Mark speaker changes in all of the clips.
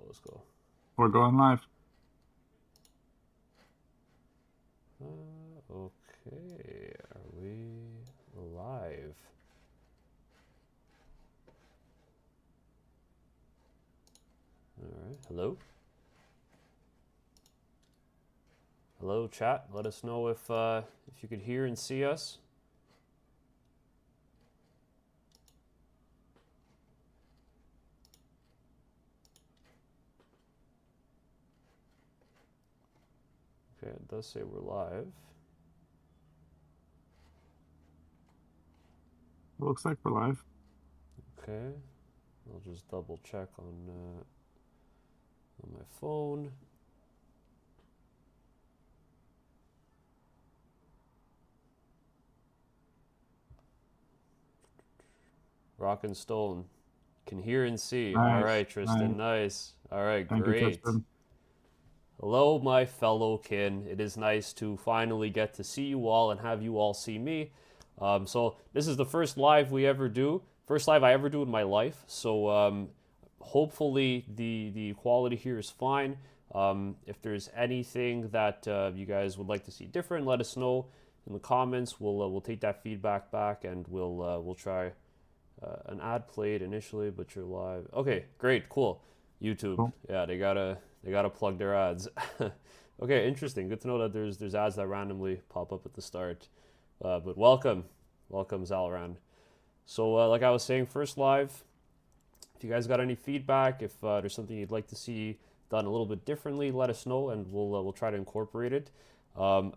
Speaker 1: Let's go.
Speaker 2: We're going live.
Speaker 1: Okay, are we live? All right. Hello. Hello, chat. Let us know if you could hear and see us. Okay, it does say we're live.
Speaker 2: Looks like we're live.
Speaker 1: Okay, I'll just double check on my phone. Rock and Stone can hear and see. All
Speaker 2: Nice,
Speaker 1: right, Tristan.
Speaker 2: nice.
Speaker 1: Nice. All right,
Speaker 2: Thank you,
Speaker 1: great.
Speaker 2: Tristan.
Speaker 1: Hello, my fellow kin. It is nice to finally get to see you all and have you all see me. So this is the first live we ever do, first live I ever do in my life. So hopefully the quality here is fine. If there's anything that you guys would like to see different, let us know in the comments. We'll take that feedback back and we'll try an ad played initially, but you're live. Okay, great, cool. YouTube,
Speaker 2: Cool.
Speaker 1: yeah, they gotta plug their ads. Okay, interesting. Good to know that there's ads that randomly pop up at the start. But welcome, Zalran. So like I was saying, first live. If you guys got any feedback, if there's something you'd like to see done a little bit differently, let us know, and we'll try to incorporate it.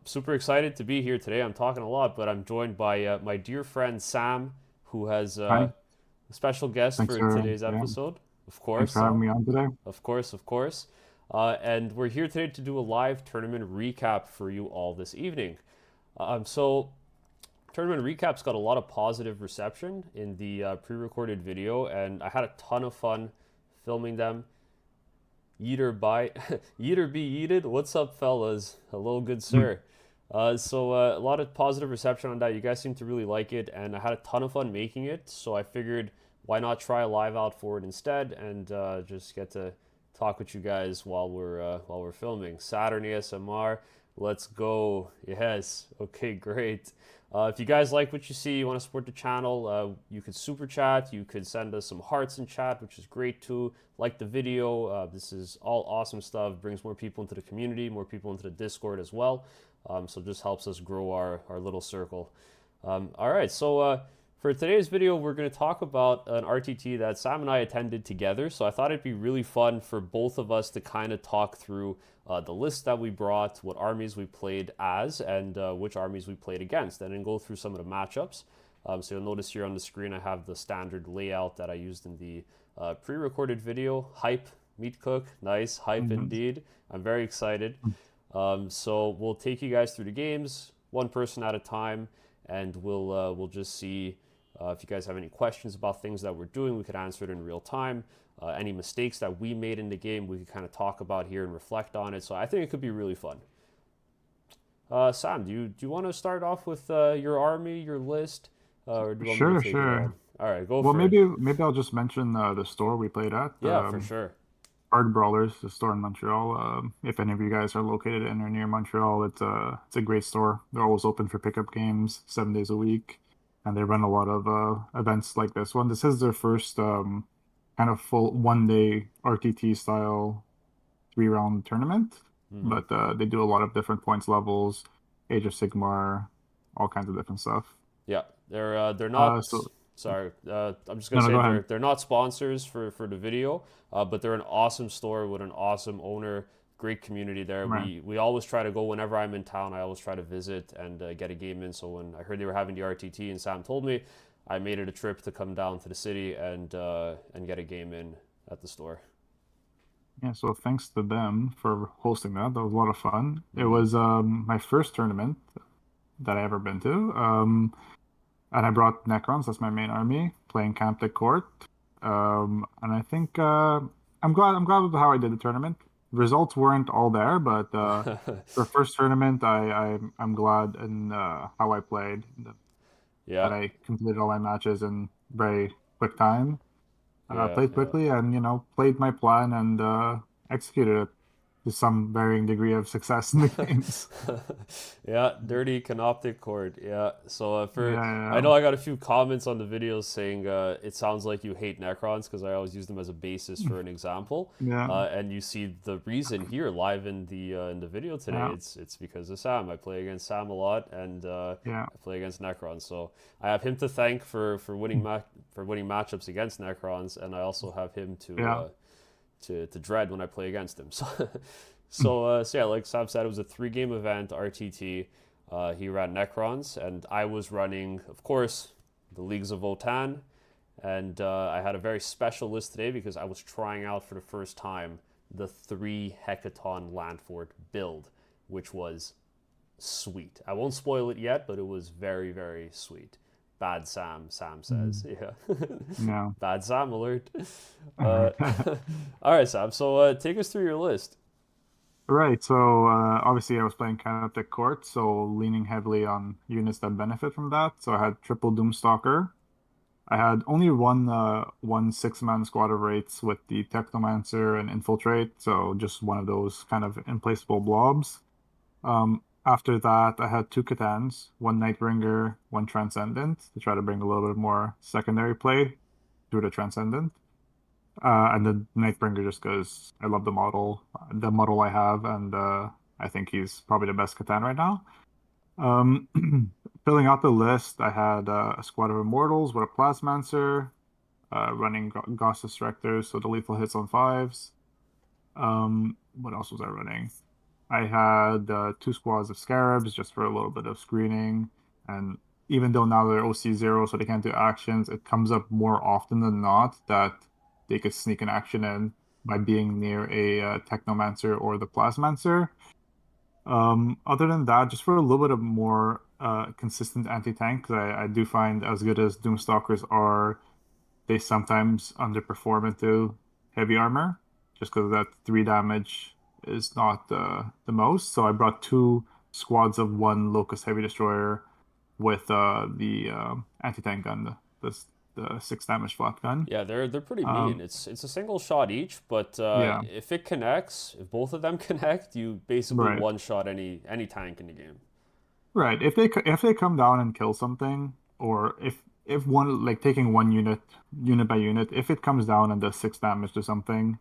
Speaker 1: Super excited to be here today. I'm talking a lot, but I'm joined by my dear friend Sam, who has
Speaker 2: Hi.
Speaker 1: a special guest
Speaker 2: Thanks
Speaker 1: for
Speaker 2: for
Speaker 1: today's
Speaker 2: yeah.
Speaker 1: episode. Of
Speaker 2: Thanks
Speaker 1: course,
Speaker 2: for having me on today.
Speaker 1: of course, of course. And we're here today to do a live tournament recap for you all this evening. So tournament recaps got a lot of positive reception in the pre-recorded video, and I had a ton of fun filming them. Yeeter by Yeeter be yeeted. What's up, fellas? Hello, good sir. So a lot of positive reception on that. You guys seem to really like it, and I had a ton of fun making it. So I figured, why not try a live out for it instead, and just get to talk with you guys while we're filming. Saturn ASMR, let's go. Yes. Okay, great. If you guys like what you see, you want to support the channel, you could super chat, you could send us some hearts in chat, which is great too. Like the video, this is all awesome stuff, brings more people into the community, more people into the Discord as well. So just helps us grow our little circle. All right, so for today's video, we're going to talk about an RTT that Sam and I attended together. So I thought it'd be really fun for both of us to kind of talk through the list that we brought, what armies we played as, and which armies we played against, and then go through some of the matchups. So you'll notice here on the screen, I have the standard layout that I used in the pre-recorded video. Hype, meat cook, nice, hype indeed. I'm very excited. So we'll take you guys through the games, one person at a time, and we'll just see if you guys have any questions about things that we're doing. We could answer it in real time. Any mistakes that we made in the game, we could kind of talk about here and reflect on it. So I think it could be really fun. Sam, do you want to start off with your army, your list, or do you want me to take it on? All right, go
Speaker 2: Well,
Speaker 1: for it.
Speaker 2: maybe I'll just mention the store we played at.
Speaker 1: Yeah, for sure.
Speaker 2: Hard Brawlers, the store in Montreal. If any of you guys are located in or near Montreal, it's a great store. They're always open for pickup games, 7 days a week, and they run a lot of events like this one. This is their first kind of full 1 day RTT style 3 round tournament, but they do a lot of different points levels, Age of Sigmar, all kinds of different stuff.
Speaker 1: Yeah, they're not.
Speaker 2: So
Speaker 1: Sorry, I'm just
Speaker 2: no,
Speaker 1: gonna
Speaker 2: no,
Speaker 1: say
Speaker 2: go ahead.
Speaker 1: they're not sponsors for the video, but they're an awesome store with an awesome owner, great community there.
Speaker 2: Right.
Speaker 1: We always try to go whenever I'm in town. I always try to visit and get a game in. So when I heard they were having the RTT and Sam told me, I made it a trip to come down to the city and get a game in at the store.
Speaker 2: Yeah, so thanks to them for hosting that. That was a lot of fun. It was my first tournament that I ever been to. And I brought Necrons, that's my main army, playing Camp de Court. And I think I'm glad with how I did the tournament. Results weren't all there, but for first tournament, I'm glad in how I played.
Speaker 1: Yeah.
Speaker 2: That I completed all my matches in very quick time.
Speaker 1: Yeah,
Speaker 2: Played
Speaker 1: yeah.
Speaker 2: quickly and played my plan and executed it to some varying degree of success in the games.
Speaker 1: Yeah, dirty canoptic cord. Yeah. So
Speaker 2: Yeah,
Speaker 1: for I
Speaker 2: yeah,
Speaker 1: know I got a few comments on the videos saying it sounds like you hate Necrons because I always use them as a basis for an example.
Speaker 2: yeah,
Speaker 1: And you see the reason here live in the video today.
Speaker 2: yeah,
Speaker 1: It's because of Sam. I play against Sam a lot, and
Speaker 2: yeah,
Speaker 1: I play against Necrons. So I have him to thank for winning matchups against Necrons, and I also have him
Speaker 2: yeah.
Speaker 1: to dread when I play against him. So yeah, like Sam said, it was a 3 game event, RTT. He ran Necrons, and I was running, of course, the Leagues of Votann. And I had a very special list today because I was trying out for the first time the 3 Hecaton Landfort build, which was sweet. I won't spoil it yet, but it was very, very sweet. Bad Sam says.
Speaker 2: Mm,
Speaker 1: Yeah.
Speaker 2: yeah.
Speaker 1: Bad Sam alert. Uh, all right, Sam. So take us through your list.
Speaker 2: Right, so obviously I was playing Kinetic Court, so leaning heavily on units that benefit from that. So I had triple Doomstalker. I had only one 6-man squad of Wraiths with the Technomancer and Infiltrate, so just one of those kind of implaceable blobs. After that, I had 2 Catans, one Nightbringer, one Transcendent to try to bring a little bit more secondary play through the Transcendent. And the Nightbringer just because I love the model I have, and I think he's probably the best Catan right now. Um, Filling out the list, I had a squad of Immortals with a Plasmancer, running Gauss Directors, so the lethal hits on 5s. What else was I running? I had 2 squads of Scarabs just for a little bit of screening. And even though now they're OC0, so they can't do actions, it comes up more often than not that they could sneak an action in by being near a Technomancer or the Plasmancer. Other than that, just for a little bit of more consistent anti-tank, 'cause I do find as good as Doomstalkers are, they sometimes underperform into heavy armor, just because that 3 damage is not the most. So I brought 2 squads of one Locust Heavy Destroyer with the anti-tank gun, the 6 damage flat gun.
Speaker 1: Yeah, they're pretty mean.
Speaker 2: Um,
Speaker 1: It's a single shot each, but
Speaker 2: yeah,
Speaker 1: if it connects, if both of them connect, you basically
Speaker 2: right,
Speaker 1: one shot any tank in the game.
Speaker 2: right. If they come down and kill something, or if one like taking one unit by unit, if it comes down and does 6 damage to something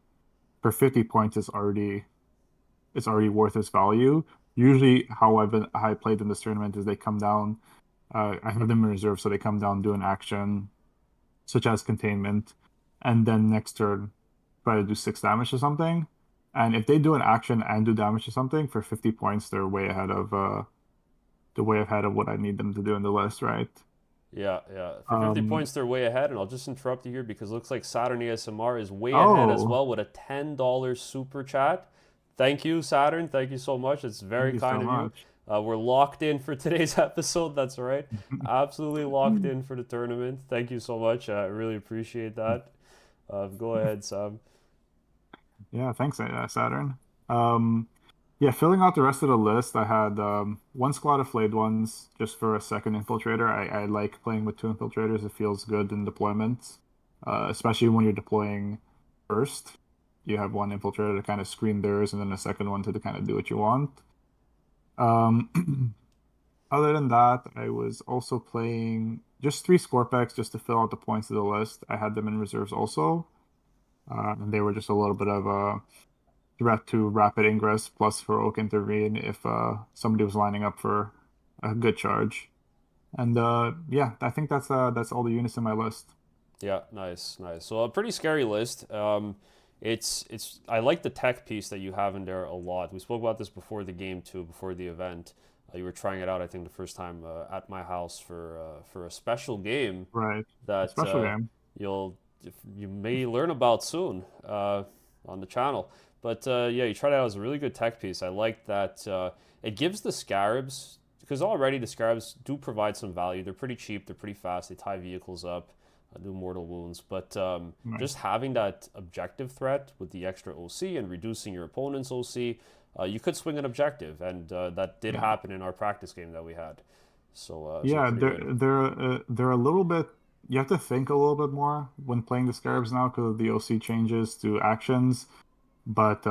Speaker 2: for 50 points, it's already worth its value. Usually, how I played in this tournament is they come down. I have them in reserve, so they come down, do an action such as containment, and then next turn try to do 6 damage to something. And if they do an action and do damage to something for 50 points, they're way ahead of what I need them to do in the list, right?
Speaker 1: Yeah, yeah. For 50
Speaker 2: Um,
Speaker 1: points, they're way ahead, and I'll just interrupt you here because it looks like Saturn ASMR is way ahead as
Speaker 2: oh,
Speaker 1: well with a $10 super chat. Thank you, Saturn. Thank you so much. It's
Speaker 2: thank
Speaker 1: very
Speaker 2: you
Speaker 1: kind
Speaker 2: so
Speaker 1: of you.
Speaker 2: much.
Speaker 1: We're locked in for today's episode. That's right. Absolutely locked in for the tournament. Thank you so much. I really appreciate that. Go ahead, Sam.
Speaker 2: Yeah, thanks, Saturn. Um, yeah, filling out the rest of the list, I had 1 squad of flayed ones just for a second infiltrator. I like playing with 2 infiltrators. It feels good in deployment, especially when you're deploying first. You have one infiltrator to kind of screen theirs, and then a second one to kind of do what you want. Um, Other than that, I was also playing just 3 Scorpex just to fill out the points of the list. I had them in reserves also, and they were just a little bit of a threat to rapid ingress plus heroic intervene if somebody was lining up for a good charge. And yeah, I think that's all the units in my list.
Speaker 1: Yeah, nice, nice. So a pretty scary list. It's I like the tech piece that you have in there a lot. We spoke about this before the game too, before the event. You were trying it out, I think, the first time at my house for a special game
Speaker 2: Right. A
Speaker 1: that
Speaker 2: special game.
Speaker 1: you'll you may learn about soon on the channel. But yeah, you tried it out as a really good tech piece. I like that it gives the scarabs because already the scarabs do provide some value. They're pretty cheap. They're pretty fast. They tie vehicles up, do mortal wounds. But
Speaker 2: Right.
Speaker 1: just having that objective threat with the extra OC and reducing your opponent's OC, you could swing an objective, and that did
Speaker 2: Yeah.
Speaker 1: happen in our practice game that we had. So
Speaker 2: Yeah,
Speaker 1: pretty
Speaker 2: they're
Speaker 1: good.
Speaker 2: they're they're a little bit you have to think a little bit more when playing the Scarabs now because of the OC changes to actions. But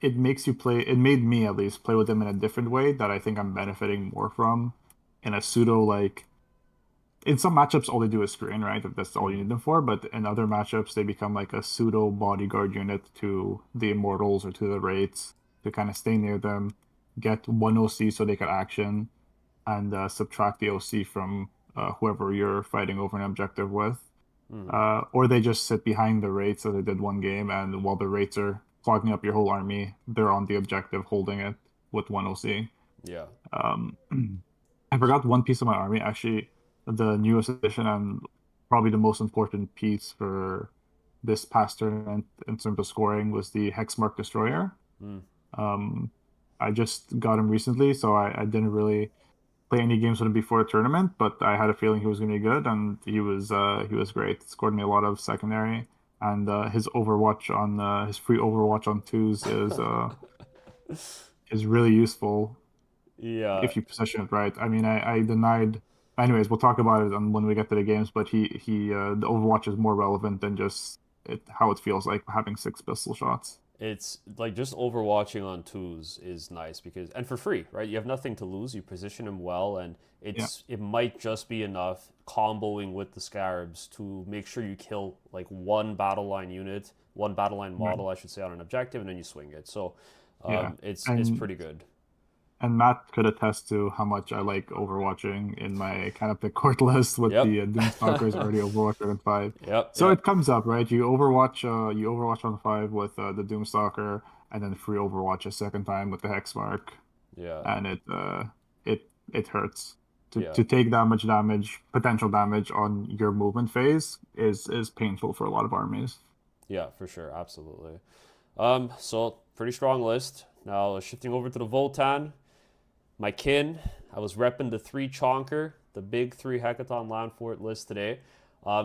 Speaker 2: it makes you play. It made me at least play with them in a different way that I think I'm benefiting more from in a pseudo like in some matchups, all they do is screen, right? If that's all you
Speaker 1: Mm-hmm.
Speaker 2: need them for. But in other matchups, they become like a pseudo bodyguard unit to the Immortals or to the Wraiths to kind of stay near them, get one OC so they can action, and subtract the OC from whoever you're fighting over an objective with.
Speaker 1: Mm-hmm.
Speaker 2: Or they just sit behind the Wraiths as they did one game, and while the Wraiths are clogging up your whole army, they're on the objective holding it with one OC.
Speaker 1: Yeah.
Speaker 2: Um, I forgot one piece of my army, actually, the newest addition and probably the most important piece for this past tournament in terms of scoring was the Hexmark Destroyer.
Speaker 1: Mm.
Speaker 2: Um, I just got him recently, so I didn't really play any games with him before the tournament, but I had a feeling he was going to be good, and he was great. Scored me a lot of secondary, and his Overwatch on his free Overwatch on twos is really useful
Speaker 1: Yeah.
Speaker 2: if you position it right. I mean, I denied. Anyways, we'll talk about it on when we get to the games. But he the Overwatch is more relevant than just how it feels like having six pistol shots.
Speaker 1: It's like just overwatching on twos is nice because and for free, right? You have nothing to lose. You position him well, and
Speaker 2: Yeah,
Speaker 1: it might just be enough comboing with the scarabs to make sure you kill like one battle line unit, one battle line
Speaker 2: right.
Speaker 1: model, I should say, on an objective, and then you swing it. So
Speaker 2: Yeah,
Speaker 1: it's
Speaker 2: and
Speaker 1: pretty good.
Speaker 2: Matt could attest to how much I like Overwatching in my kind of the court list with
Speaker 1: Yep.
Speaker 2: the Doomstalkers already Overwatch on five.
Speaker 1: Yep.
Speaker 2: So
Speaker 1: Yep.
Speaker 2: it comes up, right? You Overwatch on five with the Doomstalker, and then free Overwatch a second time with the Hexmark,
Speaker 1: Yeah.
Speaker 2: and it hurts
Speaker 1: Yeah.
Speaker 2: to take that much damage, potential damage on your movement phase is painful for a lot of armies.
Speaker 1: Yeah. For sure. Absolutely. So pretty strong list. Now shifting over to the Votann. My kin, I was repping the three chonker, the big three Hecaton land fort list today.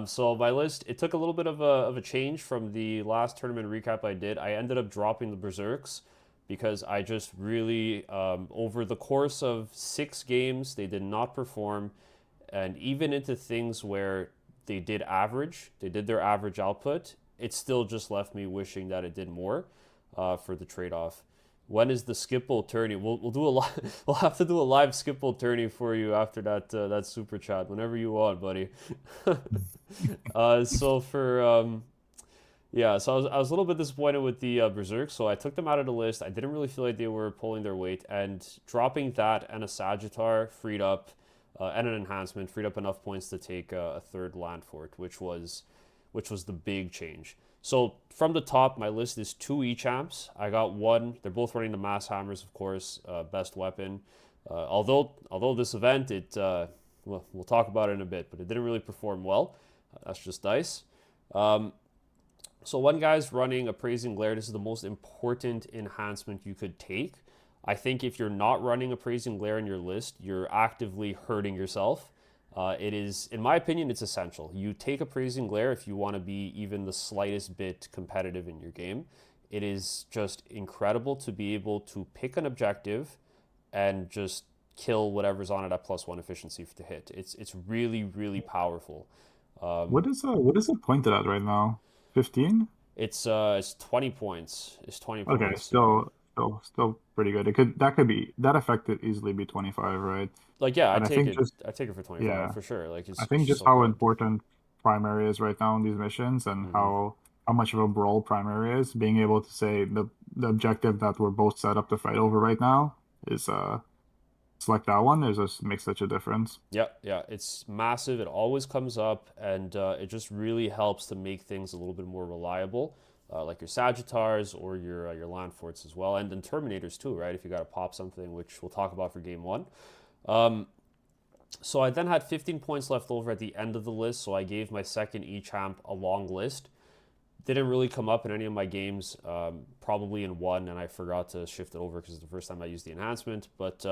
Speaker 1: So my list, it took a little bit of a change from the last tournament recap I did. I ended up dropping the Berserks because I just really, over the course of 6 games, they did not perform. And even into things where they did their average output, it still just left me wishing that it did more for the trade off. When is the Skipple tourney? We'll do a we'll have to do a live Skipple tourney for you after that super chat whenever you want, buddy. So for yeah, so I was a little bit disappointed with the Berserk, so I took them out of the list. I didn't really feel like they were pulling their weight, and dropping that and a Sagittar freed up, and an enhancement freed up enough points to take a third land fort, which was the big change. So from the top, my list is 2 E-champs. I got one. They're both running the mass hammers, of course, best weapon. Although this event, well, we'll talk about it in a bit, but it didn't really perform well. That's just dice. Um, so one guy's running Appraising Glare. This is the most important enhancement you could take. I think if you're not running Appraising Glare in your list, you're actively hurting yourself. It is, in my opinion, it's essential. You take Appraising Glare if you want to be even the slightest bit competitive in your game. It is just incredible to be able to pick an objective and just kill whatever's on it at +1 efficiency to hit. It's really really powerful. Um,
Speaker 2: What is it pointed at right now? 15?
Speaker 1: it's 20 points. It's 20
Speaker 2: Okay,
Speaker 1: points. Yeah.
Speaker 2: still pretty good. It could that could be that effect could easily be 25, right?
Speaker 1: Like yeah,
Speaker 2: And I think just
Speaker 1: I take it for 25
Speaker 2: yeah,
Speaker 1: for sure. Like
Speaker 2: I
Speaker 1: it's
Speaker 2: think
Speaker 1: just
Speaker 2: just
Speaker 1: so
Speaker 2: how
Speaker 1: good.
Speaker 2: important primary is right now in these missions and
Speaker 1: Hmm.
Speaker 2: how much of a brawl primary is, being able to say the objective that we're both set up to fight over right now is select that one is just makes such a difference.
Speaker 1: Yeah, yeah, it's massive. It always comes up, and it just really helps to make things a little bit more reliable, like your Sagittars or your land forts as well, and then Terminators too, right? If you got to pop something, which we'll talk about for game one. Um, so I then had 15 points left over at the end of the list, so I gave my second E-champ a long list. Didn't really come up in any of my games, probably in one, and I forgot to shift it over because it's the first time I used the enhancement. But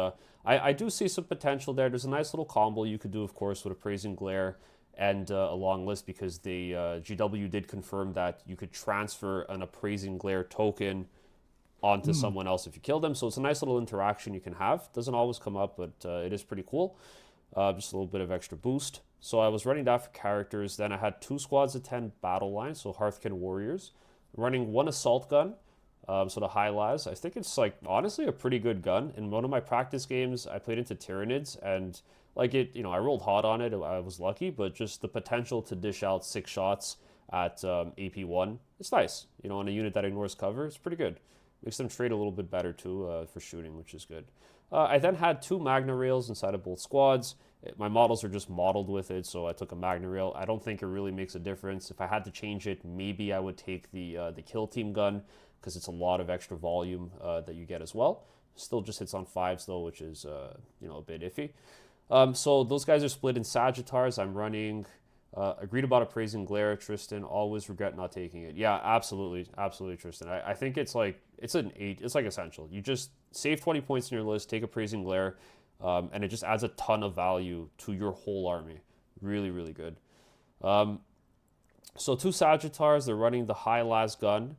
Speaker 1: I do see some potential there. There's a nice little combo you could do, of course, with Appraising Glare and a long list because the GW did confirm that you could transfer an Appraising Glare token onto
Speaker 2: Hmm.
Speaker 1: someone else if you kill them. So it's a nice little interaction you can have. Doesn't always come up, but it is pretty cool. just a little bit of extra boost. So I was running that for characters. Then I had 2 squads of 10 battle lines, so Hearthkin warriors, running 1 assault gun. So the high las, I think it's like honestly a pretty good gun. In one of my practice games, I played into Tyranids and like it, I rolled hot on it. I was lucky, but just the potential to dish out 6 shots at AP1, it's nice. On a unit that ignores cover, it's pretty good. Makes them trade a little bit better too for shooting, which is good. I then had 2 Magna Rails inside of both squads. My models are just modeled with it, so I took a Magna Rail. I don't think it really makes a difference. If I had to change it, maybe I would take the Kill Team gun because it's a lot of extra volume that you get as well. Still just hits on 5s though, which is a bit iffy. So those guys are split in Sagittars. I'm running agreed about appraising glare. Tristan, always regret not taking it. Yeah, absolutely, absolutely, Tristan. I think it's like it's an 8. It's like essential. You just save 20 points in your list, take appraising glare, and it just adds a ton of value to your whole army. Really, really good. So 2 Sagittars. They're running the high las gun.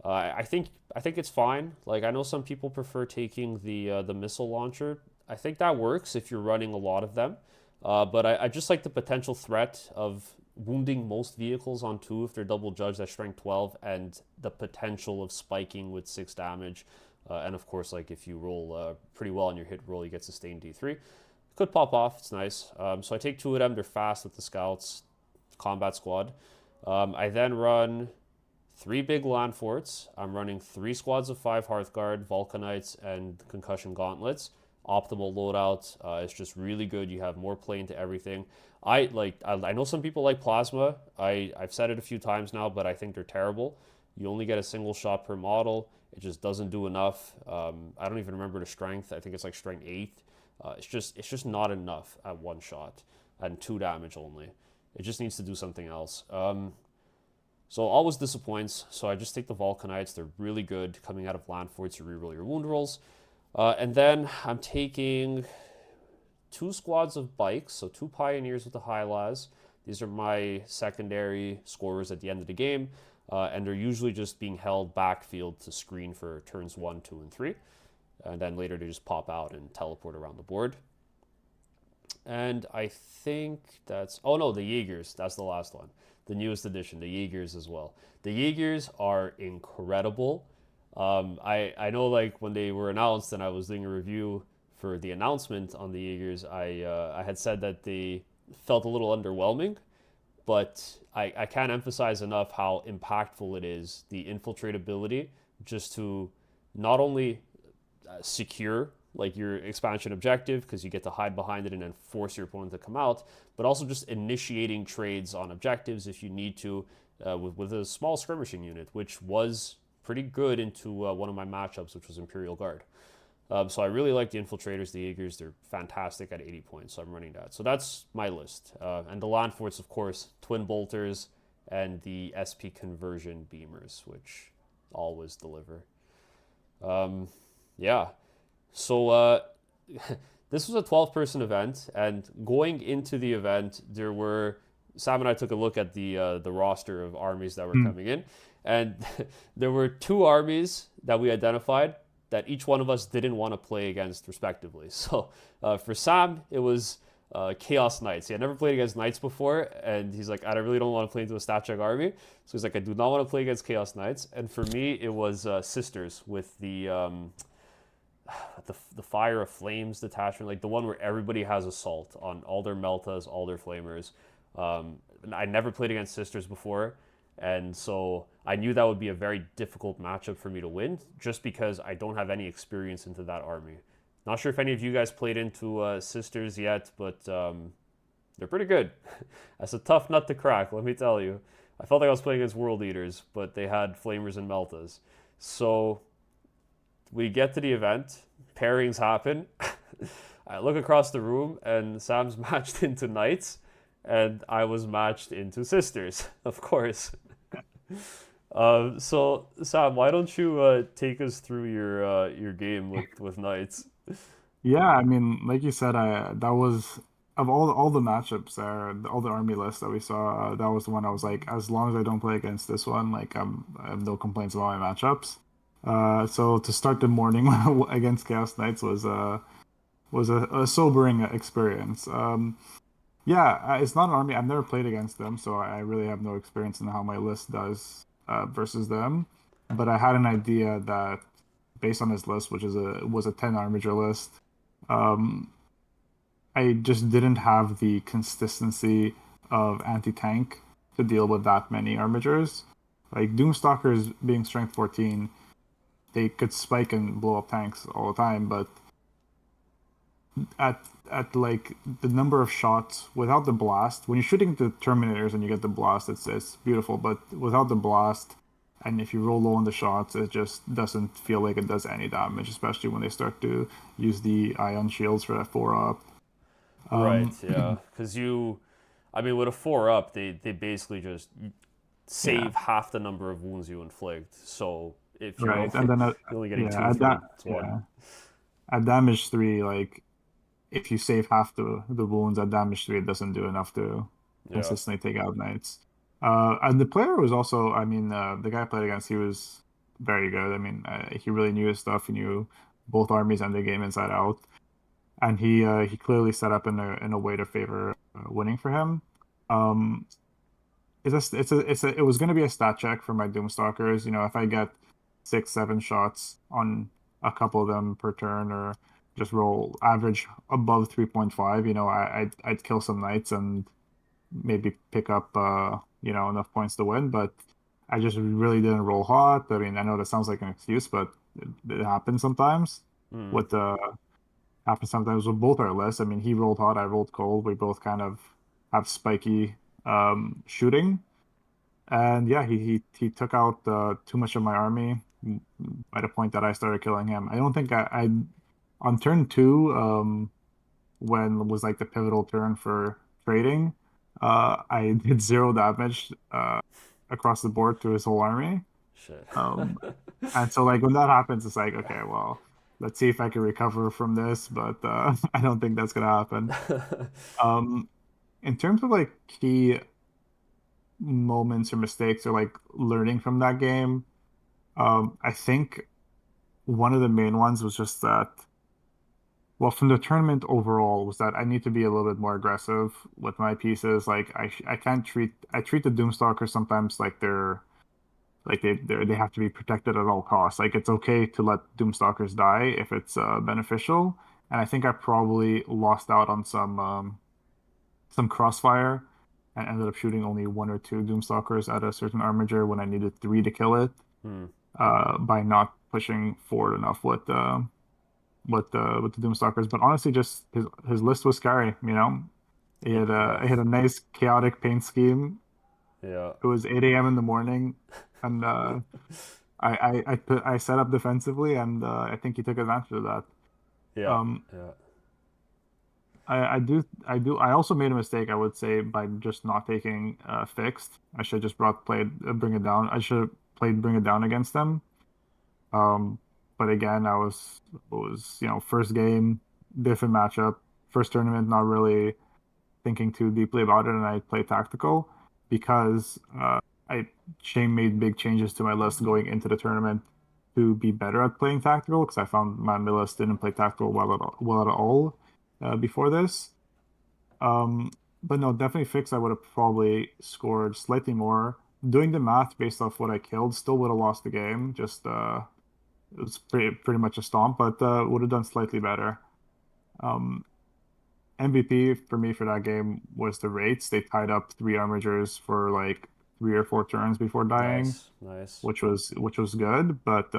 Speaker 1: I think it's fine. Like I know some people prefer taking the missile launcher. I think that works if you're running a lot of them. But I just like the potential threat of wounding most vehicles on 2 if they're double judged at strength 12, and the potential of spiking with 6 damage. And of course, like if you roll pretty well on your hit roll, you get sustained D3. Could pop off. It's nice. So I take 2 of them. They're fast with the scouts, combat squad. I then run 3 big land forts. I'm running 3 squads of 5 Hearthguard, Vulcanites, and Concussion Gauntlets. Optimal loadout. It's just really good. You have more play into everything. I know some people like Plasma. I've said it a few times now, but I think they're terrible. You only get a single shot per model. It just doesn't do enough. I don't even remember the strength. I think it's like strength 8. It's just not enough at 1 shot and 2 damage only. It just needs to do something else. So always disappoints. So I just take the Vulcanites. They're really good. Coming out of land forts, you reroll your wound rolls. And then I'm taking 2 squads of bikes, so 2 pioneers with the high las. These are my secondary scorers at the end of the game, and they're usually just being held backfield to screen for turns 1, 2, and 3. And then later they just pop out and teleport around the board. And I think that's... Oh no, the Jaegers. That's the last one. The newest edition, the Jaegers as well. The Jaegers are incredible. I know like when they were announced and I was doing a review for the announcement on the Jaegers, I had said that they felt a little underwhelming, but I can't emphasize enough how impactful it is, the infiltratability, just to not only secure like your expansion objective because you get to hide behind it and then force your opponent to come out, but also just initiating trades on objectives if you need to with a small skirmishing unit, which was pretty good into one of my matchups, which was Imperial Guard. So I really like the Infiltrators, the Jaegers. They're fantastic at 80 points, so I'm running that. So that's my list. And the land forts, of course, Twin Bolters and the SP Conversion Beamers, which always deliver. Yeah. So this was a 12-person event, and going into the event, Sam and I took a look at the roster of armies that were coming in, and there were 2 armies that we identified that each one of us didn't want to play against respectively. So for Sam, it was Chaos Knights. He had never played against Knights before, and he's like, I really don't want to play into a stat check army. So he's like, I do not want to play against Chaos Knights. And for me, it was Sisters with the Fire of Flames detachment, like the one where everybody has Assault on all their Meltas, all their Flamers. I never played against Sisters before, and so I knew that would be a very difficult matchup for me to win, just because I don't have any experience into that army. Not sure if any of you guys played into Sisters yet, but they're pretty good. That's a tough nut to crack, let me tell you. I felt like I was playing against World Eaters, but they had Flamers and Meltas. So we get to the event, pairings happen. I look across the room, and Sam's matched into Knights, and I was matched into Sisters, of course. So Sam, why don't you take us through your game with Knights?
Speaker 2: Yeah, I mean, like you said, that was of all the matchups there, all the army lists that we saw. That was the one I was like, as long as I don't play against this one, like I have no complaints about my matchups. So to start the morning against Chaos Knights was was a sobering experience. Yeah, it's not an army. I've never played against them, so I really have no experience in how my list does versus them. But I had an idea that based on his list, which is a was a 10 armiger list, um, I just didn't have the consistency of anti-tank to deal with that many armigers. Like Doomstalkers being strength 14, they could spike and blow up tanks all the time, but at like the number of shots without the blast, when you're shooting the Terminators and you get the blast, it's beautiful, but without the blast, and if you roll low on the shots, it just doesn't feel like it does any damage, especially when they start to use the ion shields for that 4 up.
Speaker 1: Right,
Speaker 2: Um,
Speaker 1: yeah. Because I mean, with a 4 up, they basically just
Speaker 2: yeah,
Speaker 1: save half the number of wounds you inflict. So if you're
Speaker 2: right. And
Speaker 1: only,
Speaker 2: then
Speaker 1: you're only getting two
Speaker 2: yeah,
Speaker 1: from it, it's one.
Speaker 2: yeah, at damage 3, like if you save half the wounds at damage 3, it doesn't do enough to
Speaker 1: Yeah.
Speaker 2: consistently take out knights. And the player was also, I mean, the guy I played against, he was very good. I mean, he really knew his stuff. He knew both armies and the game inside out, and he clearly set up in a way to favor winning for him. Um, it was going to be a stat check for my Doomstalkers. You know, if I get 6, 7 shots on a couple of them per turn, or just roll average above 3.5, you know, I'd kill some knights and maybe pick up you know, enough points to win. But I just really didn't roll hot. I mean, I know that sounds like an excuse, but it happens sometimes.
Speaker 1: Mm,
Speaker 2: With happens sometimes with both our lists. I mean, he rolled hot, I rolled cold. We both kind of have spiky shooting. And yeah, he took out too much of my army by the point that I started killing him. I don't think I on turn 2, when it was like the pivotal turn for trading, I did 0 damage across the board to his whole army.
Speaker 1: shit.
Speaker 2: Um, and so like when that happens, it's like, okay, well, let's see if I can recover from this, but I don't think that's gonna happen. Um, in terms of like key moments or mistakes or like learning from that game, I think one of the main ones was just that, well, from the tournament overall, was that I need to be a little bit more aggressive with my pieces. Like I can't I treat the Doomstalkers sometimes like they have to be protected at all costs. Like it's okay to let Doomstalkers die if it's beneficial. And I think I probably lost out on some crossfire and ended up shooting only 1 or 2 Doomstalkers at a certain armiger when I needed 3 to kill it,
Speaker 1: Hmm.
Speaker 2: by not pushing forward enough with the Doomstalkers. But honestly, just his list was scary. You know,
Speaker 1: Yeah.
Speaker 2: he had a nice chaotic paint scheme.
Speaker 1: Yeah.
Speaker 2: It was 8 a.m. in the morning, and I set up defensively, and I think he took advantage of that.
Speaker 1: Yeah.
Speaker 2: Um,
Speaker 1: Yeah.
Speaker 2: I also made a mistake, I would say, by just not taking fixed. I should have just played bring it down. I should have played bring it down against them. Um, but again, was, you know, first game, different matchup, first tournament, not really thinking too deeply about it, and I played tactical because I made big changes to my list going into the tournament to be better at playing tactical because I found my list didn't play tactical well at all before this. Um, but no, definitely fixed. I would have probably scored slightly more. Doing the math based off what I killed, still would have lost the game. Just it was pretty much a stomp, but would have done slightly better. Um, MVP for me for that game was the rates. They tied up 3 armigers for like 3 or 4 turns before dying,
Speaker 1: Nice. Nice.
Speaker 2: which was good. But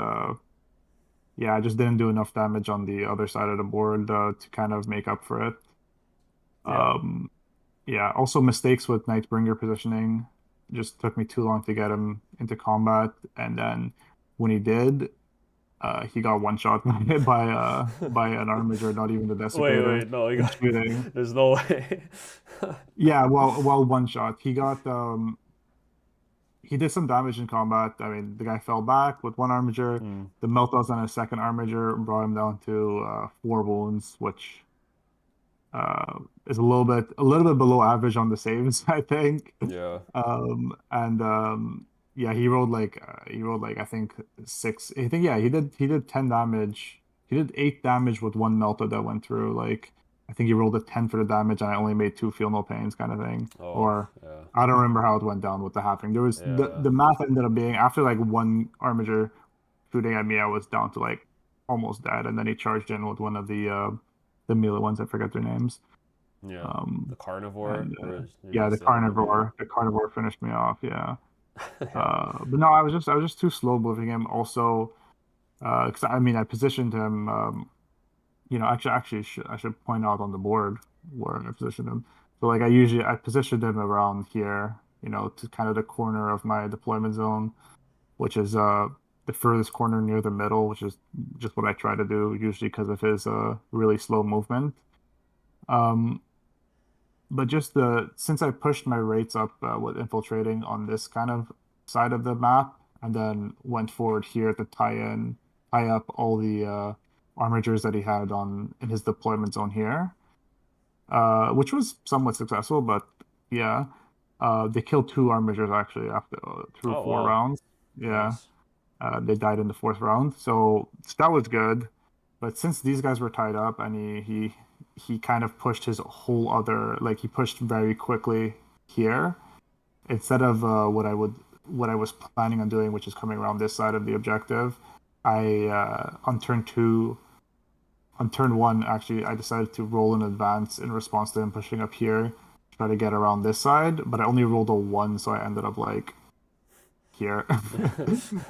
Speaker 2: yeah, I just didn't do enough damage on the other side of the board to kind of make up for it.
Speaker 1: Yeah.
Speaker 2: Um, yeah, also mistakes with Nightbringer positioning. Just took me too long to get him into combat, and then when he did, he got one shot by an armiger, not even the
Speaker 1: Wait,
Speaker 2: desecrator,
Speaker 1: wait, no, you
Speaker 2: in
Speaker 1: got.
Speaker 2: shooting.
Speaker 1: There's no way.
Speaker 2: Yeah, well, one shot. He did some damage in combat. I mean, the guy fell back with one armiger.
Speaker 1: Hmm.
Speaker 2: The meltdowns on his second armiger brought him down to 4 wounds, which is a little bit below average on the saves, I think.
Speaker 1: Yeah.
Speaker 2: And yeah, he rolled like I think 6. I think, yeah, he did 10 damage he did 8 damage with one melta that went through. Like I think he rolled a 10 for the damage, and I only made 2 feel no pains kind of thing.
Speaker 1: Oh,
Speaker 2: Or
Speaker 1: yeah.
Speaker 2: I don't remember how it went down with the halving. There was
Speaker 1: Yeah.
Speaker 2: the math ended up being after like one armiger shooting at me, I was down to like almost dead, and then he charged in with one of the melee ones. I forget their names.
Speaker 1: Yeah. The
Speaker 2: Um,
Speaker 1: carnivore
Speaker 2: and
Speaker 1: or maybe
Speaker 2: yeah,
Speaker 1: it's the other one.
Speaker 2: the carnivore finished me off. Yeah.
Speaker 1: Yeah.
Speaker 2: But no, I was just too slow moving him. Also, because I mean, I positioned him. I should point out on the board where I positioned him. So like I positioned him around here, to kind of the corner of my deployment zone, which is the furthest corner near the middle, which is just what I try to do usually because of his really slow movement. Um, but just the since I pushed my rates up with infiltrating on this kind of side of the map, and then went forward here to tie up all the armigers that he had on in his deployment zone here, which was somewhat successful. But yeah, they killed 2 armigers actually after through
Speaker 1: Oh,
Speaker 2: four
Speaker 1: wow.
Speaker 2: rounds. Yeah,
Speaker 1: Nice.
Speaker 2: they died in the fourth round, so that was good. But since these guys were tied up, and he kind of pushed his whole other like he pushed very quickly here instead of what I was planning on doing, which is coming around this side of the objective. I on turn one actually I decided to roll in advance in response to him pushing up here, try to get around this side, but I only rolled a one, so I ended up like here.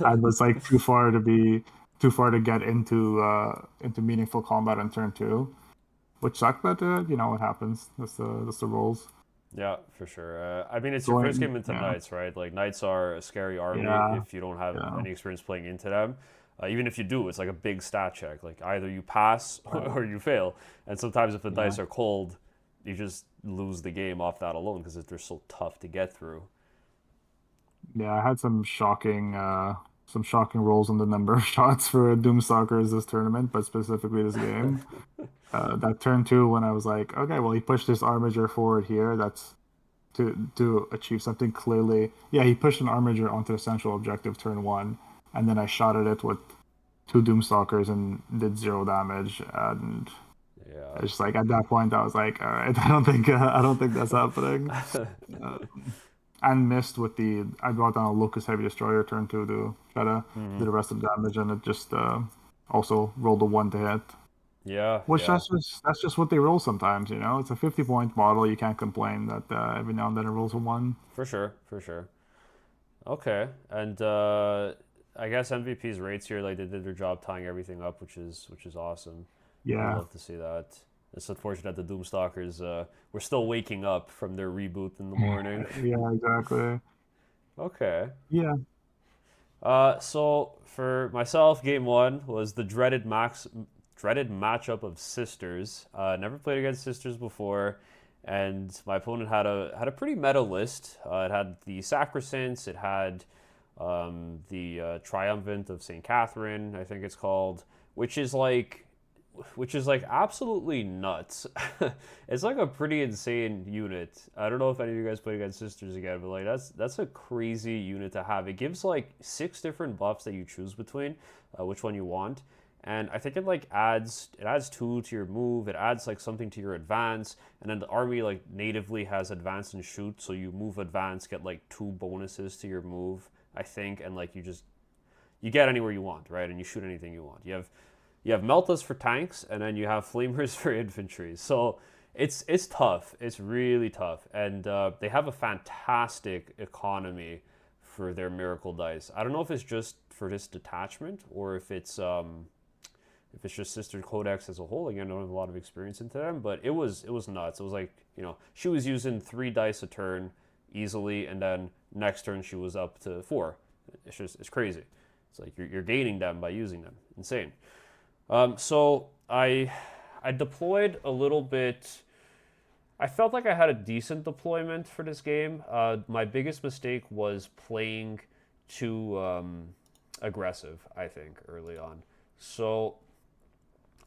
Speaker 2: I was like too far to get into meaningful combat on turn two, which sucked, but it happens. That's the rules.
Speaker 1: Yeah, for sure. I mean, it's your first
Speaker 2: Going,
Speaker 1: game into
Speaker 2: yeah,
Speaker 1: Knights, right? Like, Knights are a scary army
Speaker 2: yeah,
Speaker 1: if you don't have
Speaker 2: yeah.
Speaker 1: any experience playing into them. Even if you do, it's like a big stat check. Like, either you pass
Speaker 2: Right.
Speaker 1: or you fail. And sometimes if the
Speaker 2: Yeah,
Speaker 1: dice are cold, you just lose the game off that alone because they're so tough to get through.
Speaker 2: yeah. I had some shocking rolls on the number of shots for Doomstalkers this tournament, but specifically this game. That turn two when I was like, okay, well, he pushed his armiger forward here. That's to achieve something clearly. Yeah, he pushed an armiger onto the central objective turn one, and then I shot at it with 2 Doomstalkers and did 0 damage. And
Speaker 1: Yeah.
Speaker 2: it's just like at that point, I was like, all right, I don't think that's happening. Uh, and missed with I brought down a Locust Heavy Destroyer turn two to try to
Speaker 1: Hmm.
Speaker 2: do the rest of the damage, and it just also rolled a one to hit.
Speaker 1: Yeah,
Speaker 2: Which
Speaker 1: yeah.
Speaker 2: that's just what they roll sometimes. It's a 50-point model. You can't complain that every now and then it rolls a one.
Speaker 1: For sure, for sure. Okay. And I guess MVP's rates here, like they did their job tying everything up, which is awesome. I
Speaker 2: Yeah,
Speaker 1: love to see that. It's unfortunate that the Doomstalkers were still waking up from their reboot in the morning.
Speaker 2: yeah, exactly.
Speaker 1: Okay.
Speaker 2: Yeah,
Speaker 1: So for myself, game one was the dreaded matchup of sisters. Never played against sisters before, and my opponent had a pretty meta list. It had the Sacrosaints, it had the Triumphant of Saint Catherine, I think it's called, which is like absolutely nuts. It's like a pretty insane unit. I don't know if any of you guys played against sisters again, but like that's a crazy unit to have. It gives like 6 different buffs that you choose between, which one you want. And I think it adds 2 to your move. It adds like something to your advance, and then the army like natively has advance and shoot, so you move advance, get like 2 bonuses to your move, I think, and like you get anywhere you want, right? And you shoot anything you want. You have meltas for tanks, and then you have flamers for infantry. So it's tough. It's really tough, and they have a fantastic economy for their miracle dice. I don't know if it's just for this detachment or if it's just Sister Codex as a whole. Again, I don't have a lot of experience into them, but it was nuts. It was like she was using 3 dice a turn easily, and then next turn she was up to 4. It's crazy. It's like you're gaining them by using them. Insane. So I deployed a little bit. I felt like I had a decent deployment for this game. My biggest mistake was playing too aggressive, I think, early on. So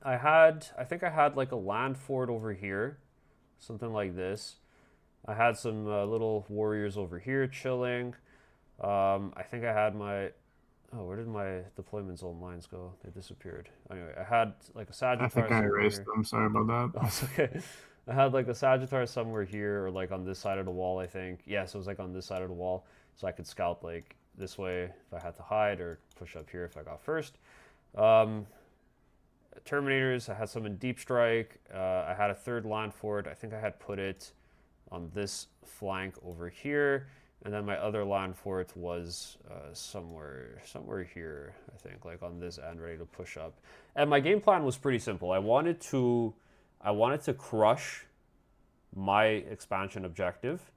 Speaker 1: I think I had like a land fort over here, something like this. I had some little warriors over here chilling. I think I had my Oh, where did my deployment zone lines go? They disappeared. Anyway, I had like a
Speaker 2: I think
Speaker 1: Sagittarius
Speaker 2: I
Speaker 1: somewhere
Speaker 2: erased
Speaker 1: here.
Speaker 2: them. Sorry about
Speaker 1: Oh,
Speaker 2: that.
Speaker 1: it's okay. I had like a Sagittarius somewhere here, or like on this side of the wall, I think. Yes, it was like on this side of the wall, so I could scout like this way if I had to hide, or push up here if I got first. Um, Terminators, I had some in Deep Strike. I had a third land fort. I think I had put it on this flank over here. And then my other land fort was somewhere here, I think, like on this end, ready to push up. And my game plan was pretty simple. I wanted to crush my expansion objective,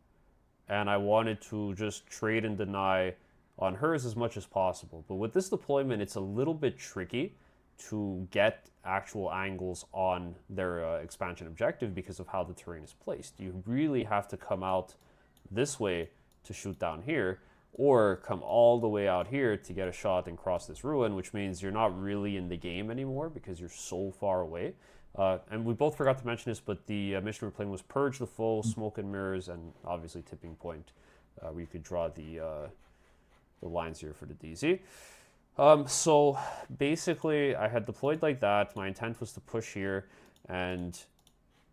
Speaker 1: and I wanted to just trade and deny on hers as much as possible. But with this deployment, it's a little bit tricky to get actual angles on their expansion objective because of how the terrain is placed. You really have to come out this way to shoot down here, or come all the way out here to get a shot and cross this ruin, which means you're not really in the game anymore because you're so far away. And we both forgot to mention this, but the mission we're playing was Purge the Foe, Smoke and Mirrors, and obviously Tipping Point, where you could draw the lines here for the DZ. So basically, I had deployed like that. My intent was to push here, and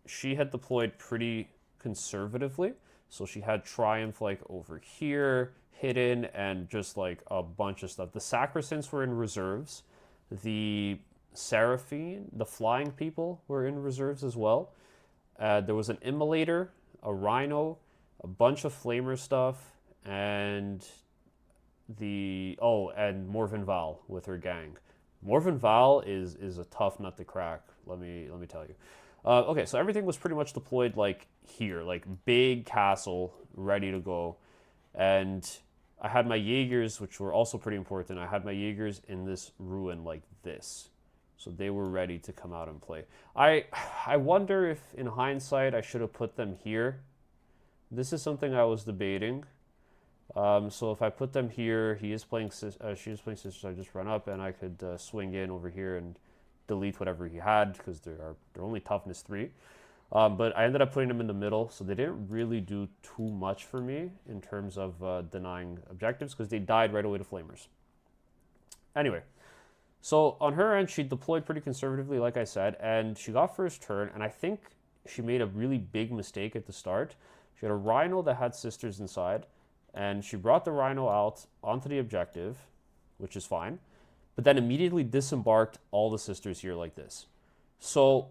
Speaker 1: she had deployed pretty conservatively. So she had Triumph like over here, hidden, and just like a bunch of stuff. The Sacrosants were in reserves. The Seraphine, the flying people, were in reserves as well. There was an Immolator, a Rhino, a bunch of Flamer stuff, and and Morven Val with her gang. Morven Val is a tough nut to crack. Let me tell you. Okay, so everything was pretty much deployed like here, like big castle ready to go, and I had my Jaegers, which were also pretty important. I had my Jaegers in this ruin like this, so they were ready to come out and play. I wonder if, in hindsight, I should have put them here. This is something I was debating. So if I put them here, she is playing sisters. I just run up and I could swing in over here and delete whatever he had because they're only toughness 3. But I ended up putting them in the middle, so they didn't really do too much for me in terms of denying objectives because they died right away to Flamers. Anyway, so on her end, she deployed pretty conservatively, like I said, and she got first turn, and I think she made a really big mistake at the start. She had a Rhino that had sisters inside, and she brought the Rhino out onto the objective, which is fine, but then immediately disembarked all the sisters here like this. So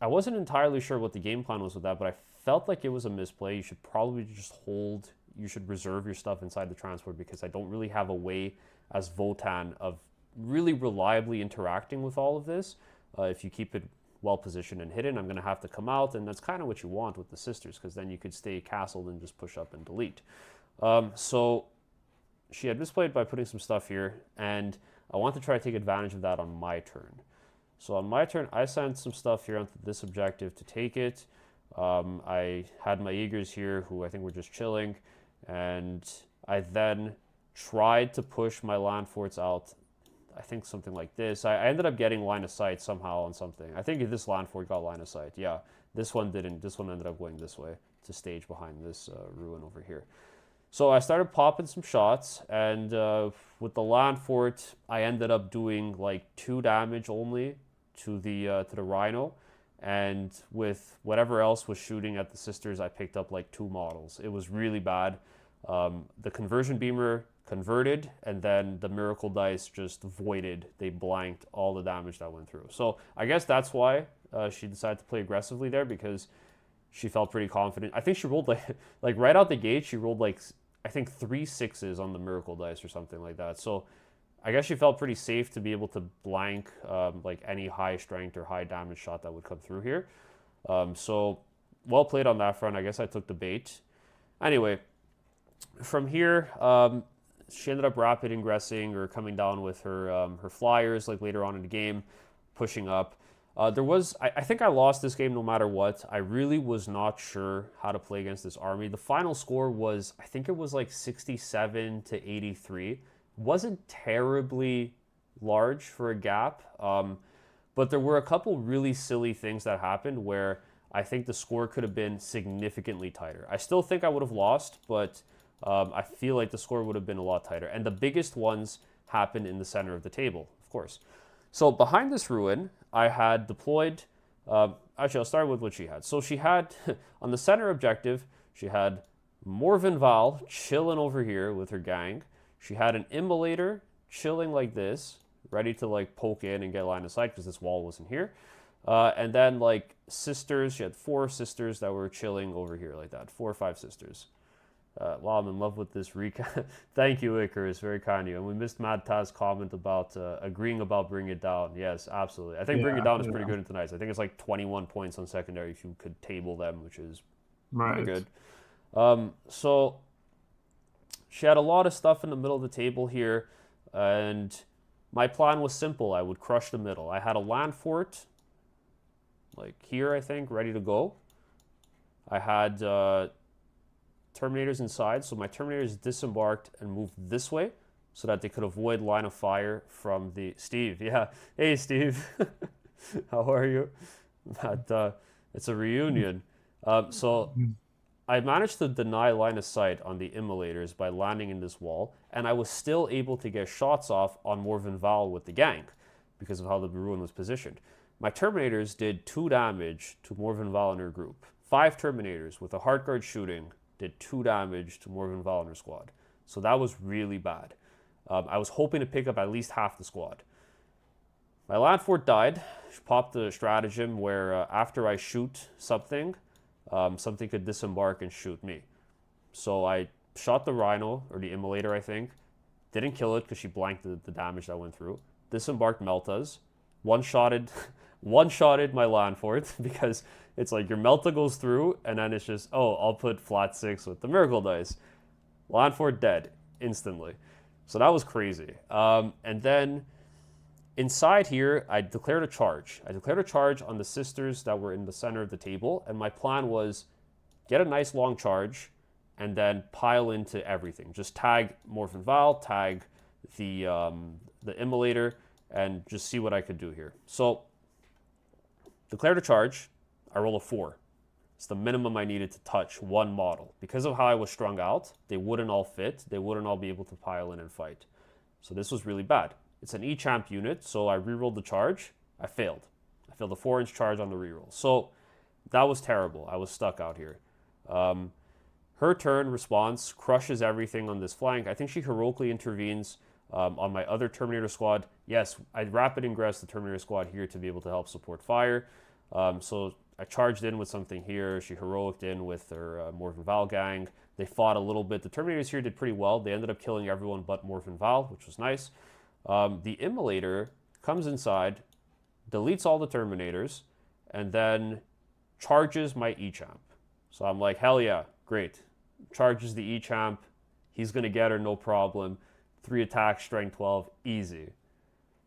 Speaker 1: I wasn't entirely sure what the game plan was with that, but I felt like it was a misplay. You should probably just hold, you should reserve your stuff inside the transport because I don't really have a way as Votann of really reliably interacting with all of this. If you keep it well positioned and hidden, I'm going to have to come out, and that's kind of what you want with the sisters because then you could stay castled and just push up and delete. So she had misplayed by putting some stuff here, and I want to try to take advantage of that on my turn. So on my turn, I sent some stuff here onto this objective to take it. I had my Jaegers here, who I think were just chilling, and I then tried to push my land forts out. I think something like this. I ended up getting line of sight somehow on something. I think this land fort got line of sight. Yeah, this one didn't. This one ended up going this way to stage behind this ruin over here. So I started popping some shots, and with the land fort, I ended up doing like 2 damage only to the Rhino, and with whatever else was shooting at the sisters, I picked up like 2 models. It was really bad. The conversion beamer converted, and then the miracle dice just voided. They blanked all the damage that went through. So I guess that's why she decided to play aggressively there, because she felt pretty confident. I think she rolled like right out the gate, she rolled like, I think 3 6s on the miracle dice or something like that. So I guess she felt pretty safe to be able to blank like any high strength or high damage shot that would come through here. So well played on that front. I guess I took the bait. Anyway, from here, she ended up rapid ingressing or coming down with her her flyers like later on in the game, pushing up. I think I lost this game no matter what. I really was not sure how to play against this army. The final score was, I think it was like 67 to 83. Wasn't terribly large for a gap, but there were a couple really silly things that happened where I think the score could have been significantly tighter. I still think I would have lost, but I feel like the score would have been a lot tighter. And the biggest ones happen in the center of the table, of course. So behind this ruin, I had deployed. Actually, I'll start with what she had. So she had on the center objective, she had Morven Val chilling over here with her gang. She had an Immolator chilling like this, ready to like poke in and get line of sight because this wall wasn't here. And then like sisters, she had 4 sisters that were chilling over here like that, 4 or 5 sisters. Wow, I'm in love with this recap. Thank you, Icarus. Very kind of you. And we missed Mad Taz's comment about agreeing about Bring It Down. Yes, absolutely. I think Bring It Down is pretty good in tonight's. I think it's like 21 points on secondary if you could table them, which is pretty good. So she had a lot of stuff in the middle of the table here, and my plan was simple. I would crush the middle. I had a land fort, like here, I think, ready to go. I had Terminators inside, so my Terminators disembarked and moved this way so that they could avoid line of fire from the... Steve, yeah. Hey, Steve. How are you? It's a reunion. So I managed to deny line of sight on the Immolators by landing in this wall, and I was still able to get shots off on Morven Val with the gang because of how the ruin was positioned. My Terminators did 2 damage to Morven Val and her group. 5 Terminators with a Heartguard shooting did 2 damage to Morven Val and her squad. So that was really bad. I was hoping to pick up at least half the squad. My land fort died. She popped the stratagem where after I shoot something, something could disembark and shoot me. So I shot the Rhino, or the Immolator, I think. Didn't kill it because she blanked the damage that went through. Disembarked Meltas. One-shotted my land fort because it's like your Melta goes through and then it's just, oh, I'll put flat 6 with the Miracle Dice. Land fort dead instantly. So that was crazy. And then inside here, I declared a charge. I declared a charge on the sisters that were in the center of the table, and my plan was get a nice long charge and then pile into everything. Just tag Morven Val, tag the Immolator, and just see what I could do here. So, declared a charge. I roll a 4. It's the minimum I needed to touch one model. Because of how I was strung out, they wouldn't all fit. They wouldn't all be able to pile in and fight. So this was really bad. It's an E-champ unit, so I rerolled the charge. I failed. I failed a 4-inch charge on the reroll. So that was terrible. I was stuck out here. Her turn response crushes everything on this flank. I think she heroically intervenes on my other Terminator squad. Yes, I rapid ingress the Terminator squad here to be able to help support fire. So I charged in with something here. She heroiced in with her Morven Val gang. They fought a little bit. The Terminators here did pretty well. They ended up killing everyone but Morven Val, which was nice. The Immolator comes inside, deletes all the Terminators, and then charges my E-champ. So I'm like, hell yeah, great. Charges the E-champ. He's going to get her, no problem. 3 attacks, strength 12, easy.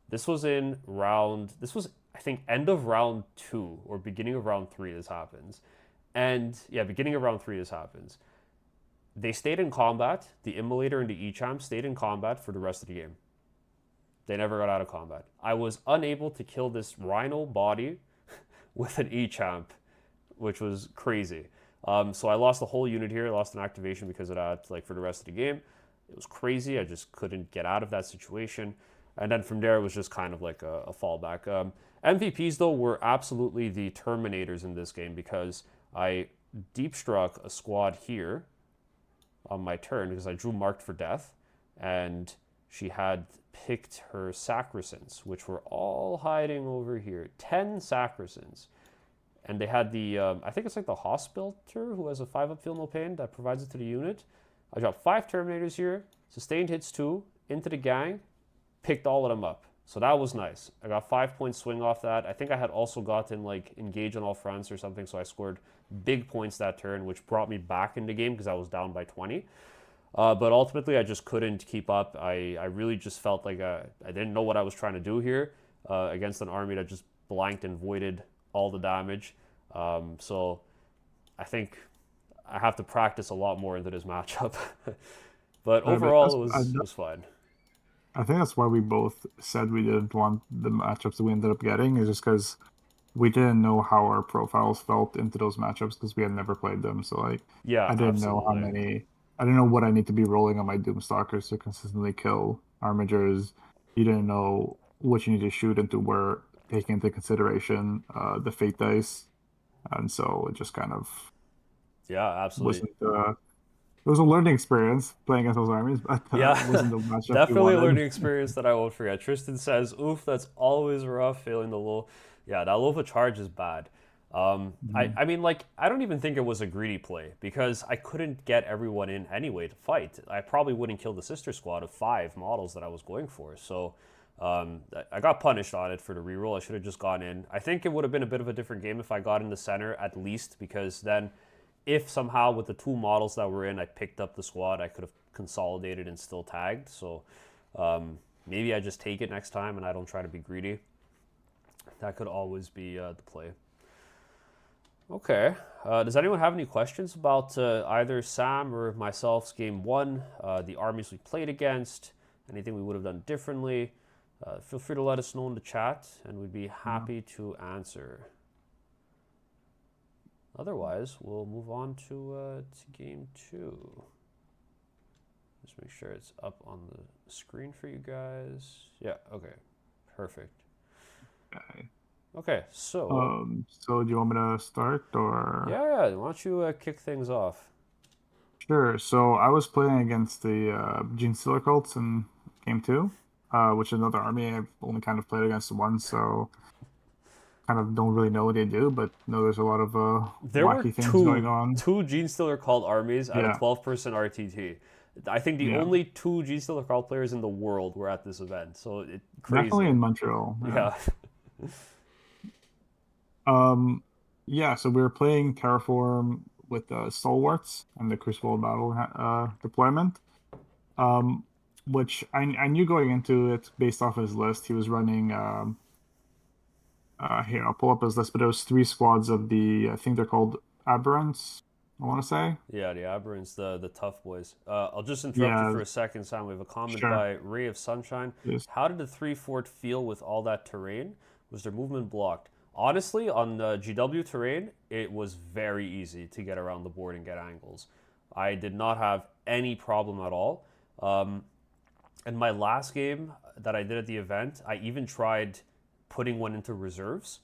Speaker 1: This was in round... This was, I think, end of round 2 or beginning of round 3 this happens. And, yeah, beginning of round 3 this happens. They stayed in combat. The Immolator and the E-champ stayed in combat for the rest of the game. They never got out of combat. I was unable to kill this Rhino body with an E-champ, which was crazy. So I lost the whole unit here. I lost an activation because of that, like, for the rest of the game. It was crazy. I just couldn't get out of that situation. And then from there, it was just kind of like a fallback. MVPs, though, were absolutely the Terminators in this game because I deep struck a squad here on my turn because I drew Marked for Death. And she had picked her Sacrosands, which were all hiding over here. 10 Sacrosands. And they had the, I think it's like the Hospital who has a 5-up Feel No Pain that provides it to the unit. I dropped 5 Terminators here, sustained hits 2, into the gang, picked all of them up. So that was nice. I got 5-point swing off that. I think I had also gotten like engage on all fronts or something, so I scored big points that turn, which brought me back in the game because I was down by 20. But ultimately, I just couldn't keep up. I really just felt like I didn't know what I was trying to do here against an army that just blanked and voided all the damage. So I think I have to practice a lot more into this matchup. But overall, it was fine.
Speaker 2: I think that's why we both said we didn't want the matchups that we ended up getting, is just because we didn't know how our profiles felt into those matchups because we had never played them. So, like,
Speaker 1: yeah,
Speaker 2: I didn't know how many... I didn't know what I need to be rolling on my Doomstalkers to consistently kill armigers, you didn't know what you need to shoot into where, taking into consideration the fate dice, and so it just kind of
Speaker 1: Yeah, absolutely.
Speaker 2: wasn't. It was a learning experience playing against those armies, but
Speaker 1: Yeah,
Speaker 2: it wasn't the matchup we
Speaker 1: definitely a
Speaker 2: wanted.
Speaker 1: learning experience that I won't forget. Tristan says, "Oof, that's always rough." Failing the low, yeah, that Lova charge is bad.
Speaker 2: Mhm.
Speaker 1: I mean, like, I don't even think it was a greedy play because I couldn't get everyone in anyway to fight. I probably wouldn't kill the sister squad of 5 models that I was going for. So, I got punished on it for the reroll. I should have just gone in. I think it would have been a bit of a different game if I got in the center at least, because then if somehow with the 2 models that were in, I picked up the squad, I could have consolidated and still tagged. So maybe I just take it next time and I don't try to be greedy. That could always be the play. Okay. Does anyone have any questions about either Sam or myself's game one, the armies we played against, anything we would have done differently? Feel free to let us know in the chat, and we'd be
Speaker 2: Yeah.
Speaker 1: happy to answer. Otherwise, we'll move on to game two. Just make sure it's up on the screen for you guys. Yeah, okay. Perfect.
Speaker 2: Okay.
Speaker 1: Okay, so
Speaker 2: So do you want me to start or?
Speaker 1: yeah, why don't you kick things off?
Speaker 2: Sure. So I was playing against the Gene Stealer cults in game two, which is another army I've only kind of played against once, so kind of don't really know what they do, but know there's a lot of
Speaker 1: There were
Speaker 2: wacky things going
Speaker 1: two
Speaker 2: on.
Speaker 1: two Gene Stealer called armies at a
Speaker 2: Yeah,
Speaker 1: 12-person RTT. I think the
Speaker 2: yeah,
Speaker 1: only 2 Gene Stealer called players in the world were at this event. So
Speaker 2: definitely
Speaker 1: crazy.
Speaker 2: in Montreal. Yeah.
Speaker 1: Yeah.
Speaker 2: Um, yeah. So we were playing Terraform with Stalwarts and the Crucible Battle deployment. Um, which I knew going into it based off his list. He was running here, I'll pull up his list, but it was 3 squads of the, I think they're called Aberrants, I want to say.
Speaker 1: Yeah, the Aberrants, the tough boys. I'll just interrupt you
Speaker 2: Yeah,
Speaker 1: for a second, Sam. We have a comment
Speaker 2: sure.
Speaker 1: by Ray of Sunshine.
Speaker 2: Yes.
Speaker 1: How did the 3 fort feel with all that terrain? Was their movement blocked? Honestly, on the GW terrain, it was very easy to get around the board and get angles. I did not have any problem at all. In my last game that I did at the event, I even tried putting one into reserves,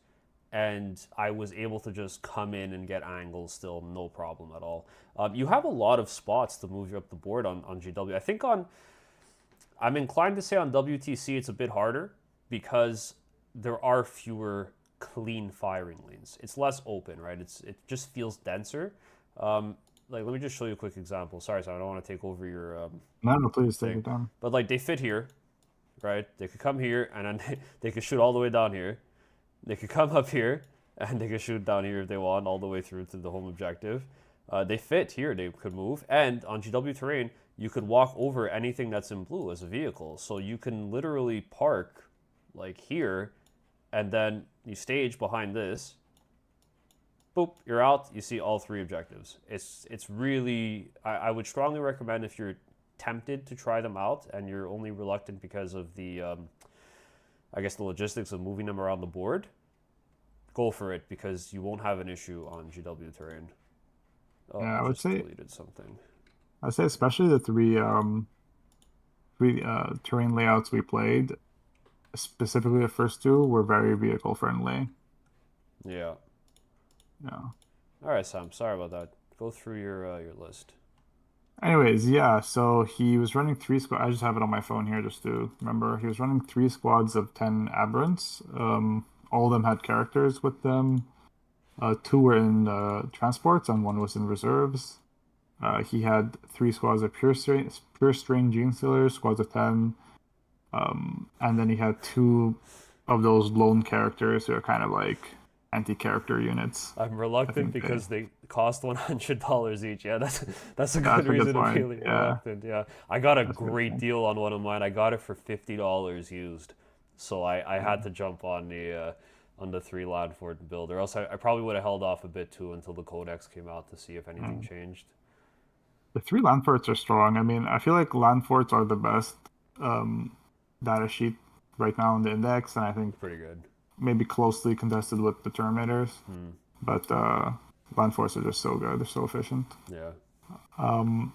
Speaker 1: and I was able to just come in and get angles still, no problem at all. You have a lot of spots to move you up the board on GW. I think I'm inclined to say on WTC it's a bit harder because there are fewer clean firing lanes. It's less open, right? It just feels denser. Like, let me just show you a quick example. Sorry, I don't want to take over your
Speaker 2: No, no, please take
Speaker 1: thing,
Speaker 2: it down.
Speaker 1: but like they fit here, right? They could come here and then they could shoot all the way down here. They could come up here and they could shoot down here if they want, all the way through to the home objective. They fit here. They could move, and on GW terrain, you could walk over anything that's in blue as a vehicle. So you can literally park like here, and then you stage behind this. Boop, you're out. You see all 3 objectives. It's really, I would strongly recommend, if you're tempted to try them out and you're only reluctant because of the I guess the logistics of moving them around the board, go for it because you won't have an issue on GW terrain. Oh,
Speaker 2: Yeah,
Speaker 1: I just deleted something.
Speaker 2: I'd say especially the three terrain layouts we played, specifically the first 2 were very vehicle friendly.
Speaker 1: Yeah.
Speaker 2: Yeah.
Speaker 1: All right, Sam. Sorry about that. Go through your list.
Speaker 2: Anyways, yeah, so he was running 3 squads. I just have it on my phone here just to remember. He was running 3 squads of 10 aberrants. All of them had characters with them. 2 were in transports and 1 was in reserves. He had 3 squads of pure strain gene stealers, squads of 10. And then he had 2 of those lone characters who are kind of like anti-character units.
Speaker 1: I'm
Speaker 2: I
Speaker 1: reluctant
Speaker 2: think
Speaker 1: because they cost $100 each. Yeah, that's a good
Speaker 2: that's a good
Speaker 1: reason to
Speaker 2: point.
Speaker 1: be
Speaker 2: Yeah,
Speaker 1: reluctant. Yeah, I got a
Speaker 2: that's a good
Speaker 1: great
Speaker 2: point.
Speaker 1: deal on one of mine. I got it for $50 used, so I
Speaker 2: Yeah.
Speaker 1: had to jump on the 3 land fort build, or else I probably would have held off a bit too until the codex came out to see if anything
Speaker 2: Mm.
Speaker 1: changed.
Speaker 2: The 3 land forts are strong. I mean, I feel like land forts are the best um, data sheet right now in the index, and I think
Speaker 1: Pretty good.
Speaker 2: maybe closely contested with the Terminators.
Speaker 1: Hmm.
Speaker 2: But land forts are just so good; they're so efficient.
Speaker 1: Yeah.
Speaker 2: Um,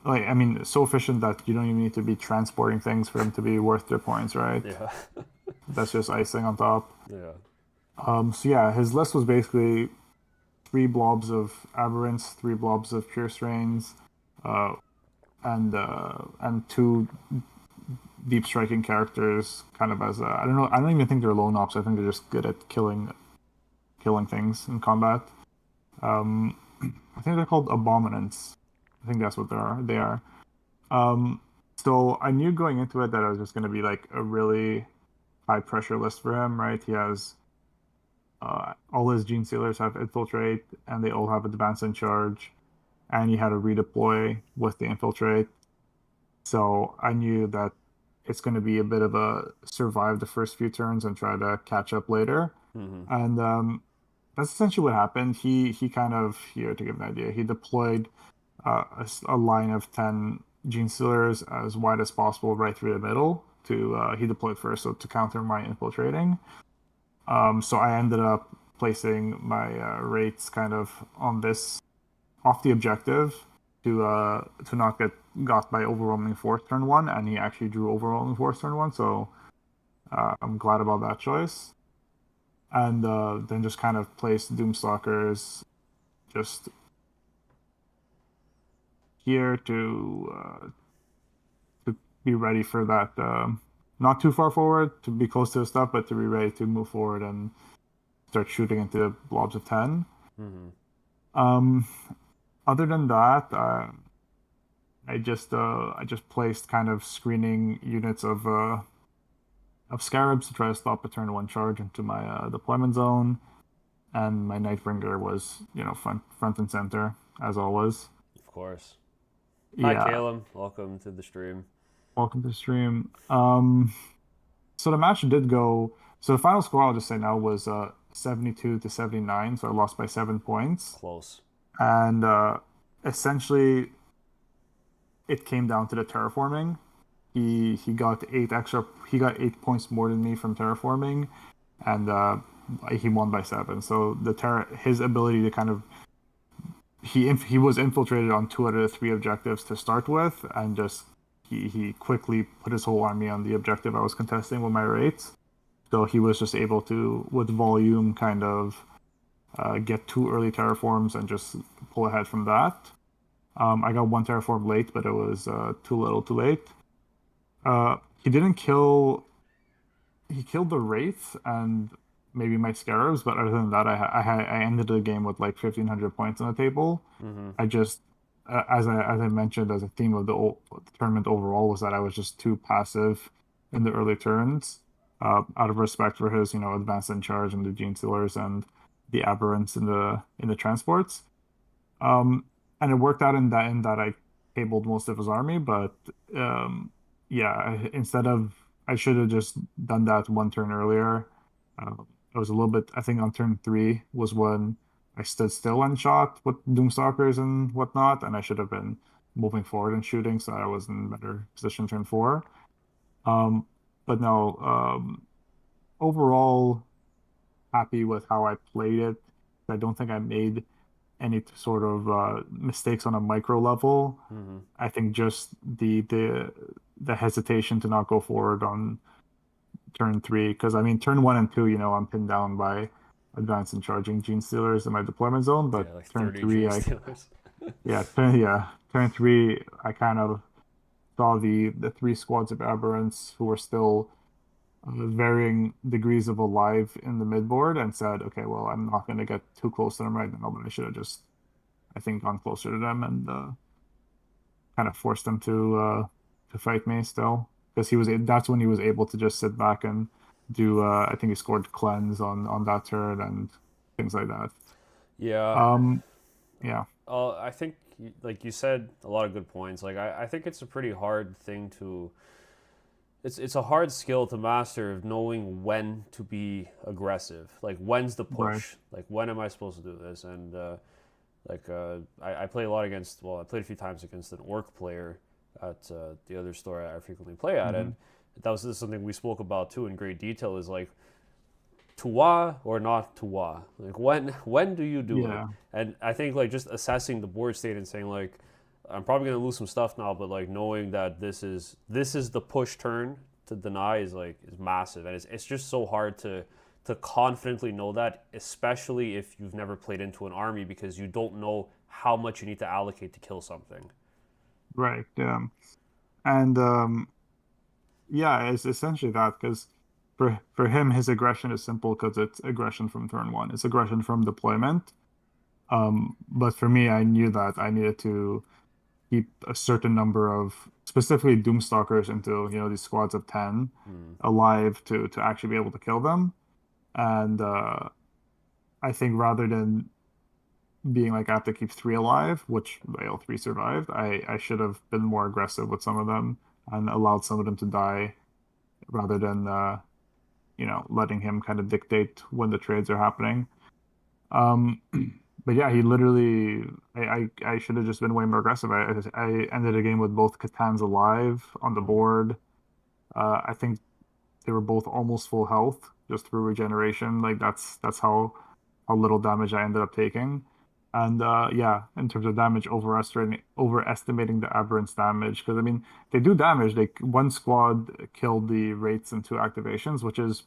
Speaker 2: like I mean, so efficient that you don't even need to be transporting things for them to be worth their points, right?
Speaker 1: Yeah.
Speaker 2: That's just icing on top.
Speaker 1: Yeah.
Speaker 2: So yeah, his list was basically three blobs of aberrants, three blobs of pure strains, uh, and two deep striking characters, kind of as I don't know. I don't even think they're lone ops. I think they're just good at killing things in combat. Um, I think they're called abominants. I think that's what they are. They are. Um, so I knew going into it that it was just going to be like a really high pressure list for him, right? He has all his gene sealers have infiltrate, and they all have advance in charge, and he had to redeploy with the infiltrate. So I knew that it's going to be a bit of a survive the first few turns and try to catch up later.
Speaker 1: Mm-hmm.
Speaker 2: And that's essentially what happened. He kind of here to give an idea. He deployed a line of 10 gene stealers as wide as possible right through the middle. To he deployed first, so to counter my infiltrating. So I ended up placing my rates kind of on this off the objective to not get got by overwhelming force turn one, and he actually drew overwhelming force turn one. So I'm glad about that choice. And then just kind of placed Doomstalkers just here to be ready for that. Not too far forward to be close to the stuff, but to be ready to move forward and start shooting into blobs of 10.
Speaker 1: Mm-hmm.
Speaker 2: Um, Other than that, I just placed kind of screening units of scarabs to try to stop a turn one charge into my deployment zone, and my Nightbringer was front and center as always.
Speaker 1: Of course. Hi,
Speaker 2: Yeah,
Speaker 1: Caleb. Welcome to the stream.
Speaker 2: welcome to the stream. So the match did go. So the final score I'll just say now was 72 to 79. So I lost by 7 points,
Speaker 1: Close.
Speaker 2: and essentially it came down to the terraforming. He got eight extra. He got 8 points more than me from terraforming, and he won by 7. So his ability to kind of he was infiltrated on 2 out of the 3 objectives to start with, and just he quickly put his whole army on the objective I was contesting with my rates. So he was just able to, with volume, kind of get 2 early terraforms and just pull ahead from that. I got 1 terraform late, but it was too little, too late. He didn't kill. He killed the wraiths and maybe my scarabs, but other than that, I ended the game with like 1,500 points on the table.
Speaker 1: Mm-hmm.
Speaker 2: I just as I mentioned, as a theme of the tournament overall was that I was just too passive in the early turns, out of respect for his advanced in charge and the gene stealers and the aberrants in the transports. Um, and it worked out in that I tabled most of his army, but yeah, instead of I should have just done that 1 turn earlier. It was a little bit. I think on turn 3 was when I stood still and shot with Doomstalkers and whatnot, and I should have been moving forward and shooting, so I was in better position turn 4. Um, but no, overall happy with how I played it. I don't think I made any sort of mistakes on a micro level.
Speaker 1: Mm-hmm.
Speaker 2: I think just the hesitation to not go forward on turn 3, because I mean turn 1 and 2, I'm pinned down by advanced and charging gene stealers in my deployment zone, but
Speaker 1: Yeah, like
Speaker 2: turn
Speaker 1: 30
Speaker 2: 3
Speaker 1: Gene
Speaker 2: I
Speaker 1: Stealers.
Speaker 2: turn 3 I kind of saw the 3 squads of aberrants who were still varying degrees of alive in the midboard, and said, okay, well, I'm not going to get too close to them right now, but I should have just, I think, gone closer to them and kind of forced them to fight me still, because that's when he was able to just sit back and do I think he scored cleanse on that turn and things like that.
Speaker 1: Yeah.
Speaker 2: Um, yeah,
Speaker 1: I think, like you said, a lot of good points. Like, I think it's a pretty hard thing to. It's a hard skill to master of knowing when to be aggressive. Like, when's the
Speaker 2: right.
Speaker 1: push? Like, when am I supposed to do this? And I play a lot against. Well, I played a few times against an orc player at the other store I frequently play at,
Speaker 2: Hmm.
Speaker 1: and this is something we spoke about too in great detail. Is like, Tuwa or not Tuwa? Like, when do you do it?
Speaker 2: Yeah,
Speaker 1: And I think, like, just assessing the board state and saying, like, I'm probably gonna lose some stuff now, but like knowing that this is the push turn to deny is massive, and it's just so hard to confidently know that, especially if you've never played into an army because you don't know how much you need to allocate to kill something.
Speaker 2: Right. And yeah, it's essentially that because for him, his aggression is simple because it's aggression from turn one. It's aggression from deployment. But for me, I knew that I needed to keep a certain number of specifically Doomstalkers into, these squads of 10
Speaker 1: Hmm.
Speaker 2: alive to actually be able to kill them. And I think rather than being like I have to keep three alive, which all three survived, I should have been more aggressive with some of them and allowed some of them to die rather than letting him kind of dictate when the trades are happening. Um, but yeah, he literally, I should have just been way more aggressive. I ended the game with both Catans alive on the
Speaker 1: Hmm.
Speaker 2: board. I think they were both almost full health just through regeneration. Like that's how little damage I ended up taking. And yeah, in terms of damage, overestimating the aberrance damage because I mean they do damage. They one squad killed the rates and two activations, which is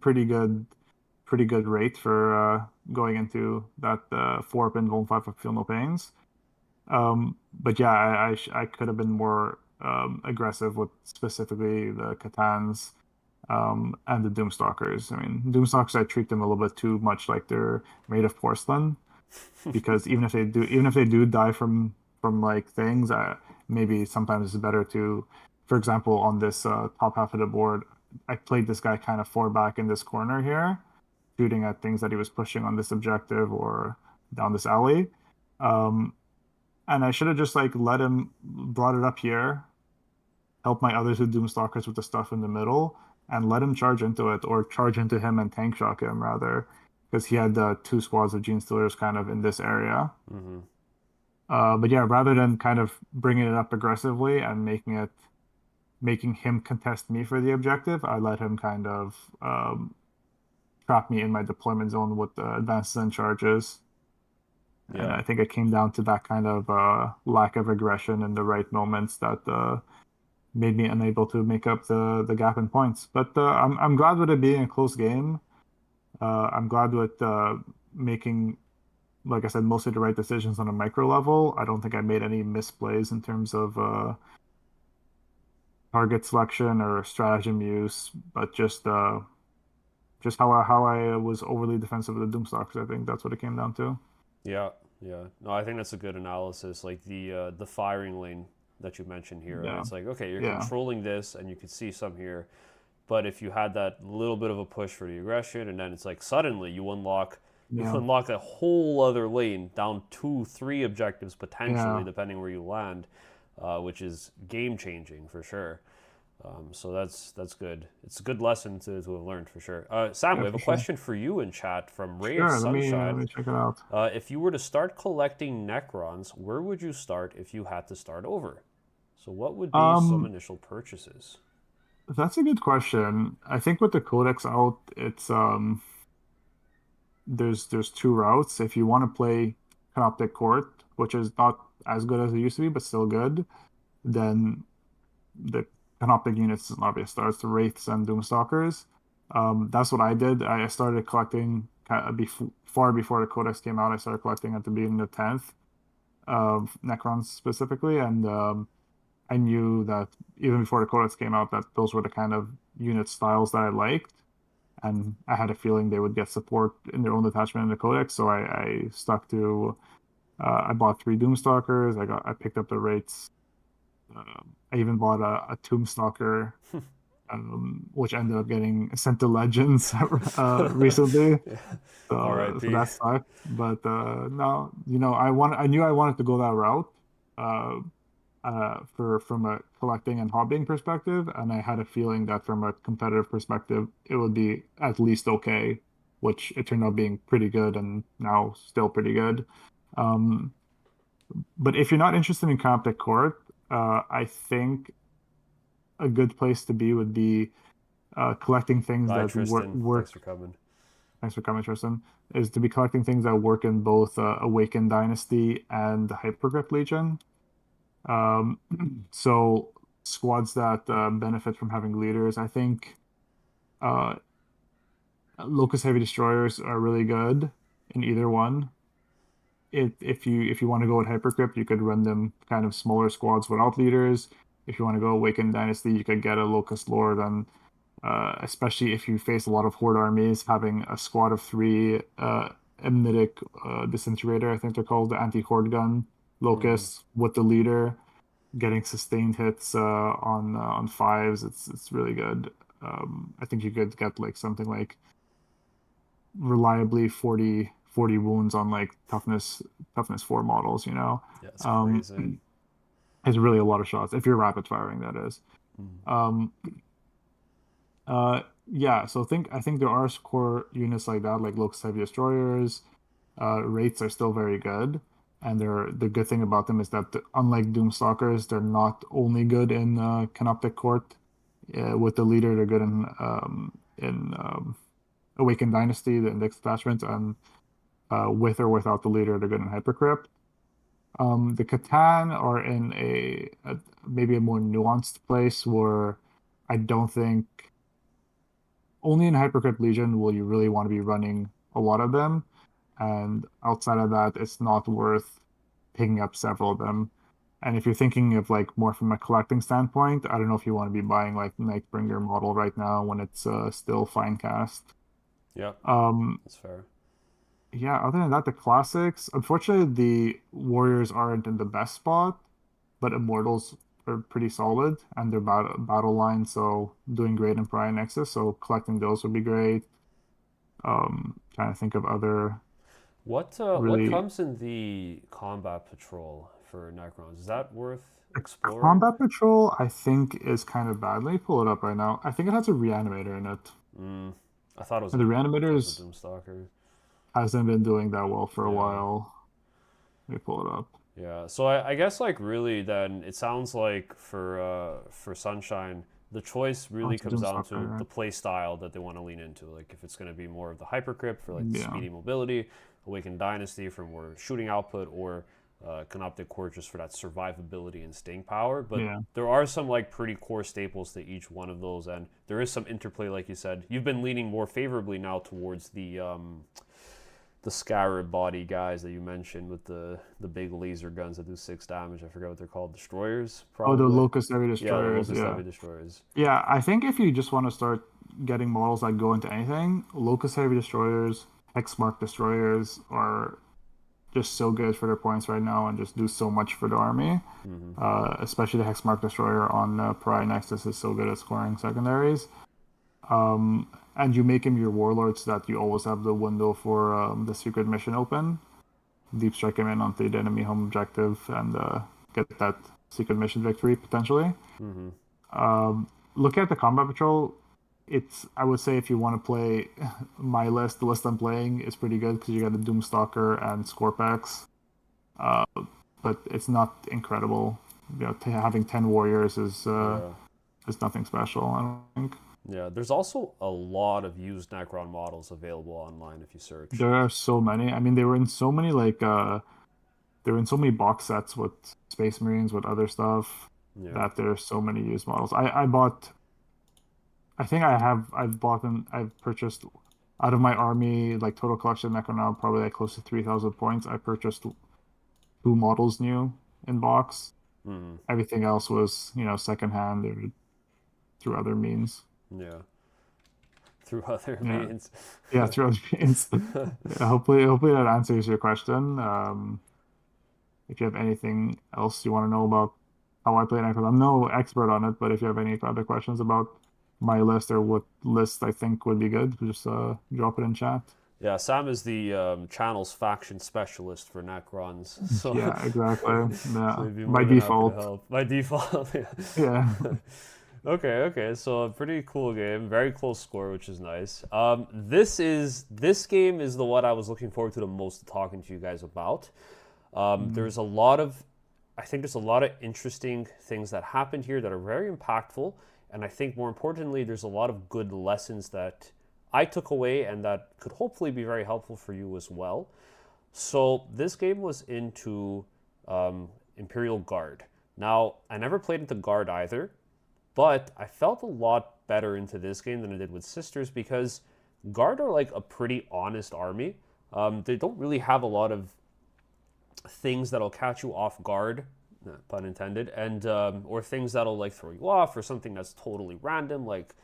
Speaker 2: pretty good, pretty good rate for going into that 4-pin Vol 5 of Feel No Pains. But yeah, I could have been more aggressive with specifically the Catans and the Doomstalkers. I mean, Doomstalkers, I treat them a little bit too much like they're made of porcelain because even if they do die from like things, maybe sometimes it's better to, for example, on this top half of the board, I played this guy kind of four back in this corner here, shooting at things that he was pushing on this objective or down this alley. Um, and I should have just like let him brought it up here, help my others with Doomstalkers with the stuff in the middle, and let him charge into it or charge into him and tank shock him rather, because he had two squads of Gene Stealers kind of in this area.
Speaker 1: Hmm.
Speaker 2: But yeah, rather than kind of bringing it up aggressively and making him contest me for the objective, I let him kind of trap me in my deployment zone with the advances and charges. And
Speaker 1: Yeah.
Speaker 2: I think it came down to that kind of lack of aggression in the right moments that made me unable to make up the gap in points. But I'm glad with it being a close game. I'm glad with making, like I said, mostly the right decisions on a micro level. I don't think I made any misplays in terms of target selection or stratagem use, but just how I was overly defensive of the Doomstalkers. I think that's what it came down to.
Speaker 1: Yeah, yeah. No, I think that's a good analysis. Like the firing lane that you mentioned here, right?
Speaker 2: Yeah,
Speaker 1: It's like, okay, you're
Speaker 2: yeah,
Speaker 1: controlling this, and you can see some here, but if you had that little bit of a push for the aggression, and then it's like suddenly you
Speaker 2: yeah,
Speaker 1: unlock a whole other lane down two, three objectives potentially,
Speaker 2: yeah,
Speaker 1: depending where you land, which is game changing for sure. So that's good. It's a good lesson to have learned for sure. Sam,
Speaker 2: yeah,
Speaker 1: we have
Speaker 2: for
Speaker 1: a
Speaker 2: sure.
Speaker 1: question for you in chat from Ray of
Speaker 2: Sure, let
Speaker 1: Sunshine.
Speaker 2: me check it out.
Speaker 1: If you were to start collecting Necrons, where would you start if you had to start over? So, what would be some
Speaker 2: Um,
Speaker 1: initial purchases?
Speaker 2: that's a good question. I think with the Codex out, it's there's two routes. If you want to play Canoptic Court, which is not as good as it used to be, but still good, then the Canoptic units is an obvious start. It's the Wraiths and Doomstalkers. That's what I did. I started collecting far before the Codex came out. I started collecting at the beginning of 10th of Necrons specifically, and I knew that even before the Codex came out, that those were the kind of unit styles that I liked, and I had a feeling they would get support in their own detachment in the Codex. So I stuck to. I bought three Doomstalkers. I picked up the rates. I even bought a Tombstalker, which ended up getting sent to Legends recently.
Speaker 1: Yeah.
Speaker 2: So
Speaker 1: R.I.P.
Speaker 2: that sucked. But no, I knew I wanted to go that route. Uh, for from a collecting and hobbying perspective, and I had a feeling that from a competitive perspective, it would be at least okay, which it turned out being pretty good, and now still pretty good. Um, but if you're not interested in Coptic Court, I think a good place to be would be collecting things
Speaker 1: Bye,
Speaker 2: that
Speaker 1: Tristan. Thanks
Speaker 2: work.
Speaker 1: for coming.
Speaker 2: Thanks for coming, Tristan. Is to be collecting things that work in both Awakened Dynasty and Hypergrip Legion. Um, so squads that benefit from having leaders, I think uh, Locust Heavy Destroyers are really good in either one. If you want to go with Hypercrypt, you could run them kind of smaller squads without leaders. If you want to go Awakened Dynasty, you could get a Locust Lord, and especially if you face a lot of Horde armies, having a squad of three Amnitic Disintegrator, I think they're called, the anti-Horde gun
Speaker 1: Mm-hmm.
Speaker 2: Locusts with the leader, getting sustained hits on fives, it's really good. I think you could get like something like reliably 40 wounds on like toughness 4 models, you know.
Speaker 1: Yeah, it's
Speaker 2: Um,
Speaker 1: crazy.
Speaker 2: it's really a lot of shots if you're rapid firing, that is.
Speaker 1: Mm.
Speaker 2: Um, yeah, so I think there are core units like that, like Locust Heavy Destroyers. Rates are still very good, and the good thing about them is that unlike Doomstalkers, they're not only good in Canoptic Court. With the leader, they're good in Awakened Dynasty, the Index Attachment, and with or without the leader, they're good in Hypercrypt. The Catan are in a maybe a more nuanced place where I don't think only in Hypercrypt Legion will you really want to be running a lot of them. And outside of that, it's not worth picking up several of them. And if you're thinking of like more from a collecting standpoint, I don't know if you want to be buying like Nightbringer model right now when it's still fine cast.
Speaker 1: Yep,
Speaker 2: Um,
Speaker 1: that's fair.
Speaker 2: yeah, other than that, the classics, unfortunately, the Warriors aren't in the best spot, but Immortals are pretty solid and they're battle line, so doing great in Prime Nexus. So collecting those would be great. Trying to think of other
Speaker 1: What
Speaker 2: really
Speaker 1: comes in the combat patrol for Necrons? Is that worth exploring?
Speaker 2: Combat Patrol, I think is kind of bad. Let me pull it up right now. I think it has a reanimator in it.
Speaker 1: Mm, I thought it was
Speaker 2: And the
Speaker 1: a
Speaker 2: reanimators
Speaker 1: Doomstalker.
Speaker 2: hasn't been doing that well for a
Speaker 1: Yeah.
Speaker 2: while. Let me pull it up.
Speaker 1: Yeah, so I guess like really then it sounds like for Sunshine the choice
Speaker 2: Oh,
Speaker 1: really
Speaker 2: it's a
Speaker 1: comes down to
Speaker 2: Doomstalker.
Speaker 1: the play style that they want to lean into. Like if it's going to be more of the hypercrypt for like the
Speaker 2: Yeah.
Speaker 1: speedy mobility, Awakened Dynasty for more shooting output, or Canoptic Core just for that survivability and staying power. But
Speaker 2: Yeah.
Speaker 1: there are some like pretty core staples to each one of those, and there is some interplay, like you said. You've been leaning more favorably now towards the scarab body guys that you mentioned with the big laser guns that do 6 damage. I forget what they're called. Destroyers,
Speaker 2: Oh, the
Speaker 1: probably.
Speaker 2: Locust Heavy
Speaker 1: Yeah, the
Speaker 2: Destroyers.
Speaker 1: Locust
Speaker 2: Yeah.
Speaker 1: Heavy Destroyers.
Speaker 2: Yeah, I think if you just want to start getting models that go into anything, Locust Heavy Destroyers, Hexmark Destroyers are just so good for their points right now and just do so much for the army.
Speaker 1: Mm-hmm.
Speaker 2: Especially the Hexmark Destroyer on Pariah Nexus is so good at scoring secondaries. And you make him your warlord so that you always have the window for the secret mission open. Deep strike him in onto the enemy home objective and get that secret mission victory potentially.
Speaker 1: Mm-hmm.
Speaker 2: Look at the combat patrol. It's I would say if you want to play my list, the list I'm playing is pretty good because you got the Doomstalker and Scorpax, but it's not incredible. You know, having 10 warriors
Speaker 1: Yeah.
Speaker 2: is nothing special, I don't think.
Speaker 1: Yeah. There's also a lot of used Necron models available online if you search.
Speaker 2: There are so many. I mean, they were in so many they were in so many box sets with Space Marines with other stuff
Speaker 1: Yeah.
Speaker 2: that there's so many used models. I bought I think I've bought and I've purchased out of my army like total collection Necron now probably like close to 3,000 points. I purchased 2 models new in box.
Speaker 1: Mm-hmm.
Speaker 2: Everything else was, secondhand or through other means.
Speaker 1: Yeah. Through other
Speaker 2: Yeah.
Speaker 1: means.
Speaker 2: Yeah, through other means. Yeah, hopefully that answers your question. If you have anything else you want to know about how I play Necron, I'm no expert on it, but if you have any other questions about my list or what list I think would be good, just drop it in chat.
Speaker 1: Yeah, Sam is the channel's faction specialist for Necrons, so
Speaker 2: Yeah, exactly.
Speaker 1: so
Speaker 2: Yeah,
Speaker 1: he'd be
Speaker 2: by
Speaker 1: more than happy to
Speaker 2: default.
Speaker 1: help. By default, yeah.
Speaker 2: Yeah.
Speaker 1: Okay, okay. So a pretty cool game, very close score, which is nice. This game is the one I was looking forward to the most talking to you guys about.
Speaker 2: Mm,
Speaker 1: There's a lot of, I think there's a lot of interesting things that happened here that are very impactful, and I think more importantly, there's a lot of good lessons that I took away and that could hopefully be very helpful for you as well. So this game was into Imperial Guard. Now, I never played into Guard either, but I felt a lot better into this game than I did with Sisters because Guard are like a pretty honest army. They don't really have a lot of things that'll catch you off guard, pun intended, and or things that'll like throw you off, or something that's totally random, like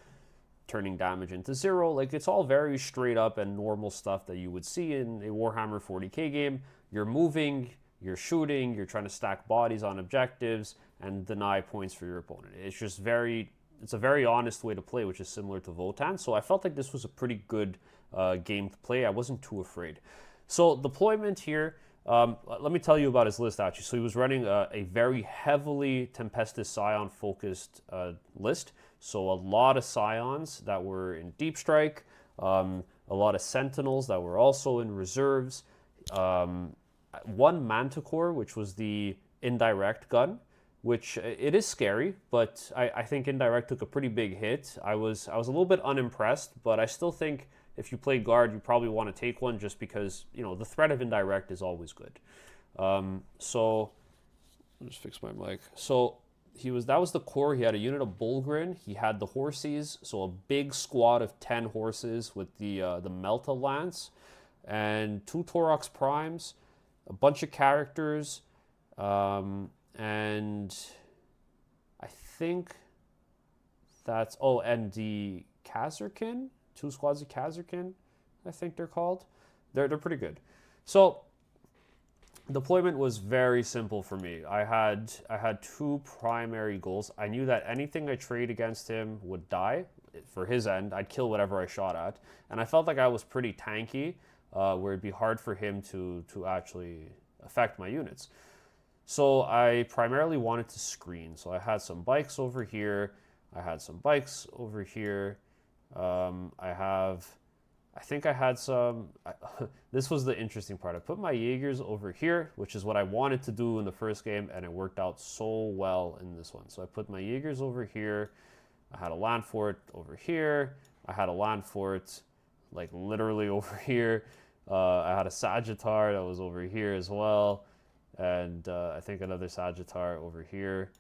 Speaker 1: turning damage into 0. Like it's all very straight up and normal stuff that you would see in a Warhammer 40k game. You're moving, you're shooting, you're trying to stack bodies on objectives and deny points for your opponent. It's a very honest way to play, which is similar to Votann. So I felt like this was a pretty good game to play. I wasn't too afraid. So deployment here, let me tell you about his list actually. So he was running a very heavily Tempestus Scion focused list. So a lot of Scions that were in Deep Strike, a lot of Sentinels that were also in reserves, one Manticore, which was the indirect gun, which it is scary, but I think indirect took a pretty big hit. I was a little bit unimpressed, but I still think if you play guard, you probably want to take one just because, you know, the threat of indirect is always good. So I'll just fix my mic. So that was the core. He had a unit of Bulgrin. He had the horses, so a big squad of 10 horses with the Melta Lance and 2 Taurox Primes, a bunch of characters, and I think that's and the Kazarkin, 2 squads of Kazarkin, I think they're called. They're pretty good. So deployment was very simple for me. I had 2 primary goals. I knew that anything I trade against him would die. For his end, I'd kill whatever I shot at, and I felt like I was pretty tanky, where it'd be hard for him to actually affect my units. So I primarily wanted to screen. So I had some bikes over here. I had some bikes over here. I think I had some, this was the interesting part. I put my Jaegers over here, which is what I wanted to do in the first game, and it worked out so well in this one. So I put my Jaegers over here. I had a land fort over here. I had a land fort like literally over here. I had a Sagittar that was over here as well. And I think another Sagittar over here.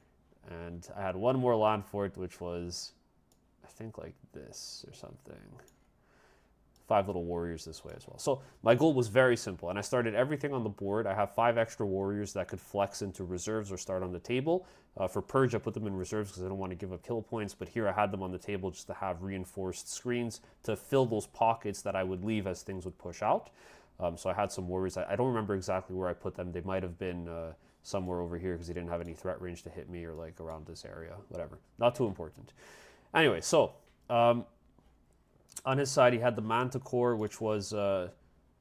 Speaker 1: And I had one more land fort, which was, I think like this or something. 5 little warriors this way as well. So my goal was very simple, and I started everything on the board. I have 5 extra warriors that could flex into reserves or start on the table. For Purge, I put them in reserves because I don't want to give up kill points, but here I had them on the table just to have reinforced screens to fill those pockets that I would leave as things would push out. So I had some warriors. I don't remember exactly where I put them. They might have been somewhere over here because he didn't have any threat range to hit me, or like around this area, whatever. Not too important. Anyway, so on his side, he had the Manticore, which was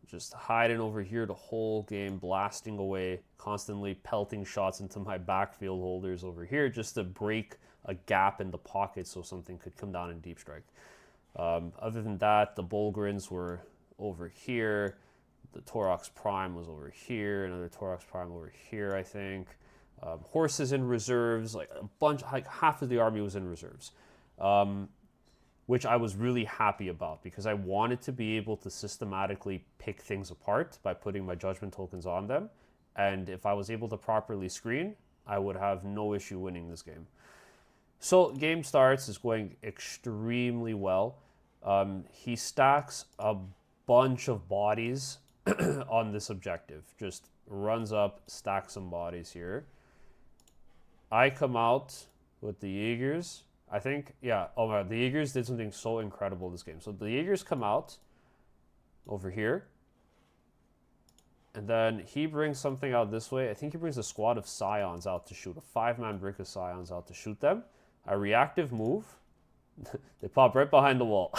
Speaker 1: just hiding over here the whole game, blasting away, constantly pelting shots into my backfield holders over here just to break a gap in the pocket so something could come down in Deep Strike. Other than that, the Bulgrins were over here. The Taurox Prime was over here. Another Taurox Prime over here, I think. Horses in reserves, like a bunch, like half of the army was in reserves. Which I was really happy about because I wanted to be able to systematically pick things apart by putting my judgment tokens on them. And if I was able to properly screen, I would have no issue winning this game. So game starts, is going extremely well. He stacks a bunch of bodies on this objective. Just runs up, stacks some bodies here. I come out with the Jaegers. I think, yeah, oh my God, the Jaegers did something so incredible this game. So the Jaegers come out over here. And then he brings something out this way. I think he brings a squad of Scions out to shoot. A 5-man brick of Scions out to shoot them. A reactive move. They pop right behind the wall.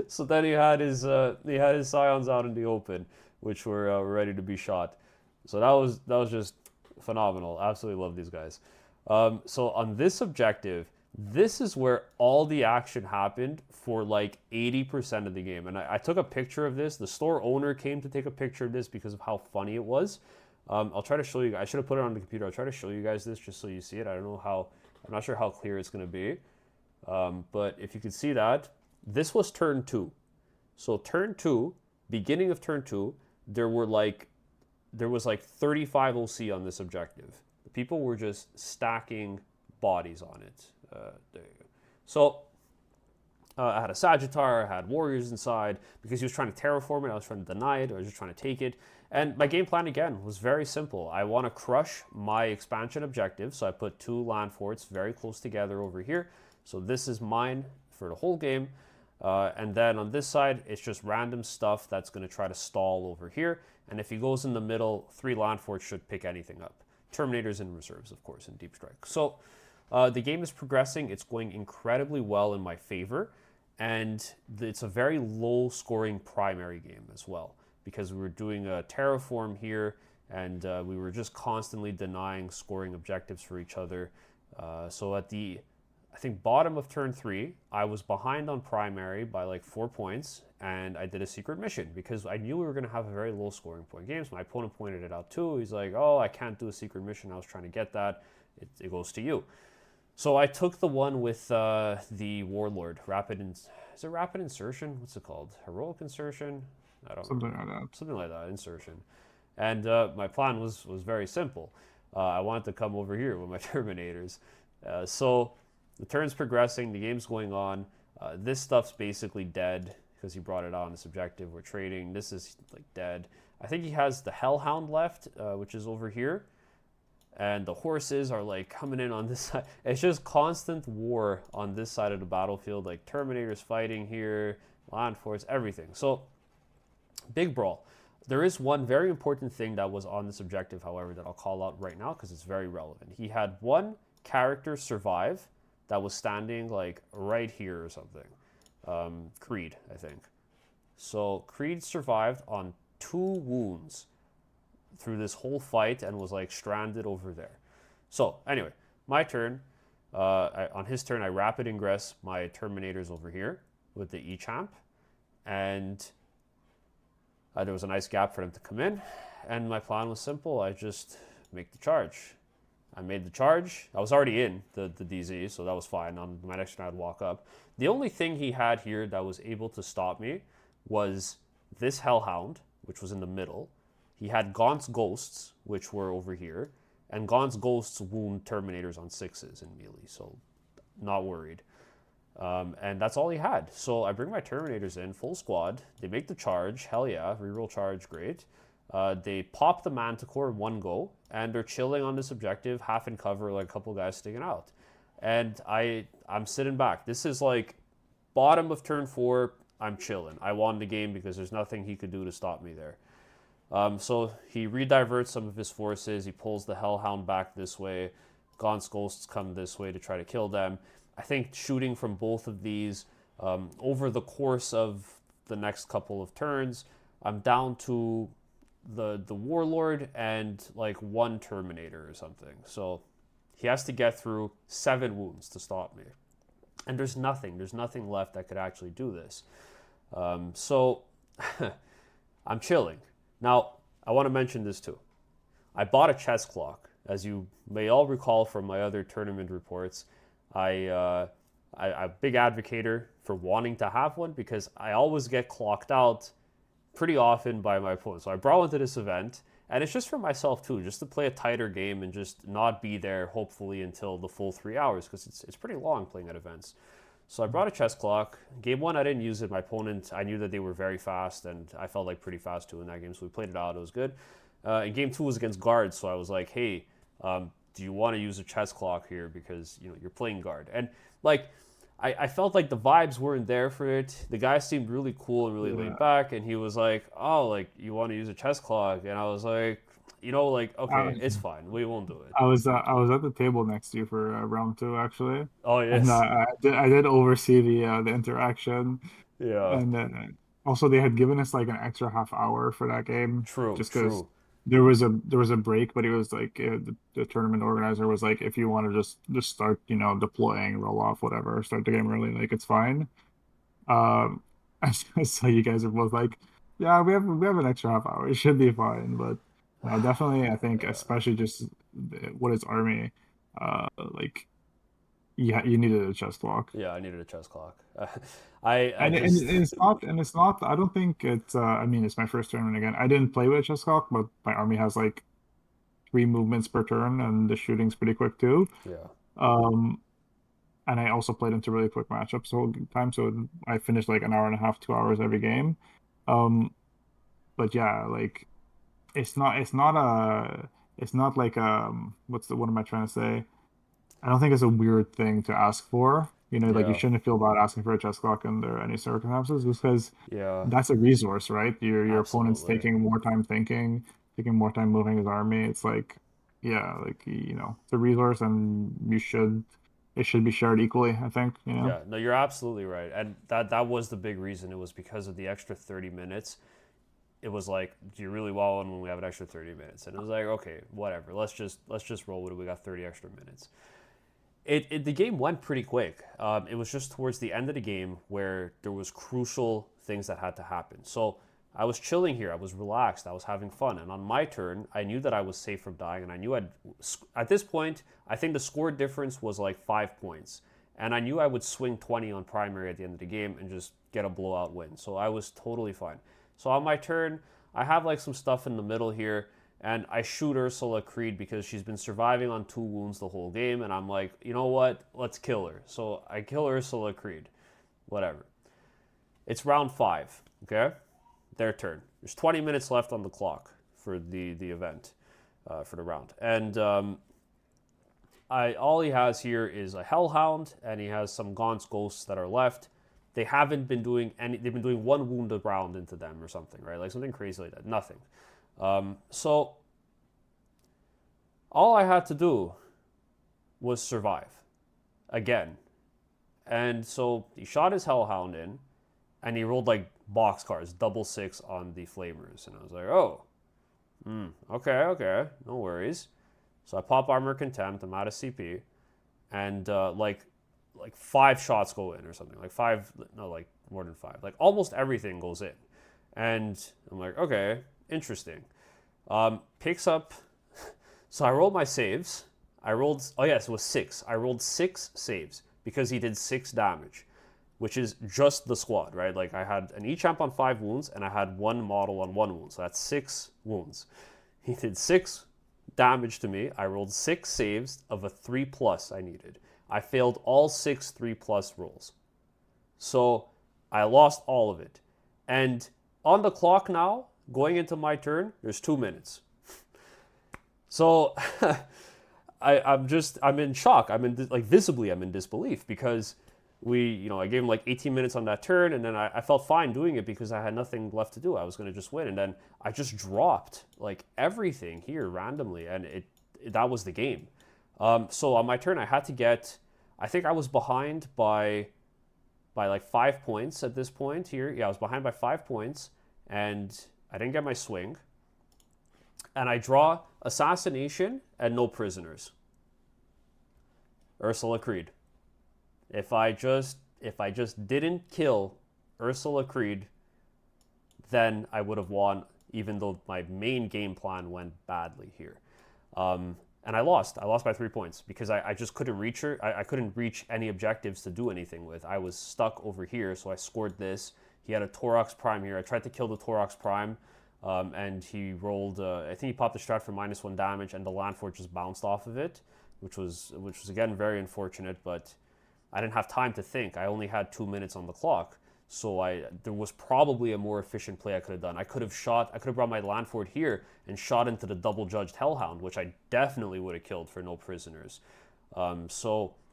Speaker 1: So then he had his Scions out in the open, which were ready to be shot. So that was just phenomenal. Absolutely love these guys. So on this objective, this is where all the action happened for like 80% of the game. And I took a picture of this. The store owner came to take a picture of this because of how funny it was. I'll try to show you. I should have put it on the computer. I'll try to show you guys this just so you see it. I'm not sure how clear it's going to be. But if you can see that, this was turn 2. So turn 2, beginning of turn 2, there was like 35 OC on this objective. people were just stacking bodies on it. There you go. So I had a Sagittar, I had warriors inside because he was trying to terraform it. I was trying to deny it, I was just trying to take it. And my game plan again was very simple. I want to crush my expansion objective, so I put 2 land forts very close together over here. So this is mine for the whole game. And then on this side, it's just random stuff that's going to try to stall over here. And if he goes in the middle, 3 land forts should pick anything up. Terminators and reserves, of course, in Deep Strike. So the game is progressing. It's going incredibly well in my favor. And it's a very low-scoring primary game as well, because we were doing a terraform here, and we were just constantly denying scoring objectives for each other. So at the, I think, bottom of turn 3, I was behind on primary by like 4 points, and I did a secret mission because I knew we were going to have a very low-scoring point games. My opponent pointed it out too. He's like, oh, I can't do a secret mission. I was trying to get that. It goes to you. So I took the one with the Warlord. Is it Rapid Insertion? What's it called? Heroic Insertion? I don't know.
Speaker 2: Something like that.
Speaker 1: Something like that, Insertion. And my plan was very simple. I wanted to come over here with my Terminators. So the turn's progressing, the game's going on. This stuff's basically dead because he brought it out on his objective. We're trading. This is like dead. I think he has the Hellhound left, which is over here. And the horses are like coming in on this side. It's just constant war on this side of the battlefield, like Terminators fighting here, land force, everything. So big brawl. There is one very important thing that was on this objective, however, that I'll call out right now because it's very relevant. He had one character survive that was standing like right here or something. Creed, I think. So Creed survived on 2 wounds through this whole fight and was like stranded over there. So anyway, my turn. On his turn, I rapid ingress my Terminators over here with the E-Champ, and there was a nice gap for them to come in, and my plan was simple. I just make the charge. I made the charge. I was already in the DZ, so that was fine. On my next turn, I'd walk up. The only thing he had here that was able to stop me was this Hellhound, which was in the middle. He had Gaunt's Ghosts, which were over here, and Gaunt's Ghosts wound Terminators on 6s in melee, so not worried. And that's all he had. So I bring my Terminators in, full squad. They make the charge, hell yeah, reroll charge, great. They pop the Manticore in 1 go, and they're chilling on this objective, half in cover, like a couple guys sticking out. And I'm sitting back. This is like bottom of turn 4, I'm chilling. I won the game because there's nothing he could do to stop me there. So he rediverts some of his forces. He pulls the Hellhound back this way. Gaunt's Ghosts come this way to try to kill them. I think shooting from both of these over the course of the next couple of turns, I'm down to the Warlord and like 1 Terminator or something. So he has to get through 7 wounds to stop me. And there's nothing left that could actually do this. So I'm chilling. Now, I want to mention this too. I bought a chess clock. As you may all recall from my other tournament reports, I'm a big advocator for wanting to have one because I always get clocked out pretty often by my opponent. So I brought one to this event, and it's just for myself too, just to play a tighter game and just not be there, hopefully, until the full 3 hours because it's pretty long playing at events. So I brought a chess clock. Game 1, I didn't use it. My opponent, I knew that they were very fast, and I felt like pretty fast too in that game, so we played it out. It was good. And Game 2 was against guards, so I was like, hey, do you want to use a chess clock here because you're playing guard? And like, I felt like the vibes weren't there for it. The guy seemed really cool and really laid back, and he was like, oh, like, you want to use a chess clock? And I was like, like, okay, it's fine. We won't do it.
Speaker 2: I was at the table next to you for round 2 actually.
Speaker 1: Oh yes.
Speaker 2: And I did oversee the interaction.
Speaker 1: Yeah.
Speaker 2: And then also they had given us like an extra half hour for that game.
Speaker 1: True.
Speaker 2: Just because
Speaker 1: True.
Speaker 2: there was a break, but it was like the tournament organizer was like, if you want to just start deploying, roll off, whatever, start the game early, like it's fine. I saw you guys are both like, yeah, we have an extra half hour, it should be fine. But no, definitely, I think especially just what is army, like you needed a chess clock.
Speaker 1: Yeah, I needed a chess clock.
Speaker 2: And it's not. I don't think it's. I mean, it's my first tournament again. I didn't play with a chess clock, but my army has like 3 movements per turn, and the shooting's pretty quick too.
Speaker 1: Yeah.
Speaker 2: Um, and I also played into really quick matchups the whole time, so I finished like an hour and a half, 2 hours every game. Um, but yeah, like it's not like what am I trying to say? I don't think it's a weird thing to ask for. You know, like you
Speaker 1: Yeah.
Speaker 2: shouldn't feel bad asking for a chess clock under any circumstances because
Speaker 1: Yeah.
Speaker 2: that's a resource, right? Your opponent's
Speaker 1: Absolutely.
Speaker 2: taking more time thinking, taking more time moving his army. It's like, yeah, like it's a resource and it should be shared equally, I think, you know.
Speaker 1: Yeah, no, you're absolutely right, and that was the big reason. It was because of the extra 30 minutes. It was like, do you really want one when we have an extra 30 minutes? And it was like, okay, whatever. Let's just roll with it. We got 30 extra minutes. The game went pretty quick. It was just towards the end of the game where there was crucial things that had to happen. So I was chilling here. I was relaxed. I was having fun. And on my turn, I knew that I was safe from dying. And I knew at this point, I think the score difference was like 5 points. And I knew I would swing 20 on primary at the end of the game and just get a blowout win. So I was totally fine. So on my turn, I have like some stuff in the middle here. And I shoot Ursula Creed because she's been surviving on 2 wounds the whole game. And I'm like, you know what? Let's kill her. So I kill Ursula Creed. Whatever. It's round 5. Okay? Their turn. There's 20 minutes left on the clock for the event, for the round. And all he has here is a Hellhound, and he has some Gaunt's Ghosts that are left. They haven't been doing any. They've been doing 1 wound a round into them or something, right? Like something crazy like that. Nothing. So all I had to do was survive again. And so he shot his Hellhound in, and he rolled like box cards, double 6 on the Flamers. And I was like, oh, okay, no worries. So I pop Armor Contempt, I'm out of CP, and like 5 shots go in or something. Like 5, no, like more than 5. Like almost everything goes in. And I'm like, okay, interesting. Picks up. So I rolled my saves. Oh yes, it was 6. I rolled 6 saves because he did 6 damage, which is just the squad, right? Like I had an E-Champ on 5 wounds and I had 1 model on 1 wound. So that's 6 wounds. He did 6 damage to me. I rolled 6 saves of a 3+ I needed. I failed all 6 3+ rolls. So I lost all of it. And on the clock now, going into my turn, there's 2 minutes. So I'm in shock. Visibly I'm in disbelief because I gave him like 18 minutes on that turn, and then I felt fine doing it because I had nothing left to do. I was going to just win, and then I just dropped like everything here randomly, and that was the game. So on my turn, I had to get. I think I was behind by like 5 points at this point here. Yeah, I was behind by 5 points, and I didn't get my swing. And I draw Assassination and no prisoners. Ursula Creed. If I just didn't kill Ursula Creed, then I would have won, even though my main game plan went badly here. And I lost. I lost by 3 points because I just couldn't reach her. I couldn't reach any objectives to do anything with. I was stuck over here, so I scored this. He had a Torox Prime here. I tried to kill the Torox Prime, and he rolled. I think he popped the strat for -1 damage, and the Landfort just bounced off of it, which was again very unfortunate. But I didn't have time to think. I only had 2 minutes on the clock, so there was probably a more efficient play I could have done. I could have brought my Landfort here and shot into the double-judged Hellhound, which I definitely would have killed for no prisoners. And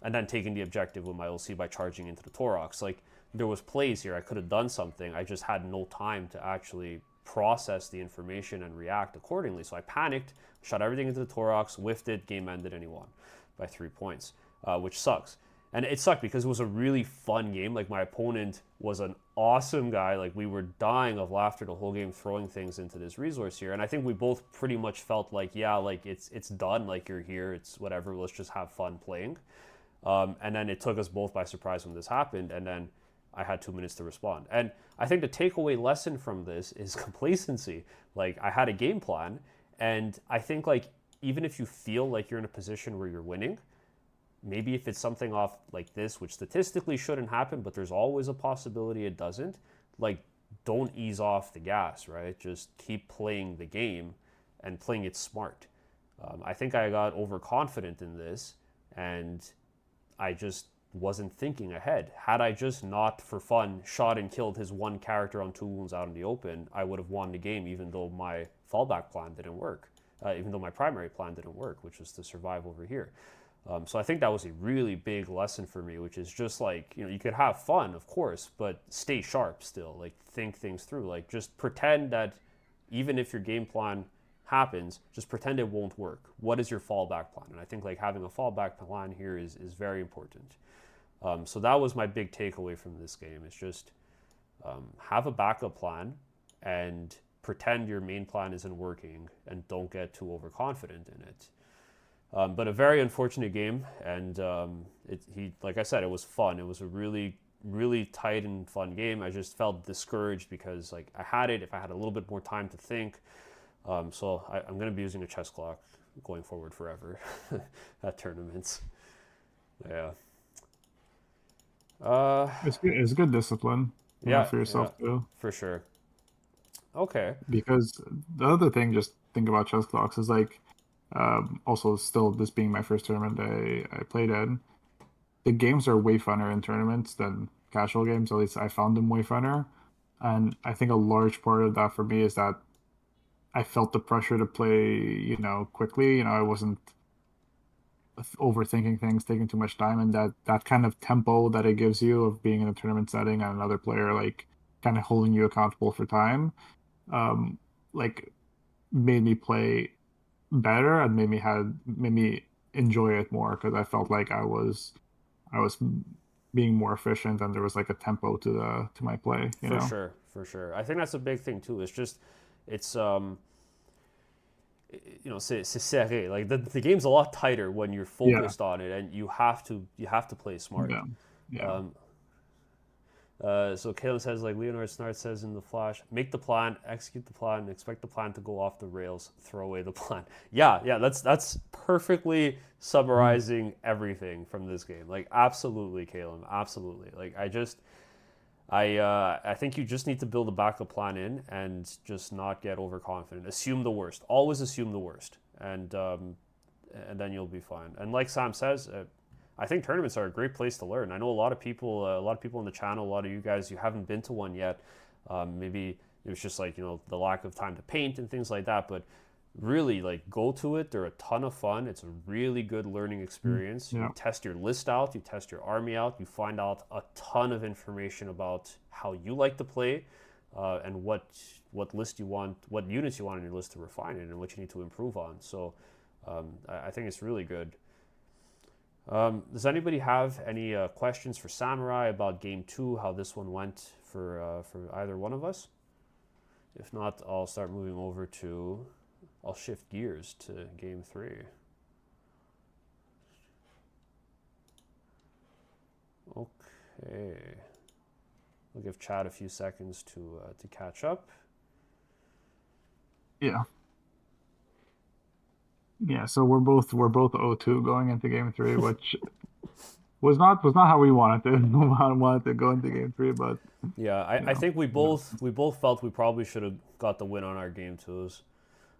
Speaker 1: then taking the objective with my LC by charging into the Torox. Like, there was plays here. I could have done something. I just had no time to actually process the information and react accordingly. So I panicked, shot everything into the Torox, whiffed it, game ended, and he won by 3 points, which sucks. And it sucked because it was a really fun game. Like, my opponent was an awesome guy. Like, we were dying of laughter the whole game throwing things into this resource here. And I think we both pretty much felt like, yeah, like, it's done. Like, you're here. It's whatever. Let's just have fun playing. And then it took us both by surprise when this happened. And then I had 2 minutes to respond. And I think the takeaway lesson from this is complacency. Like, I had a game plan. And I think, like, even if you feel like you're in a position where you're winning, maybe if it's something off like this, which statistically shouldn't happen, but there's always a possibility it doesn't, like, don't ease off the gas, right? Just keep playing the game and playing it smart. I think I got overconfident in this, and I just wasn't thinking ahead. Had I just not for fun shot and killed his one character on 2 wounds out in the open, I would have won the game, even though my fallback plan didn't work. Even though my primary plan didn't work, which was to survive over here. So I think that was a really big lesson for me, which is just like, you could have fun, of course, but stay sharp still. Like, think things through. Like, just pretend that even if your game plan happens, just pretend it won't work. What is your fallback plan? And I think like having a fallback plan here is very important. So that was my big takeaway from this game. Is just have a backup plan and pretend your main plan isn't working, and don't get too overconfident in it. But a very unfortunate game, and like I said, it was fun. It was a really, really tight and fun game. I just felt discouraged because like I had it if I had a little bit more time to think. So I'm going to be using a chess clock going forward forever at tournaments. Yeah.
Speaker 2: It's good. It's good discipline,
Speaker 1: Yeah,
Speaker 2: for yourself too.
Speaker 1: for sure. Okay.
Speaker 2: Because the other thing, just think about chess clocks is like, also still this being my first tournament I played in, the games are way funner in tournaments than casual games. At least I found them way funner, and I think a large part of that for me is that I felt the pressure to play, quickly. I wasn't overthinking things, taking too much time, and that kind of tempo that it gives you of being in a tournament setting and another player like kind of holding you accountable for time, um, like made me play better and made me enjoy it more because I felt like I was being more efficient and there was like a tempo to my play,
Speaker 1: For sure, for sure. I think that's a big thing too. It's just, it's c'est serré. Like the game's a lot tighter when you're
Speaker 2: Yeah,
Speaker 1: focused on it, and you have to play smart.
Speaker 2: yeah, yeah.
Speaker 1: Um, so Kayla says, like Leonard Snart says in the Flash, make the plan, execute the plan, and expect the plan to go off the rails. Throw away the plan. Yeah, yeah, that's perfectly summarizing everything from this game. Like, absolutely, Kayla, absolutely. Like, I think you just need to build a backup plan in and just not get overconfident. Assume the worst. Always assume the worst, and then you'll be fine. And like Sam says, I think tournaments are a great place to learn. I know a lot of people in the channel, a lot of you guys, you haven't been to one yet. Maybe it was just like the lack of time to paint and things like that. But really, like, go to it. They're a ton of fun. It's a really good learning experience.
Speaker 2: Yeah.
Speaker 1: You test your list out. You test your army out. You find out a ton of information about how you like to play, and what list you want, what units you want on your list to refine it, and what you need to improve on. So I think it's really good. Does anybody have any questions for Samurai about Game 2, how this one went for either one of us? If not, I'll start moving over to... I'll shift gears to Game 3. Okay. I'll give Chad a few seconds to catch up.
Speaker 2: Yeah. Yeah, so we're both 0-2 going into game 3, which was not how we wanted to wanted to go into game 3, but
Speaker 1: Yeah, I think we both felt we probably should have got the win on our Game 2s.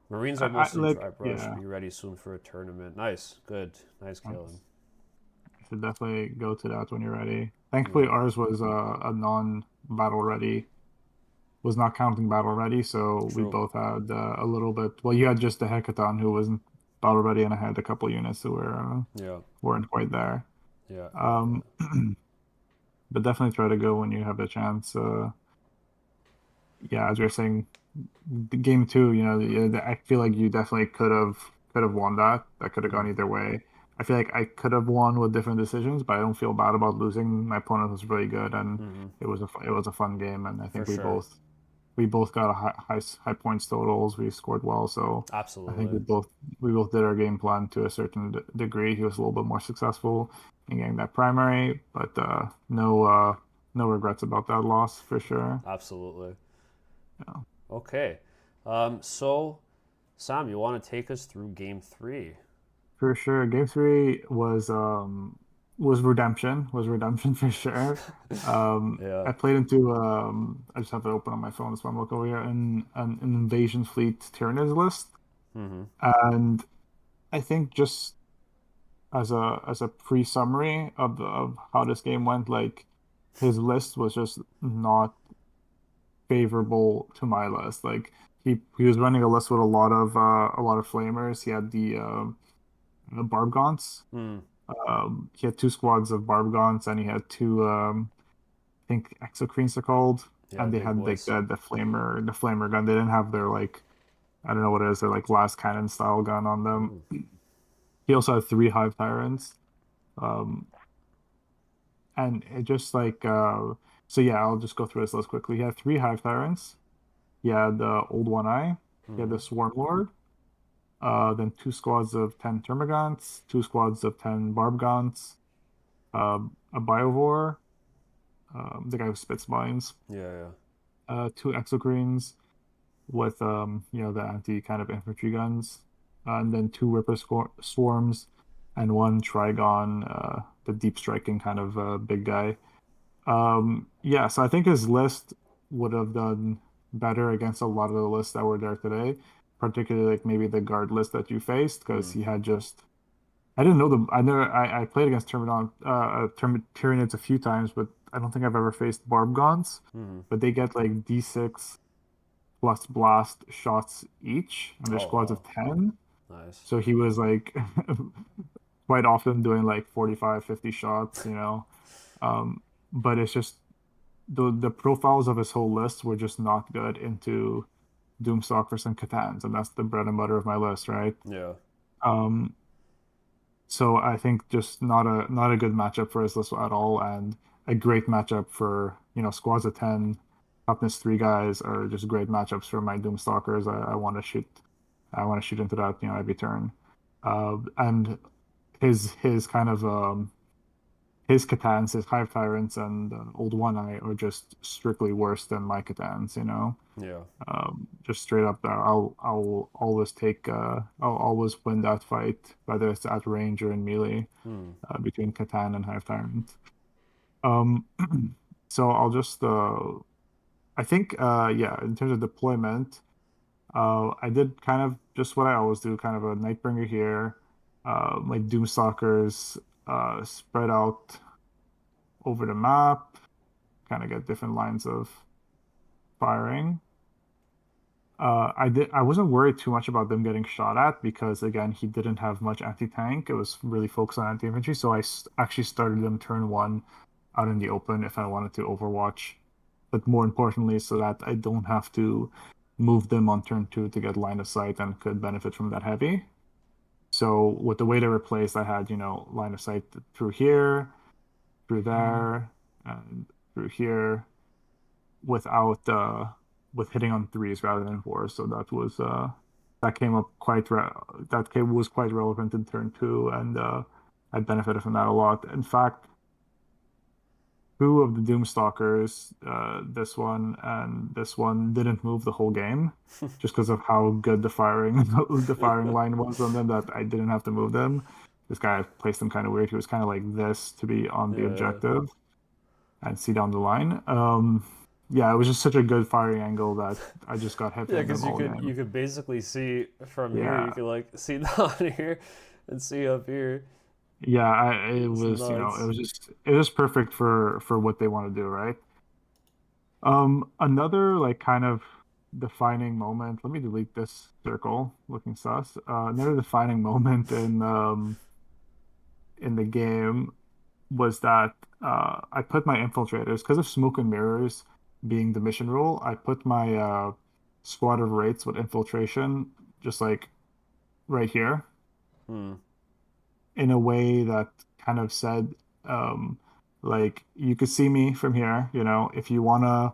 Speaker 1: Marines are mostly
Speaker 2: like,
Speaker 1: dry brush.
Speaker 2: yeah,
Speaker 1: Be ready soon for a tournament. Nice, good, nice killing.
Speaker 2: you should definitely go to that when you're ready. Thankfully,
Speaker 1: Yeah,
Speaker 2: ours was a non-battle ready, was not counting battle ready, so we
Speaker 1: true.
Speaker 2: both had a little bit. Well, you had just the Hekaton who wasn't battle ready, and I had a couple units who
Speaker 1: Yeah,
Speaker 2: weren't quite there.
Speaker 1: yeah,
Speaker 2: Um, but definitely try to go when you have the chance. Yeah, as we are saying, the game 2, I feel like you definitely could have won that. That could have gone
Speaker 1: mm,
Speaker 2: either way. I feel like I could have won with different decisions, but I don't feel bad about losing. My opponent was really good, and
Speaker 1: mm-hmm,
Speaker 2: it was a fun game. And I
Speaker 1: for
Speaker 2: think we
Speaker 1: sure.
Speaker 2: both we both got a high points totals. We scored well, so I think we
Speaker 1: Absolutely,
Speaker 2: both we both did our game plan to a certain degree. He was a little bit more successful in getting that primary, but no regrets about that loss for sure.
Speaker 1: absolutely.
Speaker 2: Yeah.
Speaker 1: Okay, so Sam, you want to take us through Game 3?
Speaker 2: For sure. Game 3 was redemption. Was redemption for sure.
Speaker 1: Yeah.
Speaker 2: I played into I just have it open on my phone, so I'm looking over here, an invasion fleet Tyranids list.
Speaker 1: Mm-hmm.
Speaker 2: And I think just as a pre-summary of how this game went, like his list was just not favorable to my list. Like he was running a list with a lot of flamers. He had the barb gaunts.
Speaker 1: Hmm.
Speaker 2: He had two squads of barb gaunts, and he had two I think exocrines they're called,
Speaker 1: Yeah, the
Speaker 2: and they
Speaker 1: big
Speaker 2: had like
Speaker 1: boys.
Speaker 2: the flamer gun. They didn't have their like I don't know what it is, their like last cannon style gun on them.
Speaker 1: Hmm.
Speaker 2: He also had three hive tyrants. Um, and it just like so yeah, I'll just go through this list quickly. He had three hive tyrants. He had the old one eye. He had
Speaker 1: Hmm.
Speaker 2: the swarm lord. Then two squads of 10 termagants, two squads of 10 barbgants, a biovore, the guy who spits mines,
Speaker 1: Yeah, yeah.
Speaker 2: two exogreens with the anti kind of infantry guns, and then two Ripper swarms and one Trigon, the deep striking kind of big guy. Yeah, so I think his list would have done better against a lot of the lists that were there today, particularly like maybe the guard list that you faced, because
Speaker 1: Hmm.
Speaker 2: he had just I didn't know I played against Tyranids a few times, but I don't think I've ever faced Barbgons.
Speaker 1: Hmm.
Speaker 2: But they get like D6 plus blast shots each, and their
Speaker 1: Oh
Speaker 2: squads
Speaker 1: wow,
Speaker 2: of 10.
Speaker 1: nice.
Speaker 2: So he was like quite often doing like 45, 50 shots, you know. Um, but it's just the profiles of his whole list were just not good into Doomstalkers and Catans, and that's the bread and butter of my list, right?
Speaker 1: Yeah.
Speaker 2: Um, so I think just not a good matchup for his list at all, and a great matchup for, squads of 10, toughness 3 guys are just great matchups for my Doomstalkers. I want to shoot into that, every turn. And his kind of his Catans, his Hive Tyrants, and Old One Eye are just strictly worse than my Catans, you know.
Speaker 1: Yeah.
Speaker 2: Just straight up there, I'll always win that fight, whether it's at range or in melee,
Speaker 1: Hmm.
Speaker 2: between Catan and Hive Tyrant. Um, so I think, yeah, in terms of deployment, I did kind of just what I always do, kind of a Nightbringer here, like Doomstalkers, spread out over the map, kind of get different lines of firing. I wasn't worried too much about them getting shot at because again he didn't have much anti-tank. It was really focused on anti-infantry, so actually started them turn one out in the open if I wanted to overwatch. But more importantly, so that I don't have to move them on turn two to get line of sight and could benefit from that heavy. So with the way they were placed, I had, line of sight through here, through there, and through here without with hitting on threes rather than fours. So that came up was quite relevant in turn two, and I benefited from that a lot. In fact, two of the Doomstalkers, this one and this one, didn't move the whole game just because of how good the firing line was on them that I didn't have to move them. This guy placed them kind of weird. He was kind of like this to be on the
Speaker 1: Yeah, yeah.
Speaker 2: objective and see down the line. Yeah, it was just such a good firing angle that I just got hit
Speaker 1: Yeah,
Speaker 2: from
Speaker 1: because
Speaker 2: them
Speaker 1: you
Speaker 2: all
Speaker 1: could
Speaker 2: game.
Speaker 1: you could basically see from here. You
Speaker 2: Yeah,
Speaker 1: could like see down here and see up here.
Speaker 2: yeah, it
Speaker 1: It's
Speaker 2: was,
Speaker 1: nuts.
Speaker 2: it was perfect for what they want to do, right? Another like kind of defining moment. Let me delete this circle looking sus. Another defining moment in the game was that I put my infiltrators because of smoke and mirrors being the mission rule. I put my squad of wraiths with infiltration just like right here
Speaker 1: Hmm.
Speaker 2: in a way that kind of said, um, like you could see me from here. If you wanna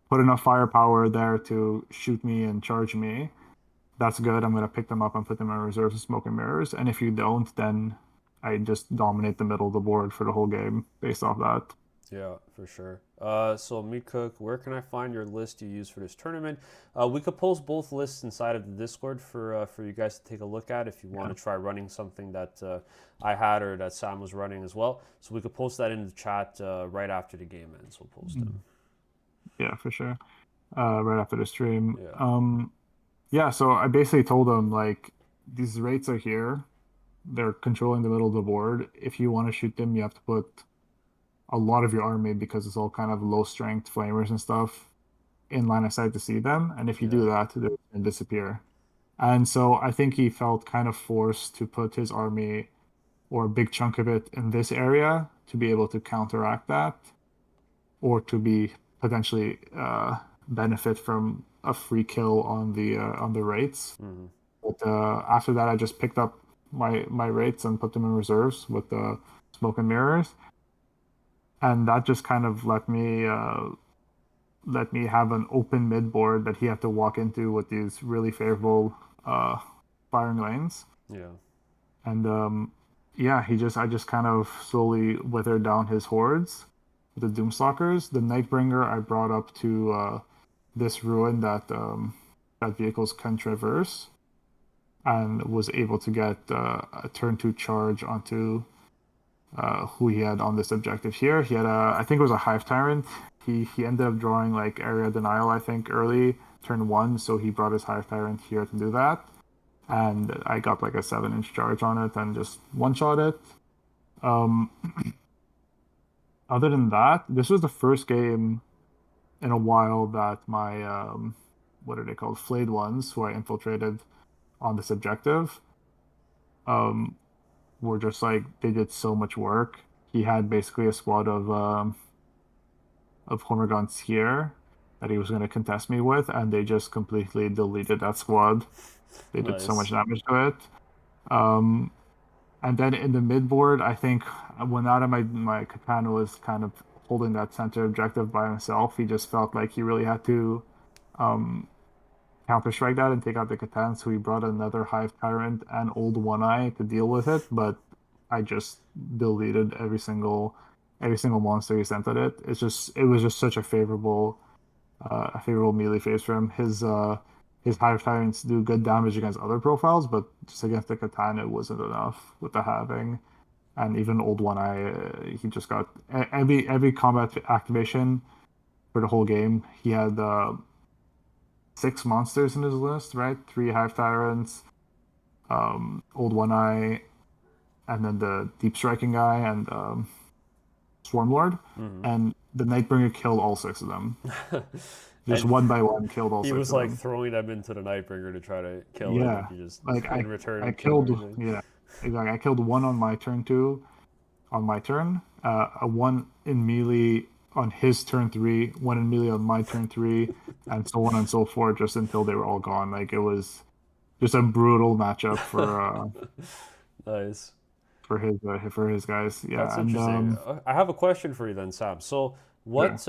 Speaker 2: put enough firepower there to shoot me and charge me, that's good. I'm gonna pick them up and put them in reserves and smoke and mirrors. And if you don't, then I just dominate the middle of the board for the whole game based off that.
Speaker 1: Yeah, for sure. So Meat Cook, where can I find your list you use for this tournament? We could post both lists inside of the Discord for you guys to take a look at if you want
Speaker 2: Yeah.
Speaker 1: to try running something that I had or that Sam was running as well. So we could post that in the chat right after the game ends. We'll post it.
Speaker 2: Mm. Yeah, for sure. Right after the stream.
Speaker 1: Yeah.
Speaker 2: Yeah, so I basically told him like these rates are here. They're controlling the middle of the board. If you want to shoot them, you have to put a lot of your army because it's all kind of low strength flamers and stuff in line of sight to see them. And if you do
Speaker 1: Yeah.
Speaker 2: that, they're going to disappear. And so I think he felt kind of forced to put his army or a big chunk of it in this area to be able to counteract that or to be potentially benefit from a free kill on the rates.
Speaker 1: Mm-hmm.
Speaker 2: But after that, I just picked up my rates and put them in reserves with the smoke and mirrors, and that just kind of let me have an open mid board that he had to walk into with these really favorable uh, firing lanes.
Speaker 1: Yeah.
Speaker 2: And yeah, I just kind of slowly withered down his hordes, the Doomstalkers. The Nightbringer I brought up to this ruin that vehicles can traverse, and was able to get a turn two charge onto who he had on this objective here. He had I think it was a Hive Tyrant. He ended up drawing like area denial, I think, early turn one, so he brought his Hive Tyrant here to do that. And I got like a 7-inch charge on it and just one shot it. Um, Other than that, this was the first game in a while that my what are they called? Flayed ones, who I infiltrated on this objective, um, were just like they did so much work. He had basically a squad of Hormigons here that he was going to contest me with, and they just completely deleted that squad. They did so much
Speaker 1: Nice.
Speaker 2: damage to it. Um, and then in the mid board, I think when out of my Katana was kind of holding that center objective by himself, he just felt like he really had to um, counter strike that and take out the Catan. So he brought another Hive Tyrant and Old One Eye to deal with it. But I just deleted every single monster he sent at it. It was just such a favorable melee phase for him. His Hive Tyrants do good damage against other profiles, but just against the Katana, it wasn't enough with the halving. And even Old One Eye, he just got every combat activation for the whole game. He had 6 monsters in his list, right? Three Hive Tyrants, Old One Eye, and then the Deep Striking guy and Swarmlord.
Speaker 1: Mm-hmm.
Speaker 2: And the Nightbringer killed all 6 of them. Just
Speaker 1: And
Speaker 2: one by one killed all
Speaker 1: he
Speaker 2: six
Speaker 1: was
Speaker 2: of
Speaker 1: like
Speaker 2: them.
Speaker 1: throwing them into the Nightbringer to try to kill it, and
Speaker 2: Yeah,
Speaker 1: he just
Speaker 2: like
Speaker 1: in return
Speaker 2: I
Speaker 1: killed
Speaker 2: killed
Speaker 1: everything.
Speaker 2: yeah, exactly. I killed one on my turn two, on my turn. A one in melee on his turn three, one in melee on my turn three, and so on and so forth, just until they were all gone. Like it was just a brutal matchup
Speaker 1: Nice.
Speaker 2: for his guys.
Speaker 1: That's
Speaker 2: Yeah, and
Speaker 1: interesting. I have a question for you then, Sam. So,
Speaker 2: yeah.
Speaker 1: what?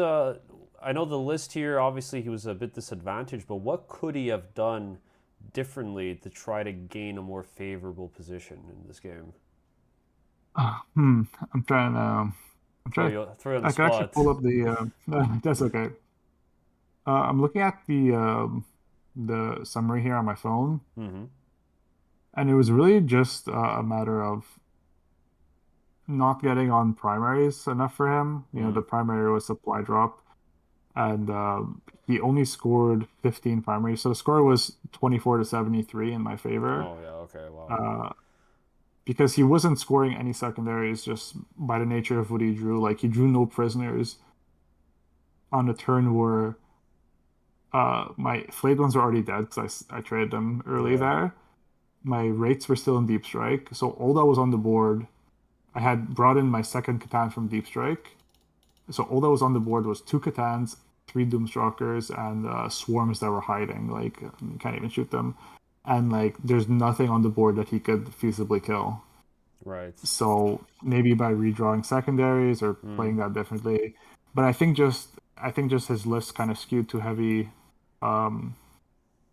Speaker 1: I know the list here. Obviously, he was a bit disadvantaged, but what could he have done differently to try to gain a more favorable position in this game?
Speaker 2: Hmm. I'm trying. I'm trying.
Speaker 1: Throw you on the
Speaker 2: I can actually
Speaker 1: spot.
Speaker 2: pull up the. That's okay. I'm looking at the summary here on my phone,
Speaker 1: Mm-hmm.
Speaker 2: and it was really just a matter of not getting on primaries enough for him. You know,
Speaker 1: Mm.
Speaker 2: the primary was supply drop, and he only scored 15 primaries, so the score was 24 to 73 in my favor.
Speaker 1: Oh yeah. Okay. Wow.
Speaker 2: Uh, because he wasn't scoring any secondaries just by the nature of what he drew. Like he drew no prisoners on a turn where my flayed ones were already dead because I traded them early
Speaker 1: Yeah.
Speaker 2: there. My rates were still in deep strike, so all that was on the board. I had brought in my second Catan from deep strike, so all that was on the board was two Catans, three Doomstalkers, and swarms that were hiding. Like you can't even shoot them, and like there's nothing on the board that he could feasibly kill.
Speaker 1: Right.
Speaker 2: So maybe by redrawing secondaries or
Speaker 1: Mm.
Speaker 2: playing that differently. But I think just his list kind of skewed too heavy um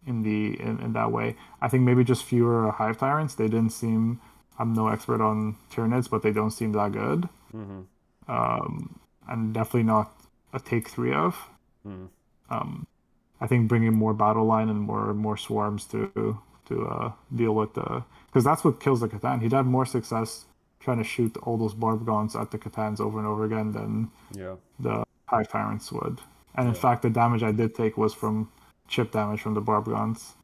Speaker 2: in that way. I think maybe just fewer Hive Tyrants. They didn't seem I'm no expert on Tyranids, but they don't seem that good.
Speaker 1: Mm-hmm.
Speaker 2: And definitely not a take three of.
Speaker 1: Mm.
Speaker 2: Um I think bringing more battle line and more swarms to deal with the because that's what kills the Catan. He'd have more success trying to shoot all those Barbagons at the Catans over and over again than
Speaker 1: Yeah.
Speaker 2: the Hive Tyrants would. And in
Speaker 1: Yeah.
Speaker 2: fact, the damage I did take was from chip damage from the Barbagons.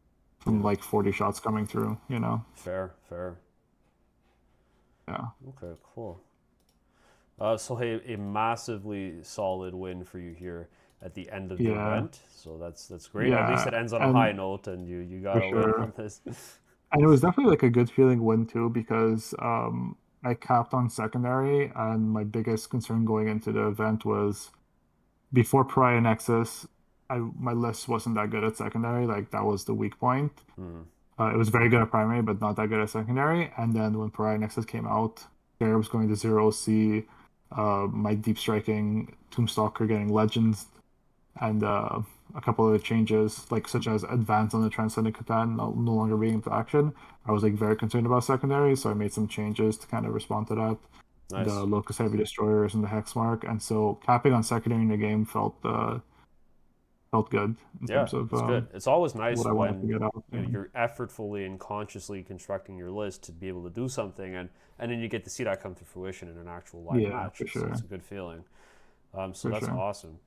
Speaker 2: from like 40 shots coming through, you know?
Speaker 1: Fair, fair.
Speaker 2: Yeah.
Speaker 1: Okay, cool. So hey, a massively solid win for you here at the end of the
Speaker 2: Yeah.
Speaker 1: event. So that's great. At least
Speaker 2: Yeah.
Speaker 1: it ends on a high
Speaker 2: And
Speaker 1: note, and you got
Speaker 2: for
Speaker 1: a win
Speaker 2: sure.
Speaker 1: on this.
Speaker 2: And it was definitely like a good feeling win too, because I capped on secondary, and my biggest concern going into the event was before Pariah Nexus, my list wasn't that good at secondary. Like that was the weak point.
Speaker 1: Mm,
Speaker 2: It was very good at primary, but not that good at secondary. And then when Pariah Nexus came out, Bear was going to zero C, my deep striking Tombstalker getting legends, and a couple of the changes, like such as advance on the Transcendent Catan no longer being into action. I was like very concerned about secondary, so I made some changes to kind of respond to that. The
Speaker 1: nice.
Speaker 2: Locust Heavy Destroyers and the Hexmark, and so capping on secondary in the game felt good in
Speaker 1: Yeah,
Speaker 2: terms of
Speaker 1: it's good. It's always
Speaker 2: what
Speaker 1: nice
Speaker 2: I wanted to
Speaker 1: when
Speaker 2: get out.
Speaker 1: you're effortfully and consciously constructing your list to be able to do something, and then you get to see that come to fruition in an actual live
Speaker 2: Yeah,
Speaker 1: match.
Speaker 2: for
Speaker 1: It's
Speaker 2: sure,
Speaker 1: a good feeling. So
Speaker 2: for
Speaker 1: that's
Speaker 2: sure.
Speaker 1: awesome.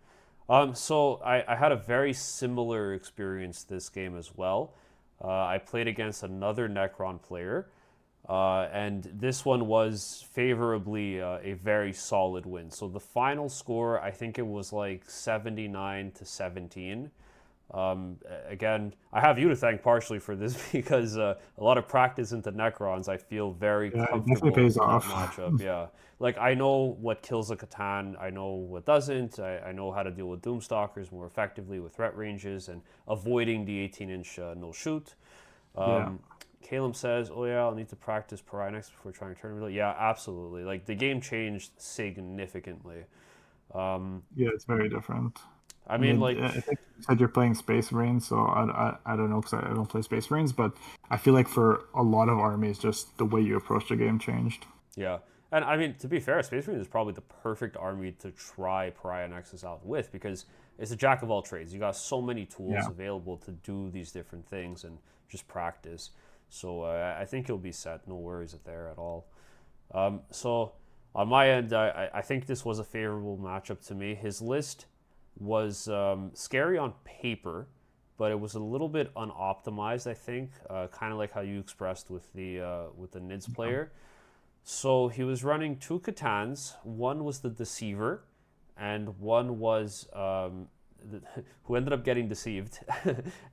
Speaker 1: So I had a very similar experience this game as well. I played against another Necron player, and this one was favorably a very solid win. So the final score, I think it was like 79 to 17. Again, I have you to thank partially for this because a lot of practice into Necrons, I feel very
Speaker 2: Yeah, it definitely
Speaker 1: comfortable
Speaker 2: pays
Speaker 1: in that
Speaker 2: off.
Speaker 1: matchup. Yeah, like I know what kills a Catan, I know what doesn't. I know how to deal with Doomstalkers more effectively with threat ranges and avoiding the 18-inch no shoot.
Speaker 2: Yeah,
Speaker 1: Um, Caleb says, "Oh yeah, I'll need to practice Pariah next before trying to tournament." Yeah, absolutely. Like the game changed significantly. Um,
Speaker 2: yeah, it's very different.
Speaker 1: I
Speaker 2: I
Speaker 1: mean,
Speaker 2: mean,
Speaker 1: like
Speaker 2: I think you said you're playing Space Marines, so I don't know because I don't play Space Marines, but I feel like for a lot of armies, just the way you approach the game changed.
Speaker 1: yeah, and I mean to be fair, Space Marine is probably the perfect army to try Pariah Nexus out with because it's a jack of all trades. You got so many tools
Speaker 2: Yeah,
Speaker 1: available to do these different things and just practice. So I think you'll be set. No worries there at all. So on my end, I think this was a favorable matchup to me. His list was scary on paper, but it was a little bit unoptimized. I think, kind of like how you expressed with the Nids player. So he was running two Catans. One was the Deceiver, and one was who ended up getting deceived,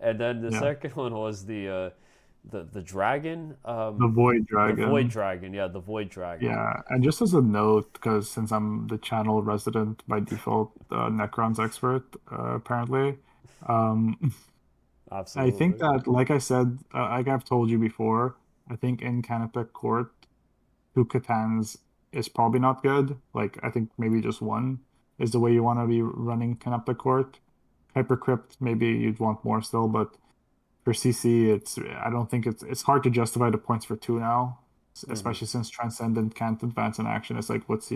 Speaker 1: and then the
Speaker 2: yeah.
Speaker 1: second one was the dragon,
Speaker 2: The Void
Speaker 1: the Void
Speaker 2: Dragon.
Speaker 1: Dragon. Yeah, the Void Dragon.
Speaker 2: Yeah, and just as a note, because since I'm the channel resident by default, Necrons expert, apparently, um, I think
Speaker 1: Absolutely.
Speaker 2: that, like I said, like I've told you before, I think in Canoptek Court, two Catans is probably not good. Like, I think maybe just one is the way you want to be running Canoptek Court. Hypercrypt, maybe you'd want more still, but for CC, I don't think it's hard to justify the points for two now,
Speaker 1: Mm-hmm.
Speaker 2: especially since Transcendent can't advance in action. It's like what's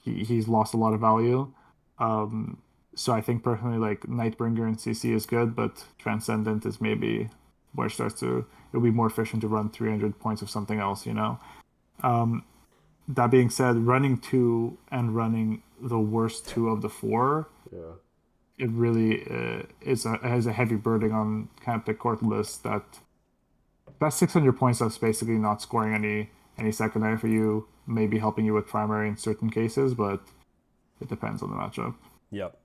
Speaker 2: he's lost a lot of value. Um, so I think personally, like Nightbringer and CC is good, but Transcendent is maybe where it starts to it'll be more efficient to run 300 points of something else, you know. Um, that being said, running two and running the worst two of the four,
Speaker 1: Yeah.
Speaker 2: it really has a heavy burden on kind of the court list that's 600 points. That's basically not scoring any secondary for you. Maybe helping you with primary in certain cases, but it depends on the matchup.
Speaker 1: Yep.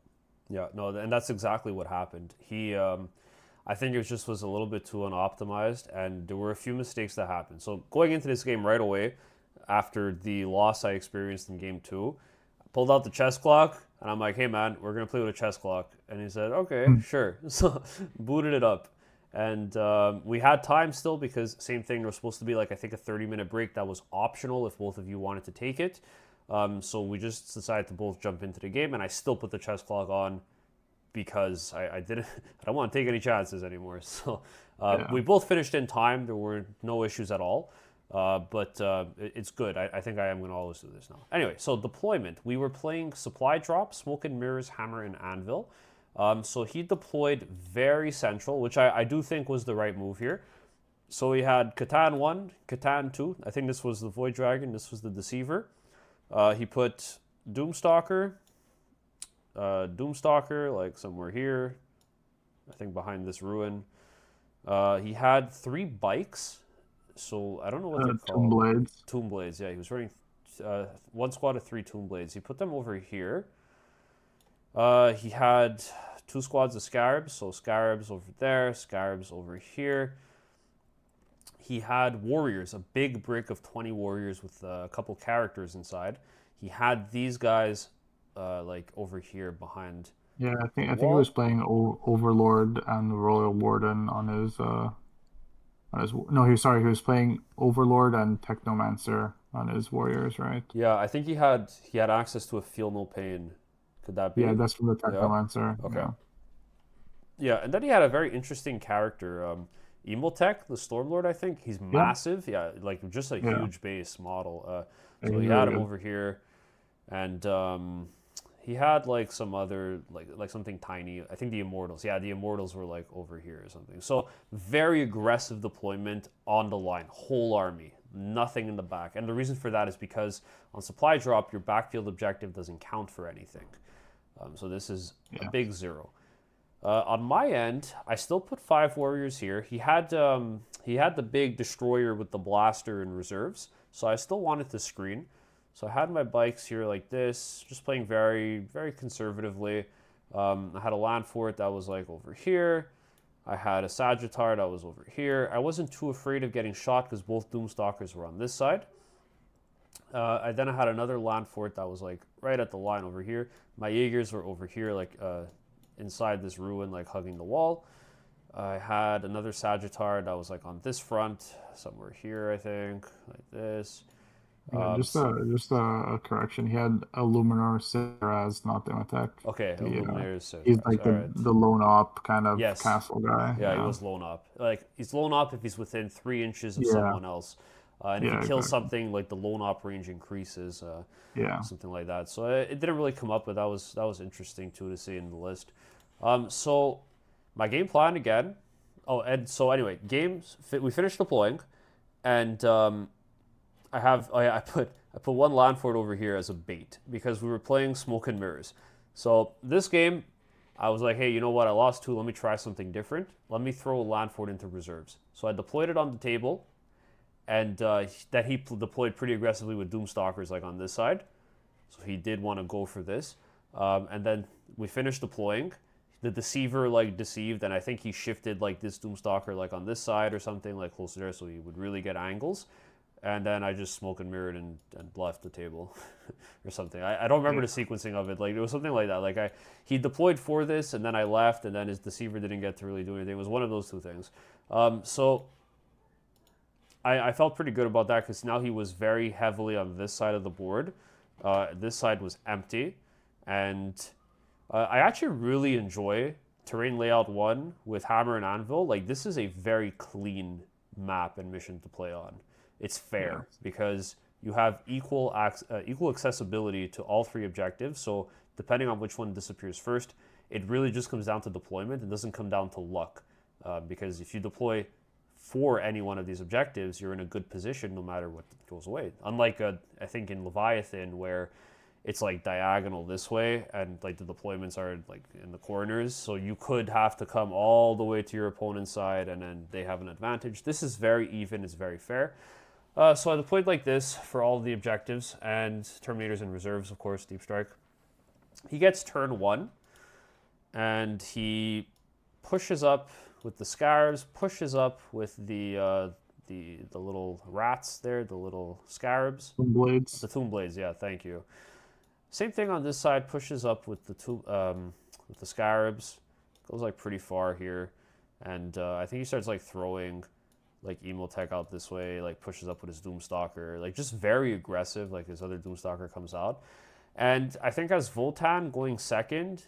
Speaker 1: Yeah. No, and that's exactly what happened. I think it just was a little bit too unoptimized, and there were a few mistakes that happened. So going into this game right away, after the loss I experienced in game two, I pulled out the chess clock, and I'm like, "Hey man, we're gonna play with a chess clock." And he said, "Okay, sure." So booted it up, and we had time still because same thing. There was supposed to be like I think a 30-minute break that was optional if both of you wanted to take it. So we just decided to both jump into the game, and I still put the chess clock on because I didn't I don't want to take any chances anymore. So
Speaker 2: Yeah,
Speaker 1: we both finished in time. There were no issues at all. But it's good. I think I am going to always do this now. Anyway, so deployment. We were playing Supply Drop, Smoke and Mirrors, Hammer, and Anvil. So he deployed very central, which I do think was the right move here. So we had Catan 1, Catan 2. I think this was the Void Dragon. This was the Deceiver. He put Doomstalker, Doomstalker, like somewhere here. I think behind this ruin. He had 3 bikes, so I don't know what they're
Speaker 2: Tomb
Speaker 1: called.
Speaker 2: Blades.
Speaker 1: Tomb blades. Yeah, he was running 1 squad of 3 tomb blades. He put them over here. He had 2 squads of scarabs, so scarabs over there, scarabs over here. He had warriors, a big brick of 20 warriors with a couple characters inside. He had these guys like over here behind
Speaker 2: Yeah,
Speaker 1: the
Speaker 2: I think he was
Speaker 1: wall.
Speaker 2: playing Overlord and the Royal Warden on his no, he was playing Overlord and Technomancer on his warriors, right?
Speaker 1: Yeah, I think he had access to a feel no pain. Could that
Speaker 2: Yeah,
Speaker 1: be?
Speaker 2: that's from the
Speaker 1: Yeah.
Speaker 2: Technomancer.
Speaker 1: Okay.
Speaker 2: Yeah.
Speaker 1: Yeah, and then he had a very interesting character, Emotech, the Stormlord. I think he's
Speaker 2: Yeah,
Speaker 1: massive. Yeah, like just a
Speaker 2: yeah.
Speaker 1: huge base model.
Speaker 2: Yeah,
Speaker 1: So
Speaker 2: he's
Speaker 1: he had
Speaker 2: really
Speaker 1: him
Speaker 2: good.
Speaker 1: over here, and he had like some other like something tiny. I think the Immortals. Yeah, the Immortals were like over here or something. So very aggressive deployment on the line, whole army, nothing in the back. And the reason for that is because on supply drop, your backfield objective doesn't count for anything. So this is a
Speaker 2: Yeah.
Speaker 1: big zero. On my end, I still put 5 warriors here. He had the big destroyer with the blaster in reserves, so I still wanted to screen. So I had my bikes here like this, just playing very very conservatively. I had a land fort that was like over here. I had a Sagittar that was over here. I wasn't too afraid of getting shot because both Doomstalkers were on this side. I had another land fort that was like right at the line over here. My Jaegers were over here, like inside this ruin, like hugging the wall. I had another Sagittar that was like on this front, somewhere here, I think, like this.
Speaker 2: Yeah,
Speaker 1: Um,
Speaker 2: a correction. He had a Luminor Siraz, not the attack.
Speaker 1: okay, Illuminators,
Speaker 2: He's
Speaker 1: Citras.
Speaker 2: like
Speaker 1: All right.
Speaker 2: the lone op kind of
Speaker 1: Yes.
Speaker 2: castle guy.
Speaker 1: Yeah, he
Speaker 2: Yeah.
Speaker 1: was lone up. Like he's lone up if he's within 3 inches of
Speaker 2: Yeah.
Speaker 1: someone else, and if he
Speaker 2: Yeah,
Speaker 1: kills
Speaker 2: exactly.
Speaker 1: something, like the lone op range increases,
Speaker 2: Yeah.
Speaker 1: something like that. So it didn't really come up, but that was interesting too to see in the list. So my game plan again. Oh, and so anyway, we finished deploying, and I put one land fort over here as a bait because we were playing smoke and mirrors. So this game, I was like, hey, you know what? I lost 2. Let me try something different. Let me throw a land fort into reserves. So I deployed it on the table, and that he deployed pretty aggressively with Doomstalkers like on this side. So he did want to go for this, and then we finished deploying. The deceiver like deceived, and I think he shifted like this Doomstalker like on this side or something like closer there, so he would really get angles. And then I just smoke and mirrored and left the table or something. I don't remember
Speaker 2: Yeah.
Speaker 1: the sequencing of it. Like it was something like that. Like he deployed for this and then I left and then his deceiver didn't get to really do anything. It was one of those 2 things. So I felt pretty good about that because now he was very heavily on this side of the board. This side was empty, and I actually really enjoy Terrain Layout 1 with Hammer and Anvil. Like this is a very clean map and mission to play on. It's
Speaker 2: Yeah.
Speaker 1: fair because you have equal accessibility to all 3 objectives. So depending on which one disappears first, it really just comes down to deployment. It doesn't come down to luck, because if you deploy for any one of these objectives, you're in a good position no matter what goes away. Unlike I think in Leviathan where it's like diagonal this way and like the deployments are like in the corners, so you could have to come all the way to your opponent's side and then they have an advantage. This is very even, it's very fair. So I deployed like this for all of the objectives and Terminators and reserves, of course, Deep Strike. He gets turn 1 and he pushes up with the scarabs, pushes up with the little rats there, the little scarabs,
Speaker 2: Tomb
Speaker 1: the
Speaker 2: Blades.
Speaker 1: tomb blades. Yeah, thank you. Same thing on this side. Pushes up with with the scarabs. Goes like pretty far here, and I think he starts like throwing like Emotech out this way. Like pushes up with his Doomstalker. Like just very aggressive. Like his other Doomstalker comes out, and I think as Votann going second,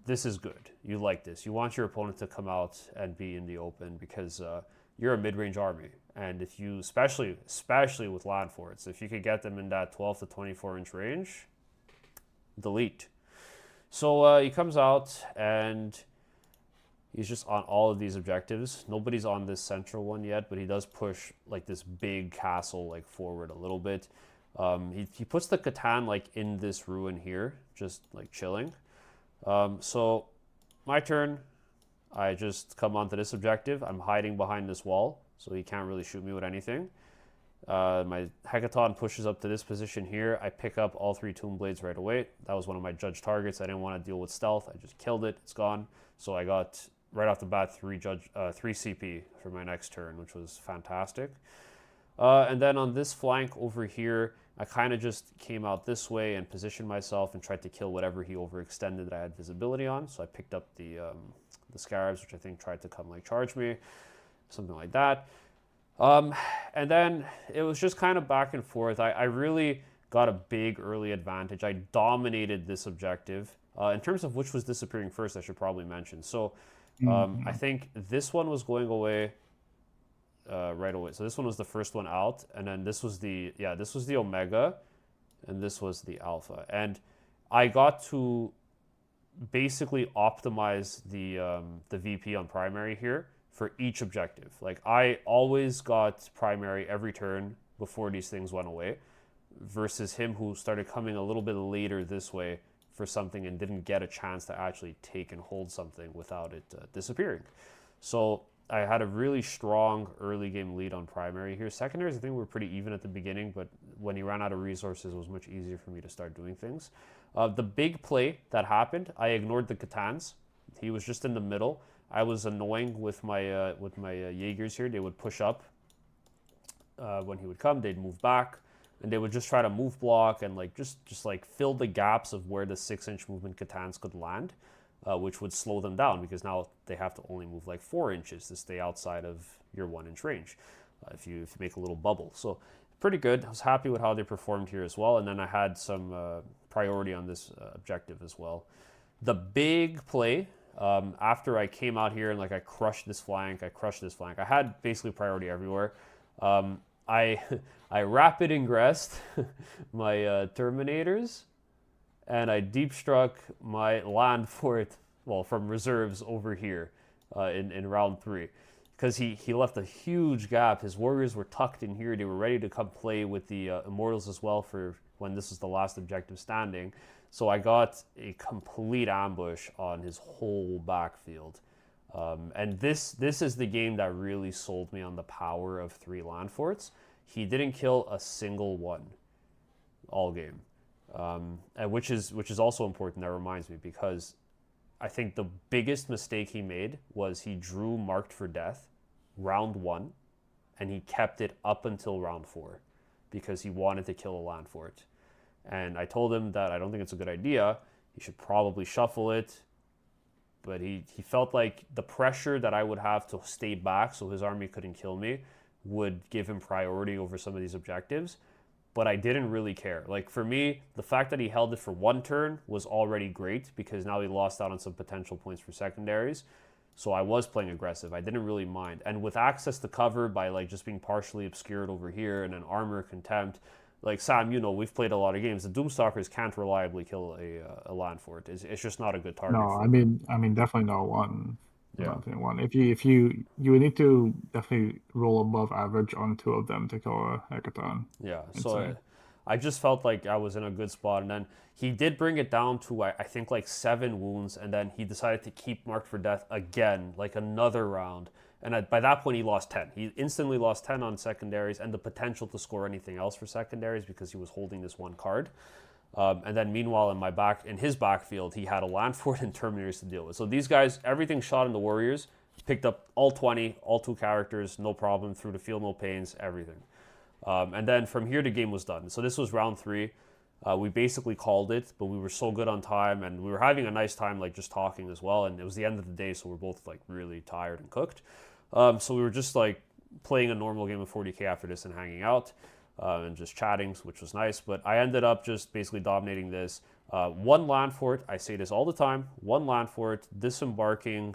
Speaker 1: this is good. You like this. You want your opponent to come out and be in the open because you're a mid-range army, and if you, especially with land forts, if you could get them in that 12 to 24-inch range, delete. So he comes out and he's just on all of these objectives. Nobody's on this central one yet, but he does push like this big castle like forward a little bit. He puts the Catan like in this ruin here, just like chilling. So my turn. I just come onto this objective. I'm hiding behind this wall, so he can't really shoot me with anything. My Hecaton pushes up to this position here. I pick up all 3 Tomb Blades right away. That was one of my judge targets. I didn't want to deal with stealth. I just killed it. It's gone. So I got, right off the bat, 3 CP for my next turn, which was fantastic. And then on this flank over here, I kind of just came out this way and positioned myself and tried to kill whatever he overextended that I had visibility on. So I picked up the Scarabs, which I think tried to come like charge me, something like that. And then it was just kind of back and forth. I really got a big early advantage. I dominated this objective. In terms of which was disappearing first, I should probably mention. So I think this one was going away right away. So this one was the first one out, and then this was the Omega, and this was the Alpha. And I got to basically optimize the VP on primary here for each objective. Like, I always got primary every turn before these things went away, versus him who started coming a little bit later this way for something and didn't get a chance to actually take and hold something without it disappearing. So I had a really strong early game lead on primary here. Secondaries, I think we were pretty even at the beginning, but when he ran out of resources, it was much easier for me to start doing things. The big play that happened, I ignored the Catans. He was just in the middle. I was annoying with my Jaegers here. They would push up. When he would come, they'd move back, and they would just try to move block and like just like fill the gaps of where the 6-inch movement Catans could land. Which would slow them down because now they have to only move like 4 inches to stay outside of your 1-inch range if you make a little bubble. So pretty good. I was happy with how they performed here as well. And then I had some priority on this objective as well. The big play, after I came out here and like I crushed this flank, I had basically priority everywhere. I rapid ingressed my Terminators, and I deep struck my land fort, well, from reserves over here in round 3. Because he left a huge gap. His warriors were tucked in here. They were ready to come play with the Immortals as well for when this was the last objective standing. So I got a complete ambush on his whole backfield. And this is the game that really sold me on the power of 3 land forts. He didn't kill a single one all game. And which is also important. That reminds me, because I think the biggest mistake he made was he drew Marked for Death round 1, and he kept it up until round 4 because he wanted to kill a land fort. And I told him that I don't think it's a good idea. He should probably shuffle it. But he felt like the pressure that I would have to stay back so his army couldn't kill me would give him priority over some of these objectives. But I didn't really care. Like, for me, the fact that he held it for 1 turn was already great because now he lost out on some potential points for secondaries. So I was playing aggressive. I didn't really mind. And with access to cover by like just being partially obscured over here and an armor contempt, like, Sam, you know, we've played a lot of games. The Doomstalkers can't reliably kill a land fort. It's just not a good target.
Speaker 2: No, I mean, definitely not one.
Speaker 1: Yeah.
Speaker 2: One. If you would need to definitely roll above average on 2 of them to kill a Hecaton.
Speaker 1: Yeah. So I just felt like I was in a good spot, and then he did bring it down to I think like 7 wounds, and then he decided to keep Marked for Death again, like another round. And by that point, he lost 10. He instantly lost 10 on secondaries and the potential to score anything else for secondaries because he was holding this 1 card. And then meanwhile, in his backfield, he had a land fort and Terminators to deal with. So these guys, everything shot in the Warriors, picked up all 20, all 2 characters, no problem, through the field, no pains, everything. And then from here, the game was done. So this was round 3. We basically called it, but we were so good on time, and we were having a nice time, like just talking as well. And it was the end of the day, so we're both like really tired and cooked. So we were just like playing a normal game of 40k after this and hanging out. And just chatting, which was nice. But I ended up just basically dominating this. 1 land fort, I say this all the time, 1 land fort, disembarking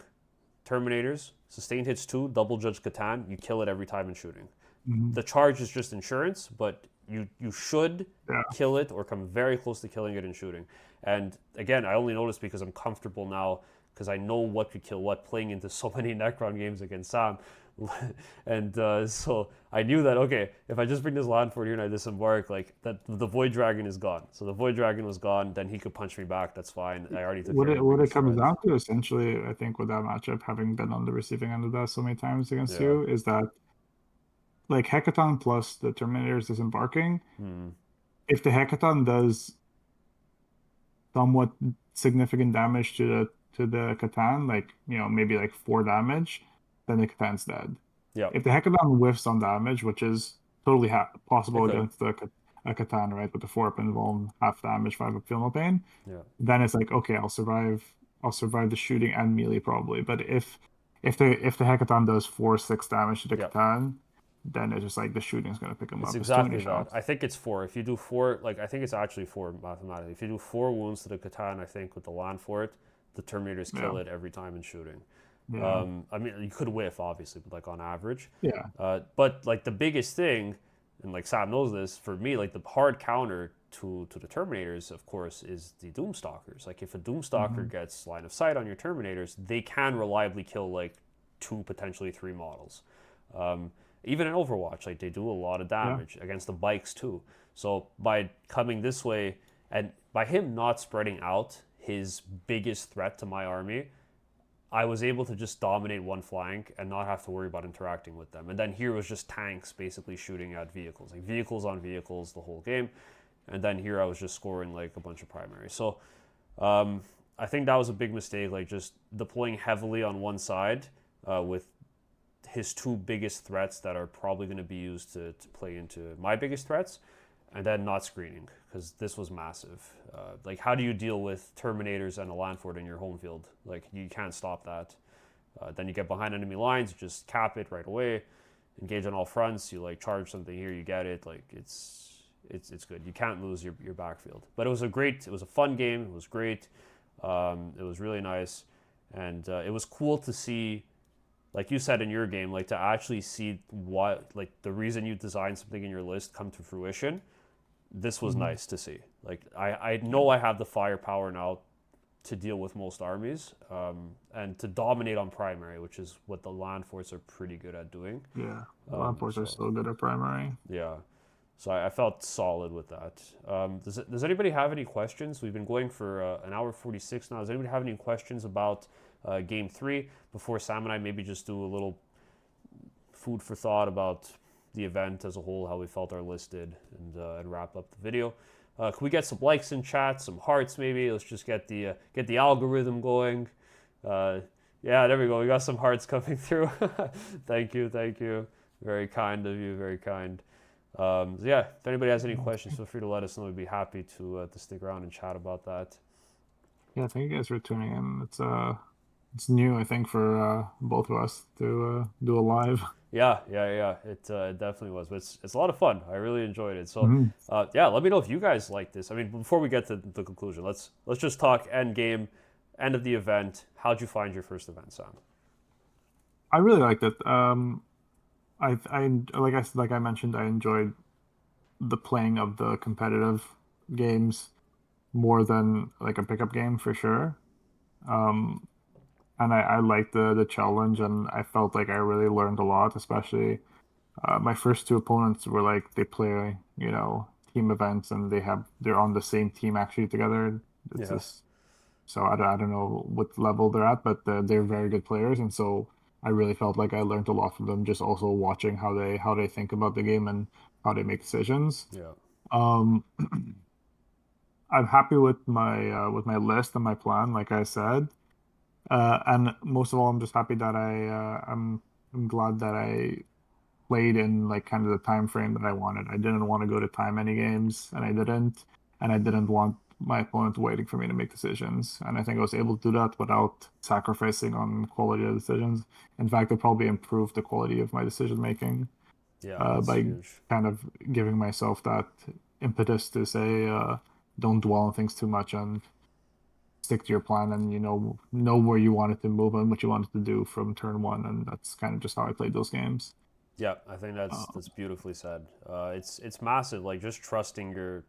Speaker 1: Terminators, sustained hits 2, double judge Catan, you kill it every time in shooting. Mm-hmm. The charge is just insurance, but you should kill it or come very close to killing it in shooting. And again, I only noticed because I'm comfortable now, because I know what could kill what, playing into so many Necron games against Sam. And so I knew that, okay, if I just bring this land fort here and I disembark, like that, the Void Dragon is gone. So the Void Dragon was gone. Then he could punch me back. That's fine. I already took care of the
Speaker 2: What it
Speaker 1: biggest
Speaker 2: comes
Speaker 1: threat.
Speaker 2: down to essentially, I think, with that matchup, having been on the receiving end of that so many times against
Speaker 1: Yeah.
Speaker 2: you, is that like Hecaton plus the Terminator's disembarking,
Speaker 1: Hmm.
Speaker 2: if the Hecaton does somewhat significant damage to the Catan, like maybe like 4 damage, then the Catan's dead.
Speaker 1: Yep.
Speaker 2: If the Hecaton whiffs on damage, which is totally
Speaker 1: It
Speaker 2: possible
Speaker 1: could.
Speaker 2: against a Catan, right, with the 4-up invuln, half damage, 5-up feel no pain,
Speaker 1: Yeah.
Speaker 2: then it's like, okay, I'll survive. I'll survive the shooting and melee probably. But if the Hecaton does 4-6 damage to the
Speaker 1: Yep.
Speaker 2: Catan, then it's just like the shooting's gonna pick him
Speaker 1: It's
Speaker 2: up. It's too many
Speaker 1: exactly that.
Speaker 2: shots.
Speaker 1: I think it's 4. If you do 4, like I think it's actually 4 mathematically. If you do 4 wounds to the Catan, I think with the land fort, the Terminators
Speaker 2: Yeah,
Speaker 1: kill it every time in shooting.
Speaker 2: yeah,
Speaker 1: I mean, you could whiff obviously, but like on average.
Speaker 2: yeah.
Speaker 1: But like the biggest thing, and like Sam knows this, for me, like the hard counter to the Terminators, of course, is the Doomstalkers. Like if a Doomstalker
Speaker 2: Hmm.
Speaker 1: gets line of sight on your Terminators, they can reliably kill like 2, potentially 3 models. Um, Even in Overwatch, like they do a lot of
Speaker 2: Yeah.
Speaker 1: damage against the bikes too. So by coming this way, and by him not spreading out his biggest threat to my army, I was able to just dominate one flank and not have to worry about interacting with them. And then here was just tanks basically shooting at vehicles, like vehicles on vehicles the whole game. And then here I was just scoring like a bunch of primaries. So I think that was a big mistake, like just deploying heavily on one side with his 2 biggest threats that are probably going to be used to play into my biggest threats, and then not screening because this was massive. Like, how do you deal with Terminators and a land fort in your home field? Like, you can't stop that. Then you get behind enemy lines, you just cap it right away, engage on all fronts. You like charge something here, you get it. Like, it's good. You can't lose your backfield. But it was a fun game. It was great. It was really nice, and it was cool to see, like you said in your game, like to actually see what, like the reason you designed something in your list come to fruition. This was
Speaker 2: Hmm.
Speaker 1: nice to see. Like I know I have the firepower now to deal with most armies, and to dominate on primary, which is what the land forts are pretty good at doing.
Speaker 2: Yeah. The Lamports are
Speaker 1: So
Speaker 2: so good at primary.
Speaker 1: yeah, so I felt solid with that. Does anybody have any questions? We've been going for an hour 46 now. Does anybody have any questions about game 3 before Sam and I maybe just do a little food for thought about the event as a whole, how we felt our list did, and wrap up the video? Can we get some likes in chat, some hearts maybe? Let's just get the algorithm going. Uh, yeah, there we go. We got some hearts coming through. Thank you, thank you. Very kind of you, very kind. So yeah, if anybody has any questions, feel free to let us know. We'd be happy to stick around and chat about that.
Speaker 2: Yeah, thank you guys for tuning in. It's new, I think, for both of us to do a live.
Speaker 1: Yeah. It definitely was, but it's a lot of fun. I really enjoyed it. So
Speaker 2: Mhm.
Speaker 1: yeah, let me know if you guys like this. I mean, before we get to the conclusion, let's just talk end game, end of the event. How'd you find your first event, Sam?
Speaker 2: I really liked it. Like I mentioned, I enjoyed the playing of the competitive games more than like a pickup game for sure. Um, and I liked the challenge, and I felt like I really learned a lot. Especially my first 2 opponents were like they play team events, and they're on the same team actually together. It's
Speaker 1: Yeah,
Speaker 2: just so I don't know what level they're at, but they're very good players, and so I really felt like I learned a lot from them. Just also watching how they think about the game and how they make decisions.
Speaker 1: yeah,
Speaker 2: Um, I'm happy with my list and my plan, like I said. And most of all, I'm just happy that I'm glad that I played in like kind of the time frame that I wanted. I didn't want to go to time any games, and I didn't want my opponent waiting for me to make decisions. And I think I was able to do that without sacrificing on quality of decisions. In fact, it probably improved the quality of my decision making
Speaker 1: yeah. That's
Speaker 2: by
Speaker 1: huge.
Speaker 2: kind of giving myself that impetus to say, don't dwell on things too much and stick to your plan, and know where you wanted to move and what you wanted to do from turn one. And that's kind of just how I played those games.
Speaker 1: Yeah, I think that's
Speaker 2: Um,
Speaker 1: beautifully said. It's massive. Like just trusting your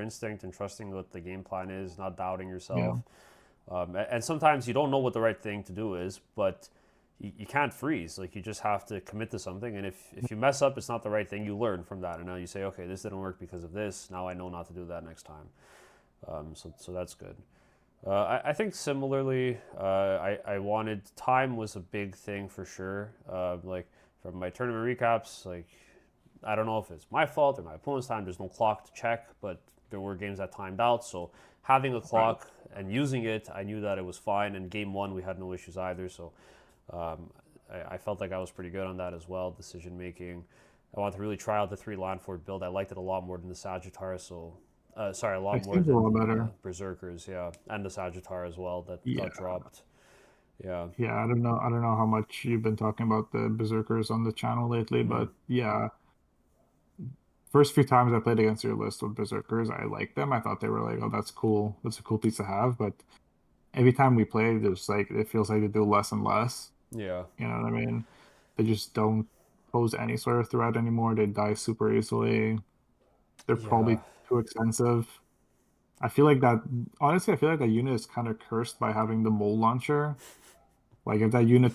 Speaker 1: instinct and trusting what the game plan is, not doubting
Speaker 2: yeah,
Speaker 1: yourself. And sometimes you don't know what the right thing to do is, but you can't freeze. Like you just have to commit to something, and if you mess up, it's not the right thing. You learn from that, and now you say, okay, this didn't work because of this. Now I know not to do that next time. So that's good. I think similarly, I wanted time was a big thing for sure. Like from my tournament recaps, like I don't know if it's my fault or my opponent's time. There's no clock to check, but there were games that timed out. So having a
Speaker 2: Right.
Speaker 1: clock and using it, I knew that it was fine. And game one, we had no issues either. So um, I felt like I was pretty good on that as well. Decision making. I wanted to really try out the 3 Landford build. I liked it a lot more than the Sagittar. So sorry, a lot
Speaker 2: It
Speaker 1: more
Speaker 2: seems a
Speaker 1: than
Speaker 2: lot
Speaker 1: the
Speaker 2: better.
Speaker 1: Berserkers, yeah, and the Sagittar as well that got
Speaker 2: Yeah.
Speaker 1: dropped. Yeah.
Speaker 2: Yeah, I don't know. I don't know how much you've been talking about the Berserkers on the channel lately,
Speaker 1: Mm-hmm.
Speaker 2: but yeah, first few times I played against your list with Berserkers, I liked them. I thought they were like, oh, that's cool. That's a cool piece to have. But every time we play, there's like it feels like they do less and less.
Speaker 1: Yeah.
Speaker 2: You know what I mean? They just don't pose any sort of threat anymore. They die super easily. They're
Speaker 1: Yeah.
Speaker 2: probably too expensive. I feel like that, honestly, I feel like that unit is kind of cursed by having the mole launcher. Like if that unit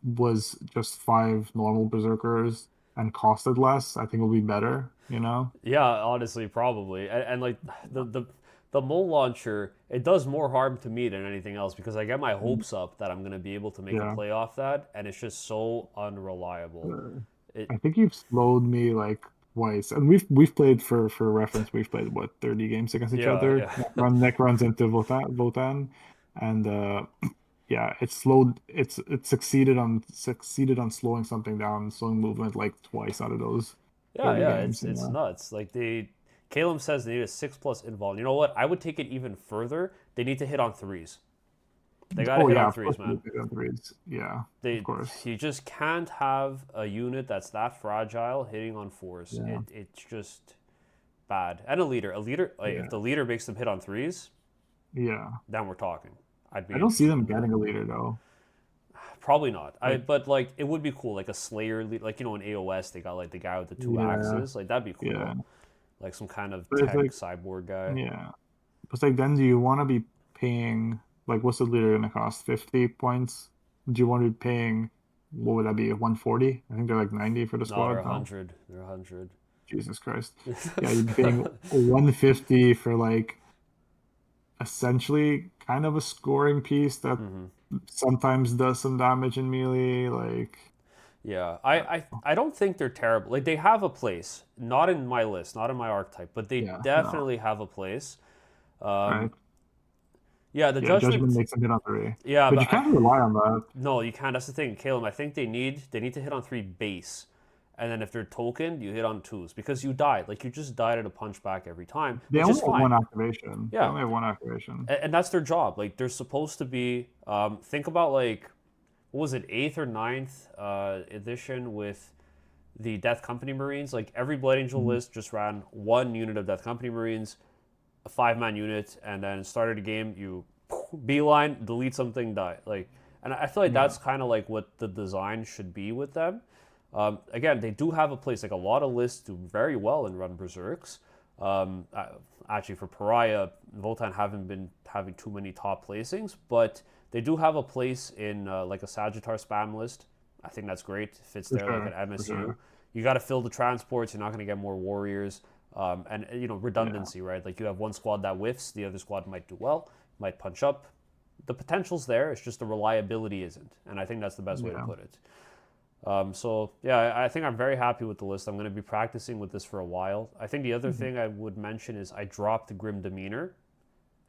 Speaker 2: was just 5 normal berserkers and costed less, I think it would be better, you know?
Speaker 1: Yeah, honestly, probably. And like the mole launcher, it does more harm to me than anything else because I get my hopes up that I'm gonna be able to make a
Speaker 2: Yeah.
Speaker 1: play off that, and it's just so unreliable.
Speaker 2: Uh,
Speaker 1: It
Speaker 2: I think you've slowed me like twice. And we've played for reference, we've played what, 30 games against each
Speaker 1: yeah,
Speaker 2: other.
Speaker 1: yeah.
Speaker 2: Necrons into Votann. And yeah, it's succeeded on slowing something down, slowing movement like twice out of those
Speaker 1: Yeah,
Speaker 2: 30
Speaker 1: yeah,
Speaker 2: games, you
Speaker 1: it's
Speaker 2: know.
Speaker 1: nuts. Like Caleb says they need a 6+ invul. You know what? I would take it even further. They need to hit on threes. They got to
Speaker 2: Oh
Speaker 1: hit
Speaker 2: yeah,
Speaker 1: on
Speaker 2: of course
Speaker 1: threes,
Speaker 2: we
Speaker 1: man.
Speaker 2: pick up threes. Yeah, of
Speaker 1: They
Speaker 2: course.
Speaker 1: You just can't have a unit that's that fragile hitting on fours.
Speaker 2: Yeah,
Speaker 1: It's just bad. And a leader. Like, if
Speaker 2: yeah,
Speaker 1: the leader makes them hit on threes,
Speaker 2: yeah.
Speaker 1: then we're talking. I'd
Speaker 2: I
Speaker 1: be
Speaker 2: don't see
Speaker 1: interested
Speaker 2: them
Speaker 1: in that.
Speaker 2: getting a leader though.
Speaker 1: Probably not.
Speaker 2: Like,
Speaker 1: But like it would be cool, like a Slayer, like in AOS they got like the guy with the two
Speaker 2: yeah,
Speaker 1: axes. Like that'd be
Speaker 2: yeah.
Speaker 1: cool. Like some kind of
Speaker 2: But it's
Speaker 1: tech
Speaker 2: like,
Speaker 1: cyborg guy.
Speaker 2: yeah. But it's like, then do you want to be paying, like, what's the leader gonna cost? 50 points? Do you want to be paying, what would that be, 140? I think they're like 90 for the
Speaker 1: No, they're
Speaker 2: squad
Speaker 1: a
Speaker 2: now.
Speaker 1: hundred. They're 100.
Speaker 2: Jesus Christ. Yeah, you'd be paying 150 for like essentially kind of a scoring piece that
Speaker 1: hmm
Speaker 2: sometimes does some damage in melee. Like,
Speaker 1: Yeah,
Speaker 2: I don't know.
Speaker 1: I don't think they're terrible. Like they have a place, not in my list, not in my archetype, but they
Speaker 2: Yeah, no,
Speaker 1: definitely have a place.
Speaker 2: right?
Speaker 1: Yeah, the
Speaker 2: Yeah, Judgment
Speaker 1: judgment.
Speaker 2: makes them hit on three,
Speaker 1: Yeah,
Speaker 2: but
Speaker 1: but
Speaker 2: you can't rely on that.
Speaker 1: no, you can't. That's the thing, Caleb. I think they need to hit on three base, and then if they're tokened, you hit on twos because you died. Like you just died at a punch back every time,
Speaker 2: They
Speaker 1: which is
Speaker 2: only have
Speaker 1: fine.
Speaker 2: one activation. They
Speaker 1: Yeah,
Speaker 2: only have one activation.
Speaker 1: and that's their job. Like they're supposed to be. Think about like what was it, eighth or ninth edition with the Death Company Marines. Like every Blood Angel
Speaker 2: Mhm.
Speaker 1: list just ran one unit of Death Company Marines, a 5-man unit, and then started a game. You beeline, delete something, die. Like, and I feel like
Speaker 2: Yeah,
Speaker 1: that's kind of like what the design should be with them. Again, they do have a place. Like a lot of lists do very well in Run Berserks. Um, uh, Actually, for Pariah, Votann haven't been having too many top placings, but they do have a place in like a Sagittar spam list. I think that's great. Fits
Speaker 2: for
Speaker 1: there like an
Speaker 2: sure, for
Speaker 1: MSU.
Speaker 2: sure.
Speaker 1: You got to fill the transports. You're not going to get more warriors. And you know
Speaker 2: Yeah,
Speaker 1: redundancy, right? Like you have one squad that whiffs, the other squad might do well, might punch up. The potential's there. It's just the reliability isn't, and I think that's the best way to
Speaker 2: yeah,
Speaker 1: put it. So yeah, I think I'm very happy with the list. I'm going to be practicing with this for a while. I think the other
Speaker 2: mhm.
Speaker 1: thing I would mention is I dropped Grim Demeanor,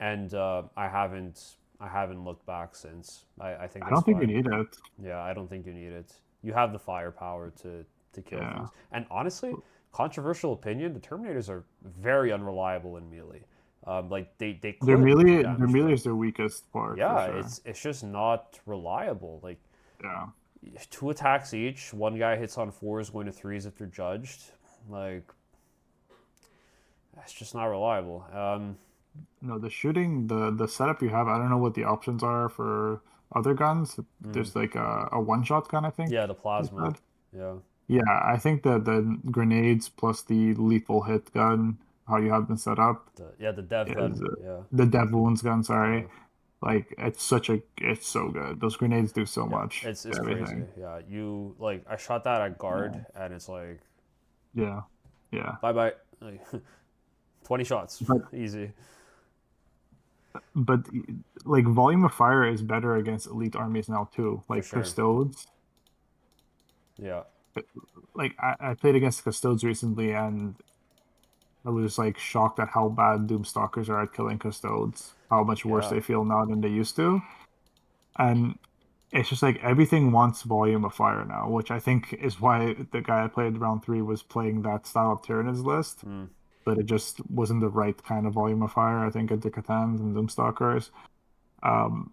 Speaker 1: and I haven't looked back since. I think
Speaker 2: I
Speaker 1: it's
Speaker 2: don't think you
Speaker 1: fine.
Speaker 2: need it.
Speaker 1: Yeah, I don't think you need it. You have the firepower to kill
Speaker 2: Yeah,
Speaker 1: things. And honestly, controversial opinion, the Terminators are very unreliable in melee. Like they could do
Speaker 2: their
Speaker 1: damage,
Speaker 2: melee
Speaker 1: but
Speaker 2: is their weakest part for
Speaker 1: yeah,
Speaker 2: sure.
Speaker 1: it's just not reliable. Like
Speaker 2: Yeah,
Speaker 1: two attacks each, one guy hits on fours, going to threes if they're judged. Like it's just not reliable.
Speaker 2: no, the shooting, the setup you have, I don't know what the options are for other guns.
Speaker 1: Mm,
Speaker 2: There's like a one-shot gun, I
Speaker 1: yeah,
Speaker 2: think
Speaker 1: the
Speaker 2: you
Speaker 1: plasma.
Speaker 2: said.
Speaker 1: Yeah,
Speaker 2: Yeah, I think that the grenades plus the lethal hit gun, how you have them set up,
Speaker 1: the dev
Speaker 2: is
Speaker 1: gun. Yeah,
Speaker 2: the dev wounds gun,
Speaker 1: yeah.
Speaker 2: sorry. Like it's so good. Those grenades do so
Speaker 1: Yeah,
Speaker 2: much
Speaker 1: it's
Speaker 2: to
Speaker 1: crazy.
Speaker 2: everything.
Speaker 1: Yeah, you like I shot that at guard,
Speaker 2: Yeah,
Speaker 1: and it's like
Speaker 2: yeah, yeah.
Speaker 1: bye bye, like 20 shots,
Speaker 2: But
Speaker 1: easy.
Speaker 2: but like volume of fire is better against elite armies now too.
Speaker 1: For
Speaker 2: Like
Speaker 1: sure.
Speaker 2: custodes.
Speaker 1: Yeah,
Speaker 2: Like I played against custodes recently, and I was like shocked at how bad Doomstalkers are at killing custodes. How much worse
Speaker 1: yeah,
Speaker 2: they feel now than they used to. And it's just like everything wants volume of fire now, which I think is why the guy I played round three was playing that style of Tyranids list,
Speaker 1: mm,
Speaker 2: but it just wasn't the right kind of volume of fire, I think, at the Catans and Doomstalkers. Um,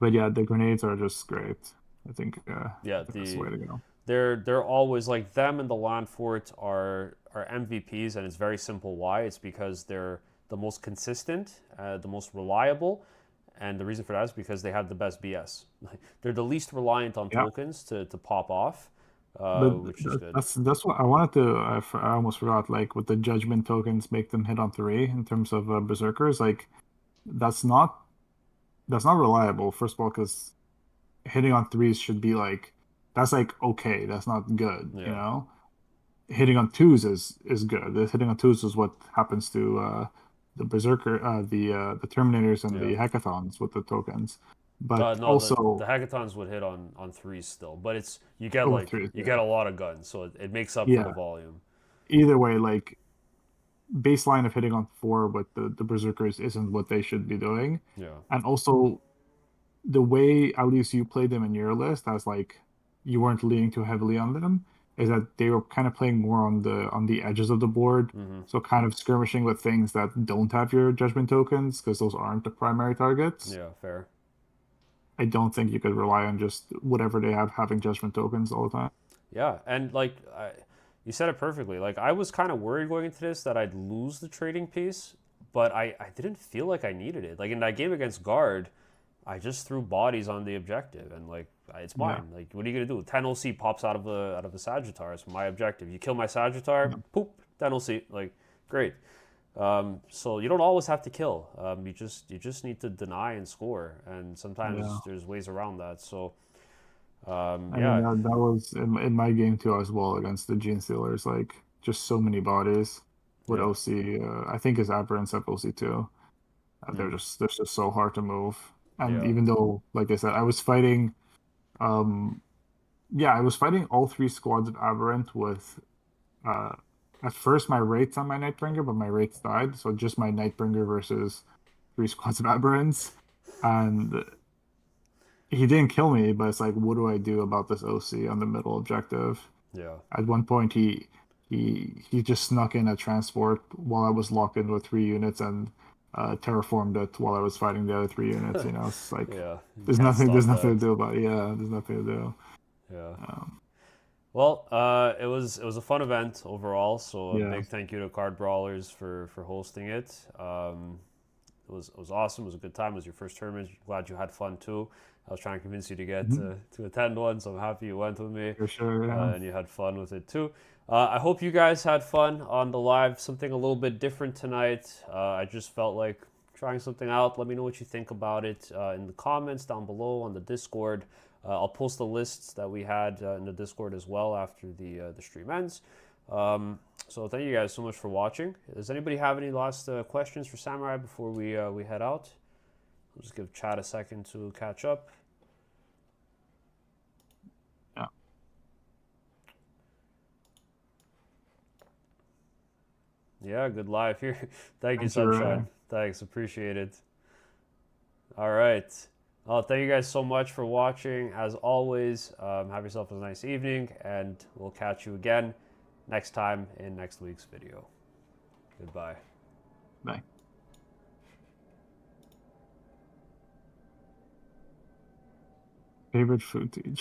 Speaker 2: but yeah, the grenades are just great. I think
Speaker 1: yeah.
Speaker 2: that's the way to go.
Speaker 1: They're always like them and the land forts are MVPs, and it's very simple why. It's because they're the most consistent, the most reliable, and the reason for that is because they have the best BS. They're the least reliant on
Speaker 2: Yeah,
Speaker 1: tokens to pop off,
Speaker 2: but
Speaker 1: which is good.
Speaker 2: that's what I wanted to. I almost forgot. Like with the judgment tokens, make them hit on three in terms of berserkers. Like that's not that's not reliable. First of all, because hitting on threes should be like that's like okay. That's not good. You
Speaker 1: Yeah,
Speaker 2: know, hitting on twos is good. Hitting on twos is what happens to the berserker, the terminators and
Speaker 1: yeah.
Speaker 2: the hackathons with the tokens. But
Speaker 1: No, the
Speaker 2: also
Speaker 1: hackathons would hit on threes still, but it's you get
Speaker 2: over
Speaker 1: like
Speaker 2: threes,
Speaker 1: you get
Speaker 2: yeah,
Speaker 1: a lot of guns, so it makes up for the
Speaker 2: yeah.
Speaker 1: volume.
Speaker 2: Either way, like baseline of hitting on four with the berserkers isn't what they should be doing,
Speaker 1: Yeah.
Speaker 2: and also the way at least you played them in your list as like you weren't leaning too heavily on them is that they were kind of playing more on the edges of the board,
Speaker 1: Mm-hmm.
Speaker 2: so kind of skirmishing with things that don't have your judgment tokens because those aren't the primary targets.
Speaker 1: Yeah. Fair.
Speaker 2: I don't think you could rely on just whatever they have having judgment tokens all the time.
Speaker 1: Yeah, and like you said it perfectly. Like I was kind of worried going into this that I'd lose the trading piece, but I didn't feel like I needed it. Like in that game against guard, I just threw bodies on the objective, and like it's
Speaker 2: Yeah,
Speaker 1: mine. Like what are you gonna do? 10 OC pops out of the Sagittar. It's my objective. You kill my Sagittar,
Speaker 2: yeah,
Speaker 1: poop, 10 OC. Like great. So you don't always have to kill. You just need to deny and score, and
Speaker 2: yeah.
Speaker 1: sometimes there's ways around that. So
Speaker 2: I mean
Speaker 1: yeah,
Speaker 2: that was in my game too as well against the Gene Stealers. Like just so many bodies with
Speaker 1: yeah,
Speaker 2: OC. I think his aberrants have OC too.
Speaker 1: mm,
Speaker 2: They're just so hard to move. And
Speaker 1: yeah,
Speaker 2: even though, like I said, I was fighting, um, yeah, I was fighting all three squads of Aberrant with, uh, at first my rates on my Nightbringer, but my rates died, so just my Nightbringer versus three squads of Aberrants, and he didn't kill me, but it's like, what do I do about this OC on the middle objective?
Speaker 1: yeah.
Speaker 2: At one point, he just snuck in a transport while I was locked in with three units and terraformed it while I was fighting the other three units. You know, it's like
Speaker 1: Yeah, you can't
Speaker 2: there's
Speaker 1: stop
Speaker 2: nothing
Speaker 1: that.
Speaker 2: to do about it. Yeah, there's nothing to do.
Speaker 1: Yeah.
Speaker 2: Um,
Speaker 1: Well, it was a fun event overall. So a
Speaker 2: yeah,
Speaker 1: big thank you to Card Brawlers for hosting it. It was awesome. It was a good time. It was your first tournament. Glad you had fun too. I was trying to convince you to get
Speaker 2: mhm,
Speaker 1: to attend one, so I'm happy you went with me,
Speaker 2: for sure. Yeah,
Speaker 1: and you had fun with it too. I hope you guys had fun on the live. Something a little bit different tonight. I just felt like trying something out. Let me know what you think about it in the comments down below on the Discord. I'll post the lists that we had in the Discord as well after the stream ends. So thank you guys so much for watching. Does anybody have any last questions for Samurai before we head out? I'll just give chat a second to catch up.
Speaker 2: yeah.
Speaker 1: Yeah, good live here. Thank you,
Speaker 2: Thanks for
Speaker 1: Sunshine. Thanks, appreciate it. All right. Oh, thank you guys so much for watching. As always, have yourself a nice evening, and we'll catch you again next time in next week's video. Goodbye.
Speaker 2: bye. Favorite food to eat.